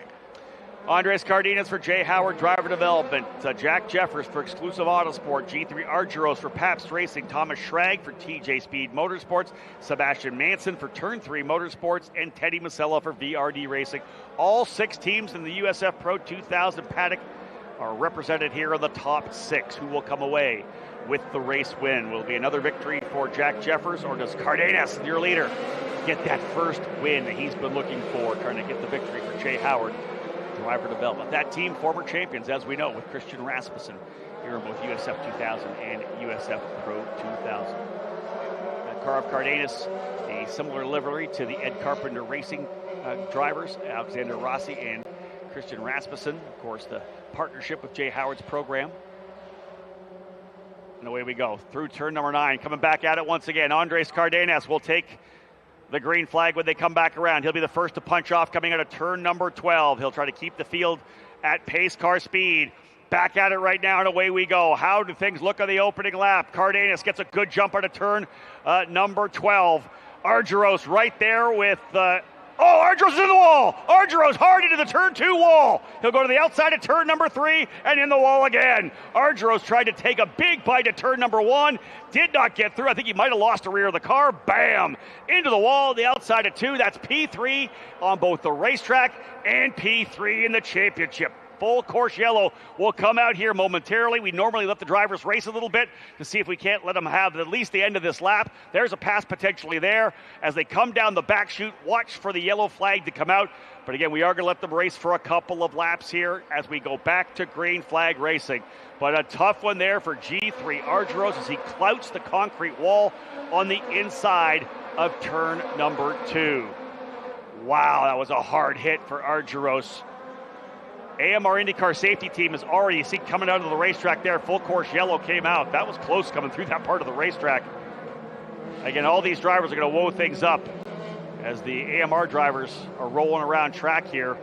Andres Cardenas for Jay Howard Driver Development, Jack Jeffers for Exclusive Autosport, G3 Argyros for Pabst Racing, Thomas Schrag for TJ Speed Motorsports, Sebastian Manson for Turn 3 Motorsports, and Teddy Masella for VRD Racing. All 6 teams in the USF Pro 2000 paddock are represented here in the top 6. Who will come away with the race win? Will it be another victory for Jack Jeffers, or does Cardenas, your leader, get that first win that he's been looking for, trying to get the victory for Jay Howard Driver Development? That team, former champions, as we know, with Christian Rasmussen here in both USF 2000 and USF Pro 2000. Car of Cardenas, a similar livery to the Ed Carpenter Racing drivers, Alexander Rossi and Christian Rasmussen. Of course, the partnership with Jay Howard's program. And away we go through turn number 9. Coming back at it once again, Andres Cardenas will take the green flag when they come back around. He'll be the first to punch off coming out of turn number 12. He'll try to keep the field at pace car speed. Back at it right now, and away we go. How do things look on the opening lap? Cardenas gets a good jump out of turn number 12. Argyros right there with Argyros is in the wall. Argyros hard into the turn 2 wall. He'll go to the outside of turn number 3 and in the wall again. Argyros tried to take a big bite at turn number 1. Did not get through. I think he might have lost the rear of the car. Bam! Into the wall, the outside of 2. That's P3 on both the racetrack and P3 in the championship. Full course yellow will come out here momentarily. We normally let the drivers race a little bit to see if we can't let them have at least the end of this lap. There's a pass potentially there. As they come down the back chute, watch for the yellow flag to come out. But again, we are going to let them race for a couple of laps here as we go back to green flag racing. But a tough one there for G3 Argyros as he clouts the concrete wall on the inside of turn number 2. Wow, that was a hard hit for Argyros. AMR IndyCar safety team is already, you see, coming out of the racetrack there. Full course yellow came out. That was close coming through that part of the racetrack. Again, all these drivers are going to woe things up as the AMR drivers are rolling around track here.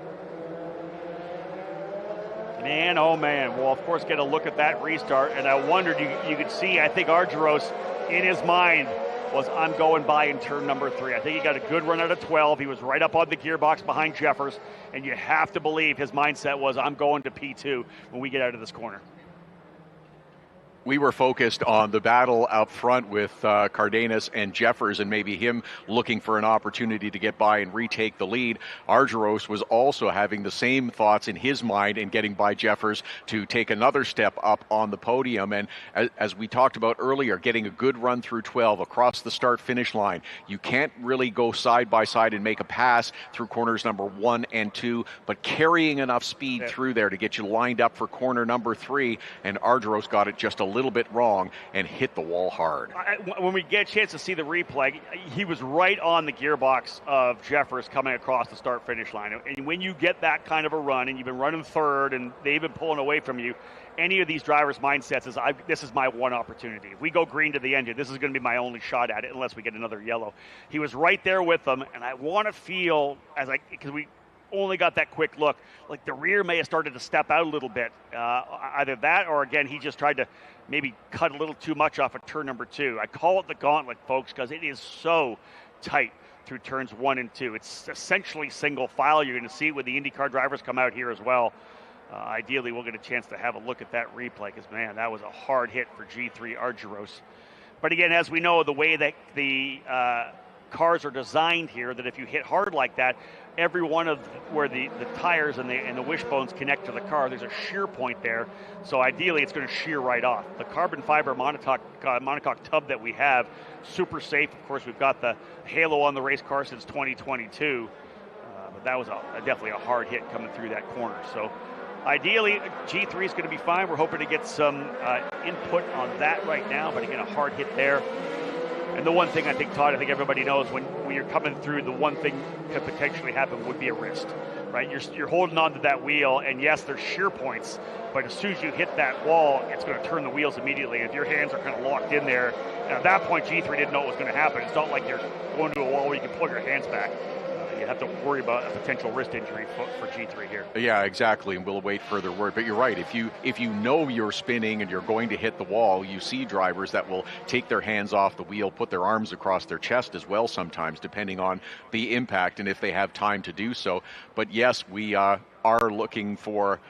Man, oh man. We'll, of course, get a look at that restart. And I wondered, you could see, I think Argyros, in his mind, was I'm going by in turn number 3. I think he got a good run out of 12. He was right up on the gearbox behind Jeffers. And you have to believe his mindset was I'm going to P2 when we get out of this corner. We were focused on the battle out front with Cardenas and Jeffers and maybe him looking for an opportunity to get by and retake the lead. Argyros was also having the same thoughts in his mind and getting by Jeffers to take another step up on the podium. And as we talked about earlier, getting a good run through 12 across the start-finish line. You can't really go side by side and make a pass through corners number 1 and 2, but carrying enough speed through there to get you lined up for corner number 3. And Argyros got it just a little bit wrong and hit the wall hard. When we get a chance to see the replay, he was right on the gearbox of Jeffers coming across the start-finish line. And when you get that kind of a run and you've been running third and they've been pulling away from you, any of these drivers' mindsets is, this is my one opportunity. If we go green to the end, this is going to be my only shot at it unless we get another yellow. He was right there with them, and I want to feel, because we only got that quick look, like the rear may have started to step out a little bit. Either that or, again, he just tried to maybe cut a little too much off of turn number 2. I call it the gauntlet, folks, because it is so tight through turns 1 and 2. It's essentially single file. You're going to see it when the IndyCar drivers come out here as well. Ideally, we'll get a chance to have a look at that replay because, man, that was a hard hit for G3 Argyros. But, again, as we know, the way that the cars are designed here, that if you hit hard like that, every one of where the tires and the wishbones connect to the car, there's a shear point there. So ideally, it's going to shear right off. The carbon fiber monocoque tub that we have, super safe. Of course, we've got the halo on the race car since 2022. But that was definitely a hard hit coming through that corner. So ideally, G3 is going to be fine. We're hoping to get some input on that right now. But again, a hard hit there. And the one thing I think, Todd, I think everybody knows when you're coming through, the one thing could potentially happen would be a wrist, right? You're holding on to that wheel, and yes, there's shear points, but as soon as you hit that wall, it's going to turn the wheels immediately. If your hands are kind of locked in there, and at that point, G3 didn't know what was going to happen. It's not like you're going to a wall where you can pull your hands back. You have to worry about a potential wrist injury for G3 here. Yeah, exactly, and we'll await further word. But you're right. If you know you're spinning and you're going to hit the wall, you see drivers that will take their hands off the wheel, put their arms across their chest as well sometimes, depending on the impact and if they have time to do so. But yes, we are looking for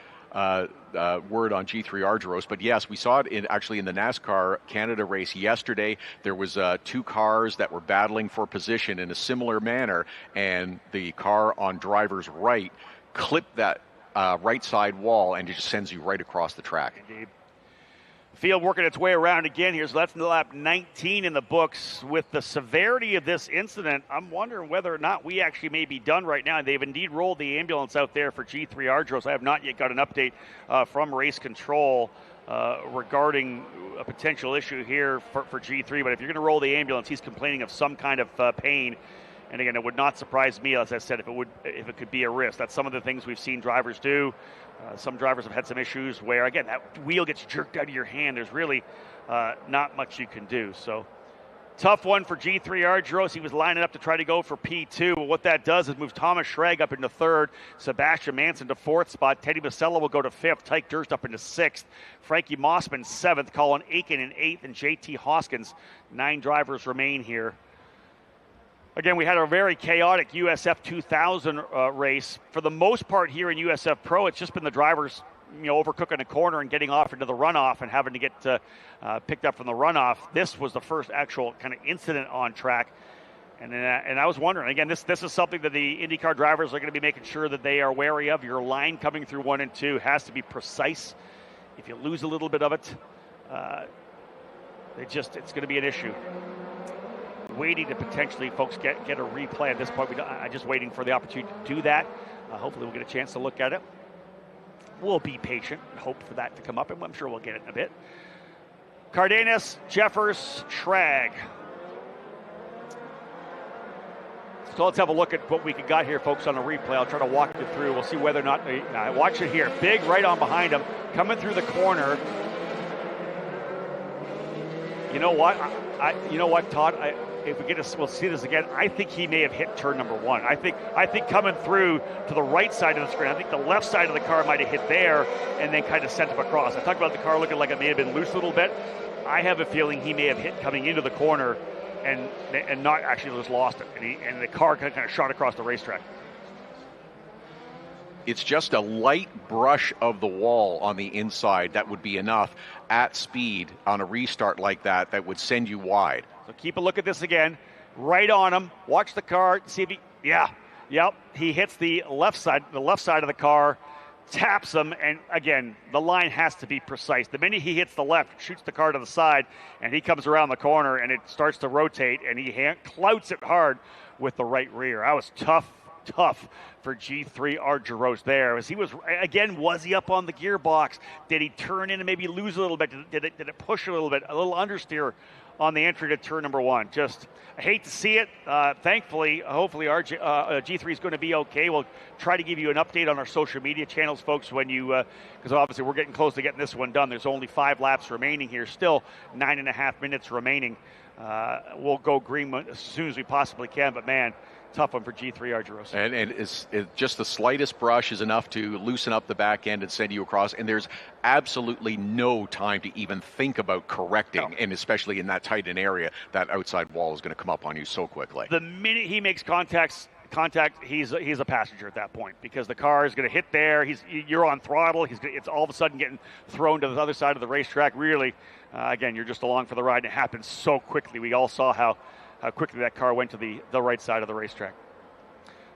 word on G3 Argyros, but yes, we saw it actually in the NASCAR Canada race yesterday. There was 2 cars that were battling for position in a similar manner, and the car on driver's right clipped that right side wall, and it just sends you right across the track. Indeed. Field working its way around again here. So that's lap 19 in the books. With the severity of this incident, I'm wondering whether or not we actually may be done right now. They've indeed rolled the ambulance out there for G3 Argyros. I have not yet got an update from race control regarding a potential issue here for G3. But if you're going to roll the ambulance, he's complaining of some kind of pain. And again, it would not surprise me, as I said, if it could be a wrist. That's some of the things we've seen drivers do. Some drivers have had some issues where, again, that wheel gets jerked out of your hand. There's really not much you can do. So tough one for G3 Argyros. He was lining up to try to go for P2. But what that does is move Thomas Schrag up into 3rd, Sebastian Manson to 4th spot. Teddy Masella will go to 5th. Tyke Durst up into 6th. Frankie Mossman 7th. Colin Aiken in 8th. And JT Hoskins. 9 drivers remain here. Again, we had a very chaotic USF2000 race. For the most part here in USF Pro, it's just been the drivers, overcooking a corner and getting off into the runoff and having to get picked up from the runoff. This was the first actual kind of incident on track. And I was wondering, again, this is something that the IndyCar drivers are going to be making sure that they are wary of. Your line coming through 1 and 2 has to be precise. If you lose a little bit of it, it's going to be an issue. Waiting to potentially, folks, get a replay at this point. I'm just waiting for the opportunity to do that. Hopefully we'll get a chance to look at it. We'll be patient and hope for that to come up, and I'm sure we'll get it in a bit. Cardenas, Jeffers, Schrag. So let's have a look at what we got here, folks, on the replay. I'll try to walk you through. We'll see whether or not watch it here. Big right on behind him, coming through the corner. You know what? You know what, Todd? If we'll see this again. I think he may have hit turn number 1. I think coming through to the right side of the screen. I think the left side of the car might have hit there and then kind of sent him across. I talked about the car looking like it may have been loose a little bit. I have a feeling he may have hit coming into the corner and not actually just lost it. And the car kind of shot across the racetrack. It's just a light brush of the wall on the inside that would be enough at speed on a restart like that would send you wide. So keep a look at this again. Right on him. Watch the car. See if he hits the left side of the car, taps him, and again, the line has to be precise. The minute he hits the left, shoots the car to the side, and he comes around the corner, and it starts to rotate, and he clouts it hard with the right rear. That was tough for G3 Argyros there. As he was he up on the gearbox? Did he turn in and maybe lose a little bit? Did it push a little bit? A little understeer on the entry to turn number 1. Just, I hate to see it. Thankfully, hopefully G3 is going to be okay. We'll try to give you an update on our social media channels, folks, when you, because obviously we're getting close to getting this one done. There's only 5 laps remaining here, still 9.5 minutes remaining. We'll go green as soon as we possibly can, but man, tough one for G3 Argyros. And it's just the slightest brush is enough to loosen up the back end and send you across. And there's absolutely no time to even think about correcting. No. And especially in that tight an area, that outside wall is going to come up on you so quickly. The minute he makes contact, he's a passenger at that point, because the car is going to hit there. You're on throttle. It's all of a sudden getting thrown to the other side of the racetrack. Really, again, you're just along for the ride. And it happens so quickly. We all saw how quickly that car went to the right side of the racetrack.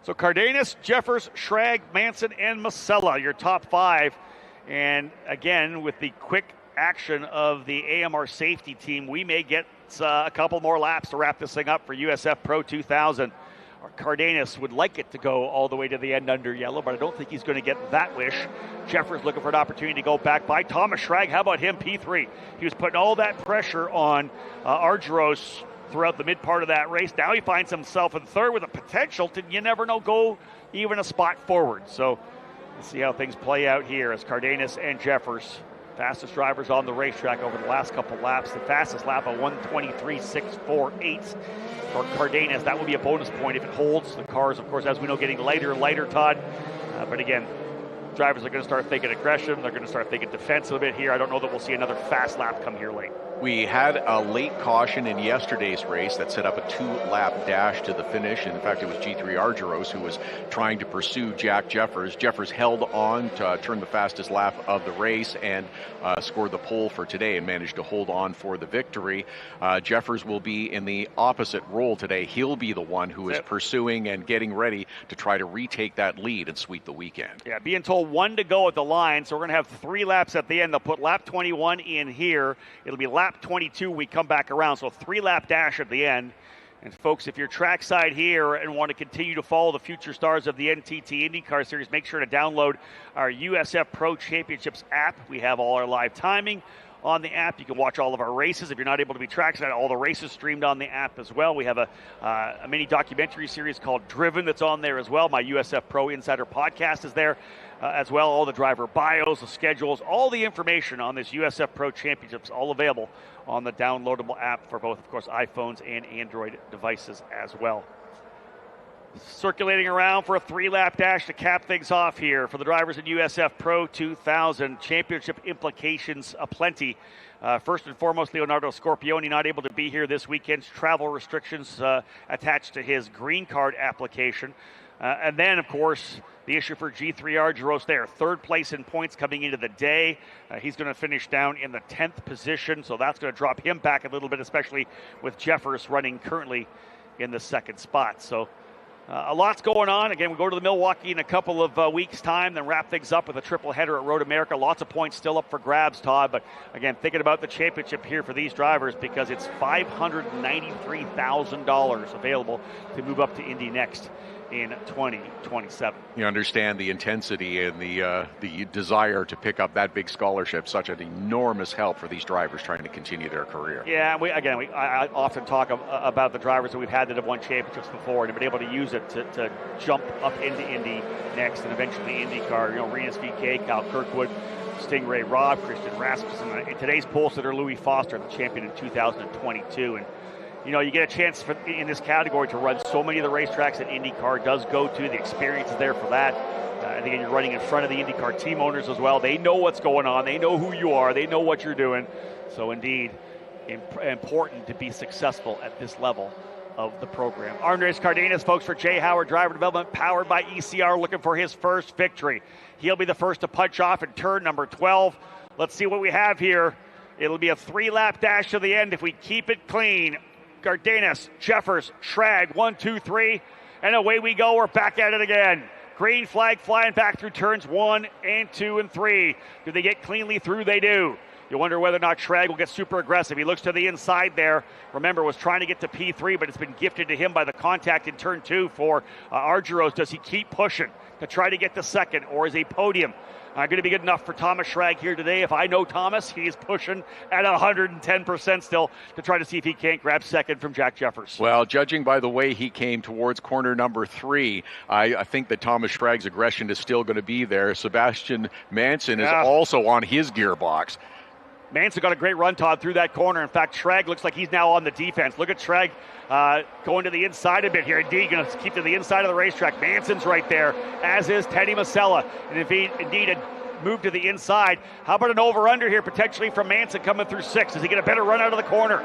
So Cardenas, Jeffers, Schrag, Manson, and Masella, your top 5. And again, with the quick action of the AMR safety team, we may get a couple more laps to wrap this thing up for USF Pro 2000. Cardenas would like it to go all the way to the end under yellow, but I don't think he's going to get that wish. Jeffers looking for an opportunity to go back by. Thomas Schrag, how about him, P3? He was putting all that pressure on Argyros throughout the mid part of that race. Now he finds himself in third with a potential to, you never know, go even a spot forward. So let's see how things play out here as Cardenas and Jeffers, fastest drivers on the racetrack over the last couple laps. The fastest lap of 1:23.648 for Cardenas. That will be a bonus point if it holds. The cars, of course, as we know, getting lighter and lighter, Todd. But again, drivers are going to start thinking aggression. They're going to start thinking defense a bit here. I don't know that we'll see another fast lap come here late. We had a late caution in yesterday's race that set up a 2-lap dash to the finish. In fact, it was G3 Argyros who was trying to pursue Jack Jeffers. Jeffers held on to turn the fastest lap of the race and scored the pole for today and managed to hold on for the victory. Jeffers will be in the opposite role today. He'll be the one who is pursuing and getting ready to try to retake that lead and sweep the weekend. Yeah, being told 1 to go at the line, so we're going to have 3 laps at the end. They'll put lap 21 in here. It'll be lap 22 we come back around, so 3-lap dash at the end. And folks, if you're trackside here and want to continue to follow the future stars of the NTT IndyCar Series, make sure to download our USF Pro Championships app. We have all our live timing on the app. You can watch all of our races. If you're not able to be trackside, all the races streamed on the app as well. We have a mini documentary series called Driven that's on there as well. My USF Pro Insider podcast is there as well. All the driver bios, the schedules, all the information on this USF Pro Championships, all available on the downloadable app for both, of course, iPhones and Android devices as well. Circulating around for a 3-lap dash to cap things off here for the drivers in USF Pro 2000. Championship implications aplenty. First and foremost, Leonardo Scorpioni not able to be here this weekend. Travel restrictions attached to his green card application. And then, of course, the issue for G3 Argyros there. 3rd place in points coming into the day. He's going to finish down in the 10th position, so that's going to drop him back a little bit, especially with Jeffers running currently in the 2nd spot. So a lot's going on. Again, we go to the Milwaukee in a couple of weeks' time, then wrap things up with a triple header at Road America. Lots of points still up for grabs, Todd. But again, thinking about the championship here for these drivers, because it's $593,000 available to move up to Indy next in 2027. You understand the intensity and the desire to pick up that big scholarship, such an enormous help for these drivers trying to continue their career. Yeah, I often talk about the drivers that we've had that have won championships before and have been able to use it to jump up into Indy next and eventually IndyCar. Renus VK, Kyle Kirkwood, Stingray Robb, Christian Rasmussen. In today's pollster, Louis Foster, the champion in 2022. And you get a chance in this category to run so many of the racetracks that IndyCar does go to. The experience is there for that. And again, you're running in front of the IndyCar team owners as well. They know what's going on. They know who you are. They know what you're doing. So indeed, important to be successful at this level of the program. Andres Cardenas, folks, for Jay Howard Driver Development, powered by ECR, looking for his first victory. He'll be the first to punch off in turn number 12. Let's see what we have here. It'll be a 3-lap dash to the end if we keep it clean. Cardenas, Jeffers, Schrag, 1, 2, 3, and away we go. We're back at it again. Green flag flying back through turns 1 and 2 and 3. Do they get cleanly through? They do. You wonder whether or not Schrag will get super aggressive. He looks to the inside there. Remember, was trying to get to P3, but it's been gifted to him by the contact in turn 2 for Argyros. Does he keep pushing to try to get to second, or is a podium going to be good enough for Thomas Schrag here today? If I know Thomas, he's pushing at 110% still to try to see if he can't grab second from Jack Jeffers. Well, judging by the way he came towards corner number 3, I think that Thomas Schrag's aggression is still going to be there. Sebastian Manson is also on his gearbox. Manson got a great run, Todd, through that corner. In fact, Schrag looks like he's now on the defense. Look at Schrag going to the inside a bit here. Indeed, going to keep to the inside of the racetrack. Manson's right there, as is Teddy Masella. And if he indeed had moved to the inside, how about an over-under here potentially from Manson coming through 6? Does he get a better run out of the corner?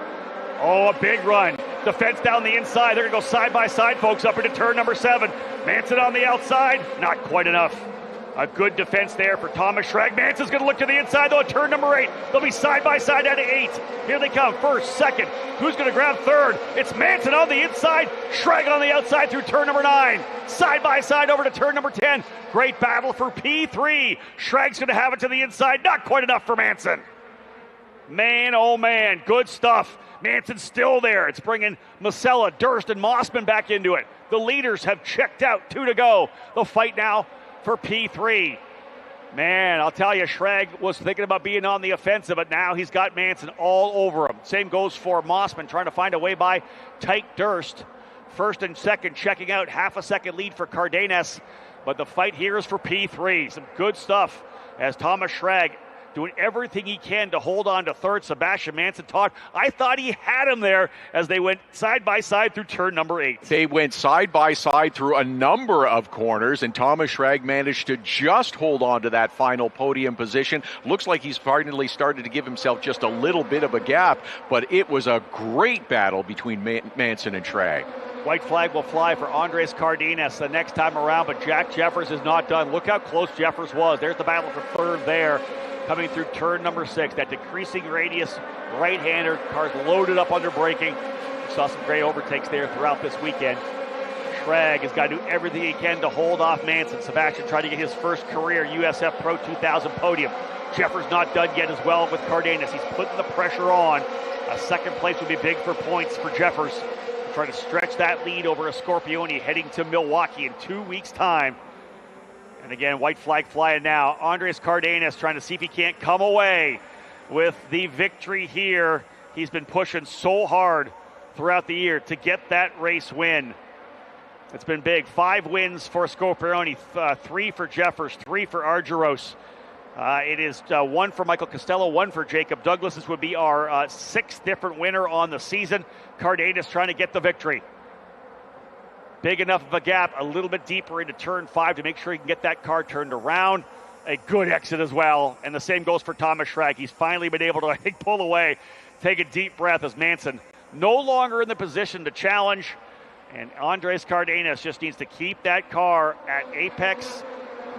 Oh, a big run. Defense down the inside. They're going to go side by side, folks, up into turn number 7. Manson on the outside. Not quite enough. A good defense there for Thomas Schrag. Manson's going to look to the inside, though, at turn number 8. They'll be side by side at 8. Here they come. First, second. Who's going to grab third? It's Manson on the inside. Schrag on the outside through turn number 9. Side by side over to turn number 10. Great battle for P3. Schrag's going to have it to the inside. Not quite enough for Manson. Man, oh man, good stuff. Manson's still there. It's bringing Masella, Durst, and Mossman back into it. The leaders have checked out. 2 to go. They'll fight now for P3. Man, I'll tell you, Schrag was thinking about being on the offensive, but now he's got Manson all over him. Same goes for Mossman, trying to find a way by Tyke Durst. First and second, checking out, half a second lead for Cardenas, but the fight here is for P3. Some good stuff as Thomas Schrag doing everything he can to hold on to third. Sebastian Manson, Todd, I thought he had him there as they went side by side through turn number 8. They went side by side through a number of corners, and Thomas Schrag managed to just hold on to that final podium position. Looks like he's finally started to give himself just a little bit of a gap, but it was a great battle between Manson and Schrag. White flag will fly for Andres Cardenas the next time around, but Jack Jeffers is not done. Look how close Jeffers was. There's the battle for third there. Coming through turn number 6, that decreasing radius right-hander, cars loaded up under braking. We saw some great overtakes there throughout this weekend. Schrag has got to do everything he can to hold off Manson. Sebastian tried to get his first career USF Pro 2000 podium. Jeffers not done yet as well with Cardenas. He's putting the pressure on. A second place would be big for points for Jeffers. Trying to stretch that lead over a Scorpione heading to Milwaukee in 2 weeks' time. And again, white flag flying now. Andres Cardenas trying to see if he can't come away with the victory here. He's been pushing so hard throughout the year to get that race win. It's been big. 5 wins for Scorpione, 3 for Jeffers, 3 for Argyros. It is 1 for Michael Costello, 1 for Jacob Douglas. This would be our 6th different winner on the season. Cardenas trying to get the victory. Big enough of a gap, a little bit deeper into turn 5 to make sure he can get that car turned around. A good exit as well. And the same goes for Thomas Schrag. He's finally been able to, I think, pull away, take a deep breath as Manson no longer in the position to challenge. And Andres Cardenas just needs to keep that car at apex.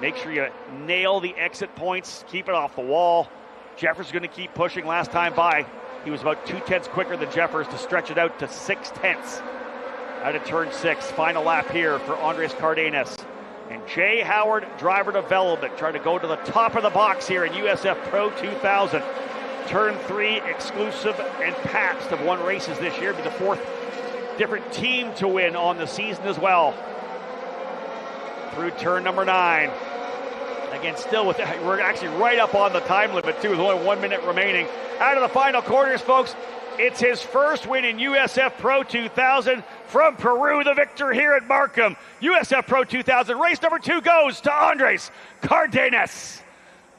Make sure you nail the exit points, keep it off the wall. Jeffers is going to keep pushing. Last time by, he was about 2/10 quicker than Jeffers to stretch it out to 6/10. Out of turn 6, final lap here for Andres Cardenas. And Jay Howard Driver Development trying to go to the top of the box here in USF Pro 2000. Turn 3 exclusive, and Pabst have won races this year. Be the 4th different team to win on the season as well. through turn number 9. Again, still we're actually right up on the time limit too, with only 1 minute remaining. Out of the final quarters, folks, it's his first win in USF Pro 2000 from Peru, the victor here at Markham. USF Pro 2000, race number 2 goes to Andres Cardenas.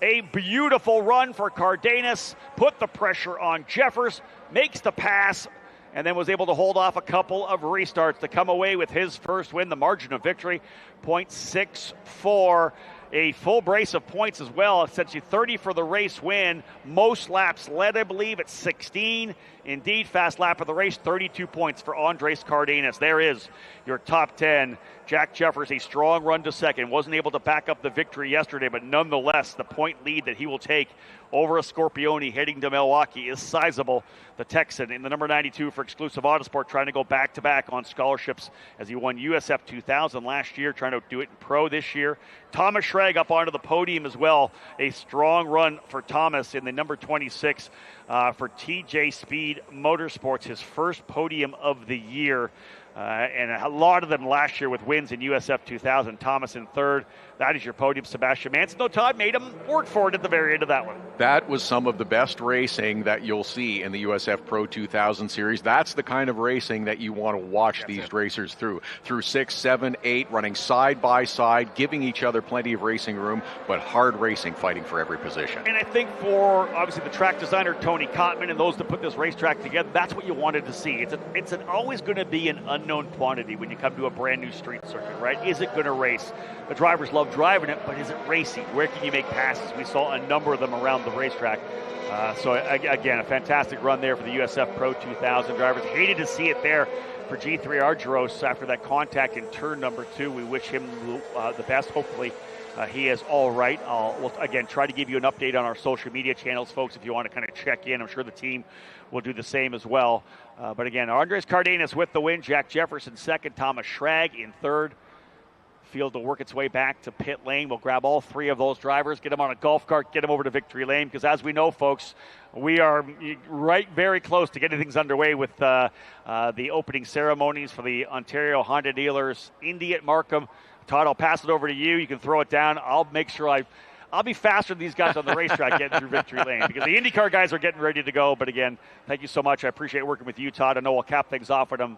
A beautiful run for Cardenas, put the pressure on Jeffers, makes the pass, and then was able to hold off a couple of restarts to come away with his first win. The margin of victory, 0.64. A full brace of points as well, essentially 30 for the race win. Most laps led, I believe, at 16. Indeed, fast lap of the race, 32 points for Andres Cardenas. There is your top 10. Jack Jeffers, a strong run to second. Wasn't able to back up the victory yesterday, but nonetheless, the point lead that he will take over a Scorpione heading to Milwaukee is sizable. The Texan in the number 92 for Exclusive Autosport, trying to go back-to-back on scholarships as he won USF 2000 last year, trying to do it in pro this year. Thomas Schrag up onto the podium as well. A strong run for Thomas in the number 26 for TJ Speed Motorsports, his first podium of the year. And a lot of them last year with wins in USF 2000. Thomas in third. That is your podium. Sebastian Manson, though Todd made him work for it at the very end of that one. That was some of the best racing that you'll see in the USF Pro 2000 series. That's the kind of racing that you want to watch these racers through 6, 7, 8, running side by side, giving each other plenty of racing room, but hard racing, fighting for every position. And I think for, obviously, the track designer, Tony Cotman, and those that put this racetrack together, that's what you wanted to see. It's always going to be an unknown quantity when you come to a brand new street circuit, right? Is it going to race? The drivers love driving it, but is it racing? Where can you make passes? We saw a number of them around the racetrack. So again, a fantastic run there for the USF Pro 2000 drivers. Hated to see it there for G3 Argyros after that contact in turn number 2. We wish him the best. Hopefully he is all right. We'll, again, try to give you an update on our social media channels, folks, if you want to kind of check in. I'm sure the team will do the same as well. But again, Andres Cardenas with the win. Jack Jefferson second. Thomas Schrag in third. Field to work its way back to pit lane. We'll grab all 3 of those drivers, get them on a golf cart, get them over to victory lane, because as we know, folks, we are very close to getting things underway with the opening ceremonies for the Ontario Honda Dealers Indy at Markham. Todd, I'll pass it over to you. You can throw it down. I'll make sure I'll be faster than these guys on the racetrack getting through victory lane, because the IndyCar guys are getting ready to go. But again, thank you so much. I appreciate working with you, Todd. I know we'll cap things off with them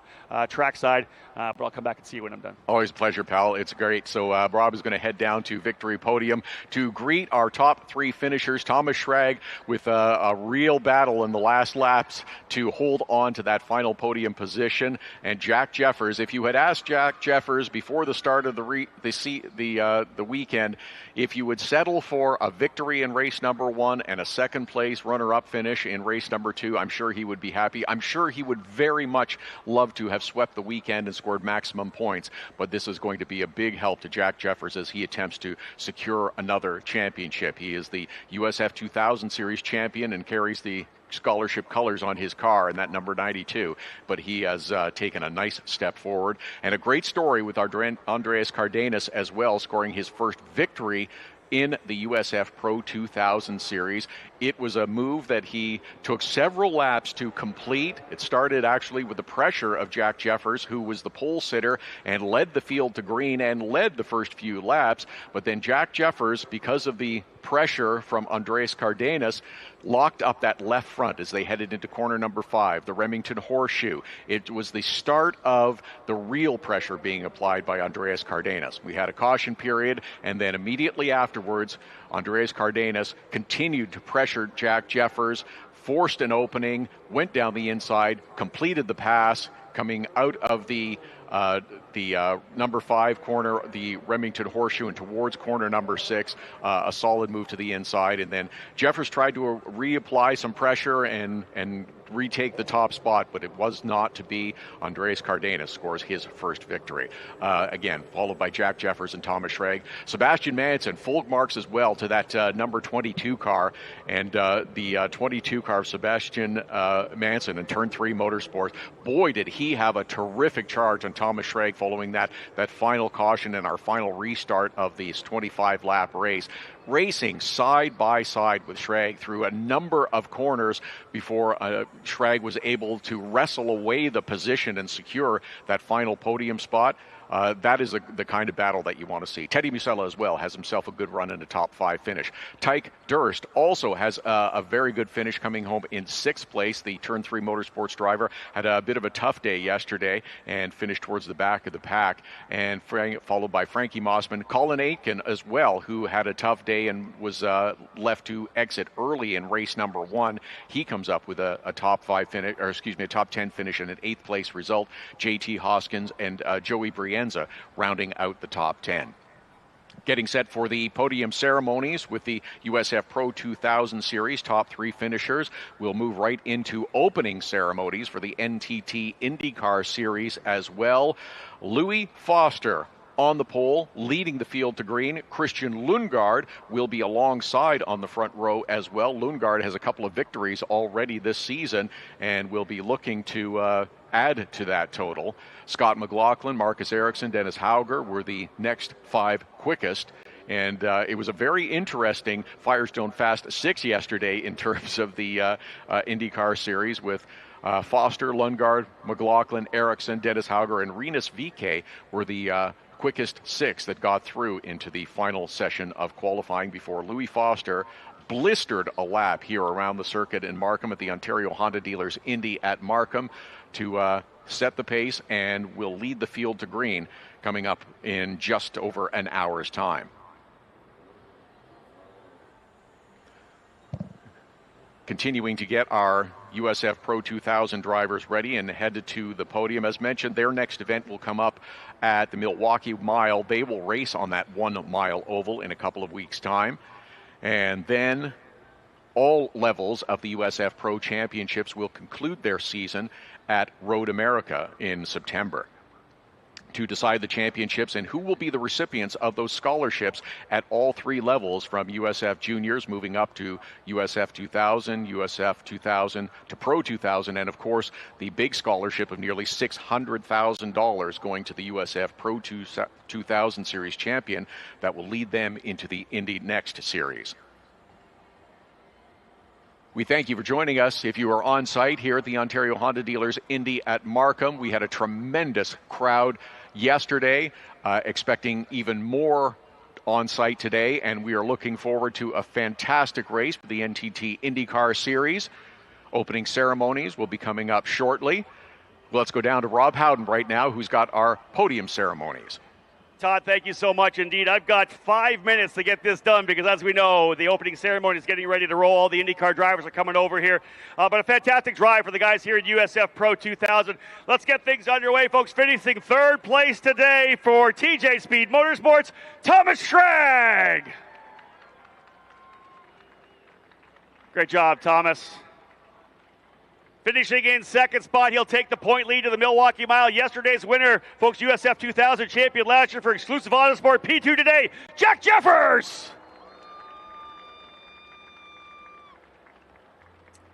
trackside, but I'll come back and see you when I'm done. Always a pleasure, pal. It's great. So Rob is going to head down to Victory Podium to greet our top 3 finishers. Thomas Schrag with a real battle in the last laps to hold on to that final podium position. And Jack Jeffers, if you had asked Jack Jeffers before the start of the weekend if you would settle for a victory in race number 1 and a second place runner-up finish in race number 2, I'm sure he would be happy. I'm sure he would very much love to have swept the weekend and scored maximum points, but this is going to be a big help to Jack Jeffers as he attempts to secure another championship. He is the USF 2000 Series champion and carries the scholarship colors on his car and that number 92, but he has taken a nice step forward. And a great story with Andres Cardenas as well, scoring his first victory in the USF Pro 2000 series. It was a move that he took several laps to complete. It started actually with the pressure of Jack Jeffers, who was the pole sitter and led the field to green and led the first few laps. But then Jack Jeffers, because of the pressure from Andres Cardenas, locked up that left front as they headed into corner number 5, the Remington Horseshoe. It was the start of the real pressure being applied by Andres Cardenas. We had a caution period, and then immediately afterwards, Andres Cardenas continued to pressure Jack Jeffers, forced an opening, went down the inside, completed the pass, coming out of the number 5 corner, the Remington Horseshoe, and towards corner number 6, a solid move to the inside. And then Jeffers tried to reapply some pressure and retake the top spot, but it was not to be. Andres Cardenas scores his first victory. Again, followed by Jack Jeffers and Thomas Schrag. Sebastian Manson, full marks as well to that number 22 car. And the 22 car of Sebastian Manson in Turn 3 Motorsports. Boy, did he have a terrific charge on Thomas Schrag following that final caution and our final restart of this 25-lap race. racing side by side with Schrag through a number of corners before Schrag was able to wrestle away the position and secure that final podium spot. That is the kind of battle that you want to see. Teddy Musella as well has himself a good run in a top 5 finish. Tyke Durst also has a very good finish, coming home in 6th place. The Turn 3 Motorsports driver had a bit of a tough day yesterday and finished towards the back of the pack, and followed by Frankie Mossman. Colin Aitken as well, who had a tough day and was left to exit early in race number 1. He comes up with a top 5 finish, or excuse me, a top 10 finish and an 8th place result. JT Hoskins and Joey Brienza rounding out the top 10. Getting set for the podium ceremonies with the USF Pro 2000 series top 3 finishers. We'll move right into opening ceremonies for the NTT IndyCar series as well. Louis Foster on the pole, leading the field to green. Christian Lundgaard will be alongside on the front row as well. Lundgaard has a couple of victories already this season and will be looking to add to that total. Scott McLaughlin, Marcus Ericsson, Dennis Hauger were the next 5 quickest. And it was a very interesting Firestone Fast 6 yesterday in terms of the IndyCar series with Foster, Lundgaard, McLaughlin, Ericsson, Dennis Hauger, and Rinus VeeKay were the quickest 6 that got through into the final session of qualifying before Louis Foster blistered a lap here around the circuit in Markham at the Ontario Honda Dealers Indy at Markham to set the pace, and will lead the field to green coming up in just over an hour's time. Continuing to get our USF Pro 2000 drivers ready and headed to the podium. As mentioned, their next event will come up at the Milwaukee Mile. They will race on that 1 mile oval in a couple of weeks' time. And then all levels of the USF Pro Championships will conclude their season at Road America in September. To decide the championships and who will be the recipients of those scholarships at all 3 levels, from USF Juniors moving up to USF 2000, USF 2000 to Pro 2000, and of course the big scholarship of nearly $600,000 going to the USF Pro 2000 Series champion that will lead them into the Indy Next Series. We thank you for joining us. If you are on site here at the Ontario Honda Dealers Indy at Markham, we had a tremendous crowd yesterday, expecting even more on site today, and we are looking forward to a fantastic race for the NTT IndyCar Series. Opening ceremonies will be coming up shortly. Let's go down to Rob Howden right now, who's got our podium ceremonies. Todd, thank you so much indeed. I've got 5 minutes to get this done because, as we know, the opening ceremony is getting ready to roll. All the IndyCar drivers are coming over here. But a fantastic drive for the guys here at USF Pro 2000. Let's get things underway, folks. Finishing 3rd place today for TJ Speed Motorsports, Thomas Schrag. Great job, Thomas. Finishing in 2nd spot, he'll take the point lead to the Milwaukee Mile. Yesterday's winner, folks, USF 2000 champion last year for Exclusive Autosport. P2 today, Jack Jeffers.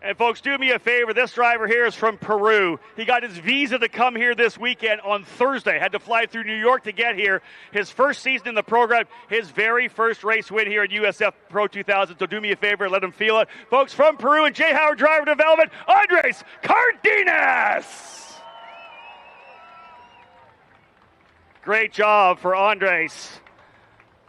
And folks, do me a favor. This driver here is from Peru. He got his visa to come here this weekend on Thursday. Had to fly through New York to get here. His first season in the program, his very first race win here at USF Pro 2000. So do me a favor and let him feel it. Folks, from Peru and J. Howard Driver Development, Andres Cardenas. Great job for Andres.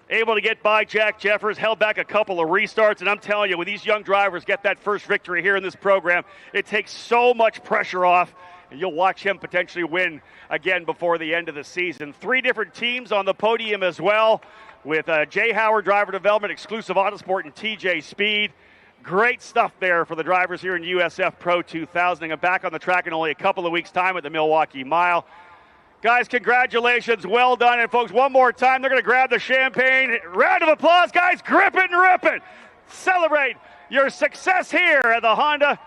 Able to get by Jack Jeffers, held back a couple of restarts, and I'm telling you, when these young drivers get that first victory here in this program, it takes so much pressure off, and you'll watch him potentially win again before the end of the season. 3 different teams on the podium as well, with J. Howard Driver Development, Exclusive Autosport, and TJ Speed. Great stuff there for the drivers here in USF Pro 2000, and back on the track in only a couple of weeks' time at the Milwaukee Mile. Guys, congratulations. Well done. And, folks, one more time, they're going to grab the champagne. Round of applause, guys. Grip it and rip it. Celebrate your success here at the Honda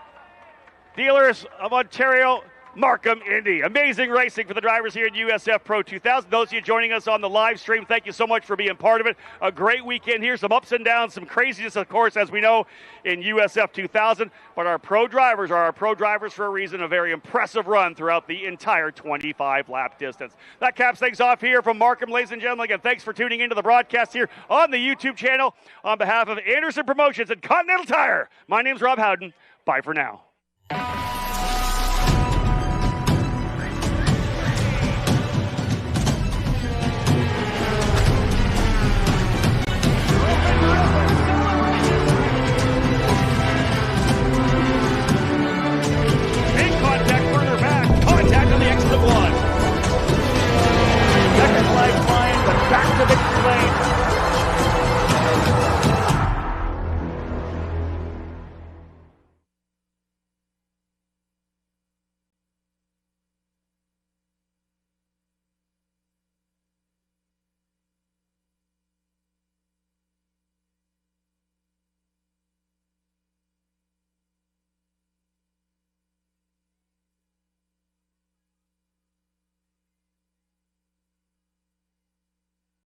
Dealers of Ontario Markham, Indy. Amazing racing for the drivers here at USF Pro 2000. Those of you joining us on the live stream, thank you so much for being part of it. A great weekend here. Some ups and downs, some craziness, of course, as we know, in USF 2000. But our pro drivers are our pro drivers for a reason. A very impressive run throughout the entire 25-lap distance. That caps things off here from Markham, ladies and gentlemen. Again, thanks for tuning into the broadcast here on the YouTube channel. On behalf of Anderson Promotions and Continental Tire, my name's Rob Howden. Bye for now.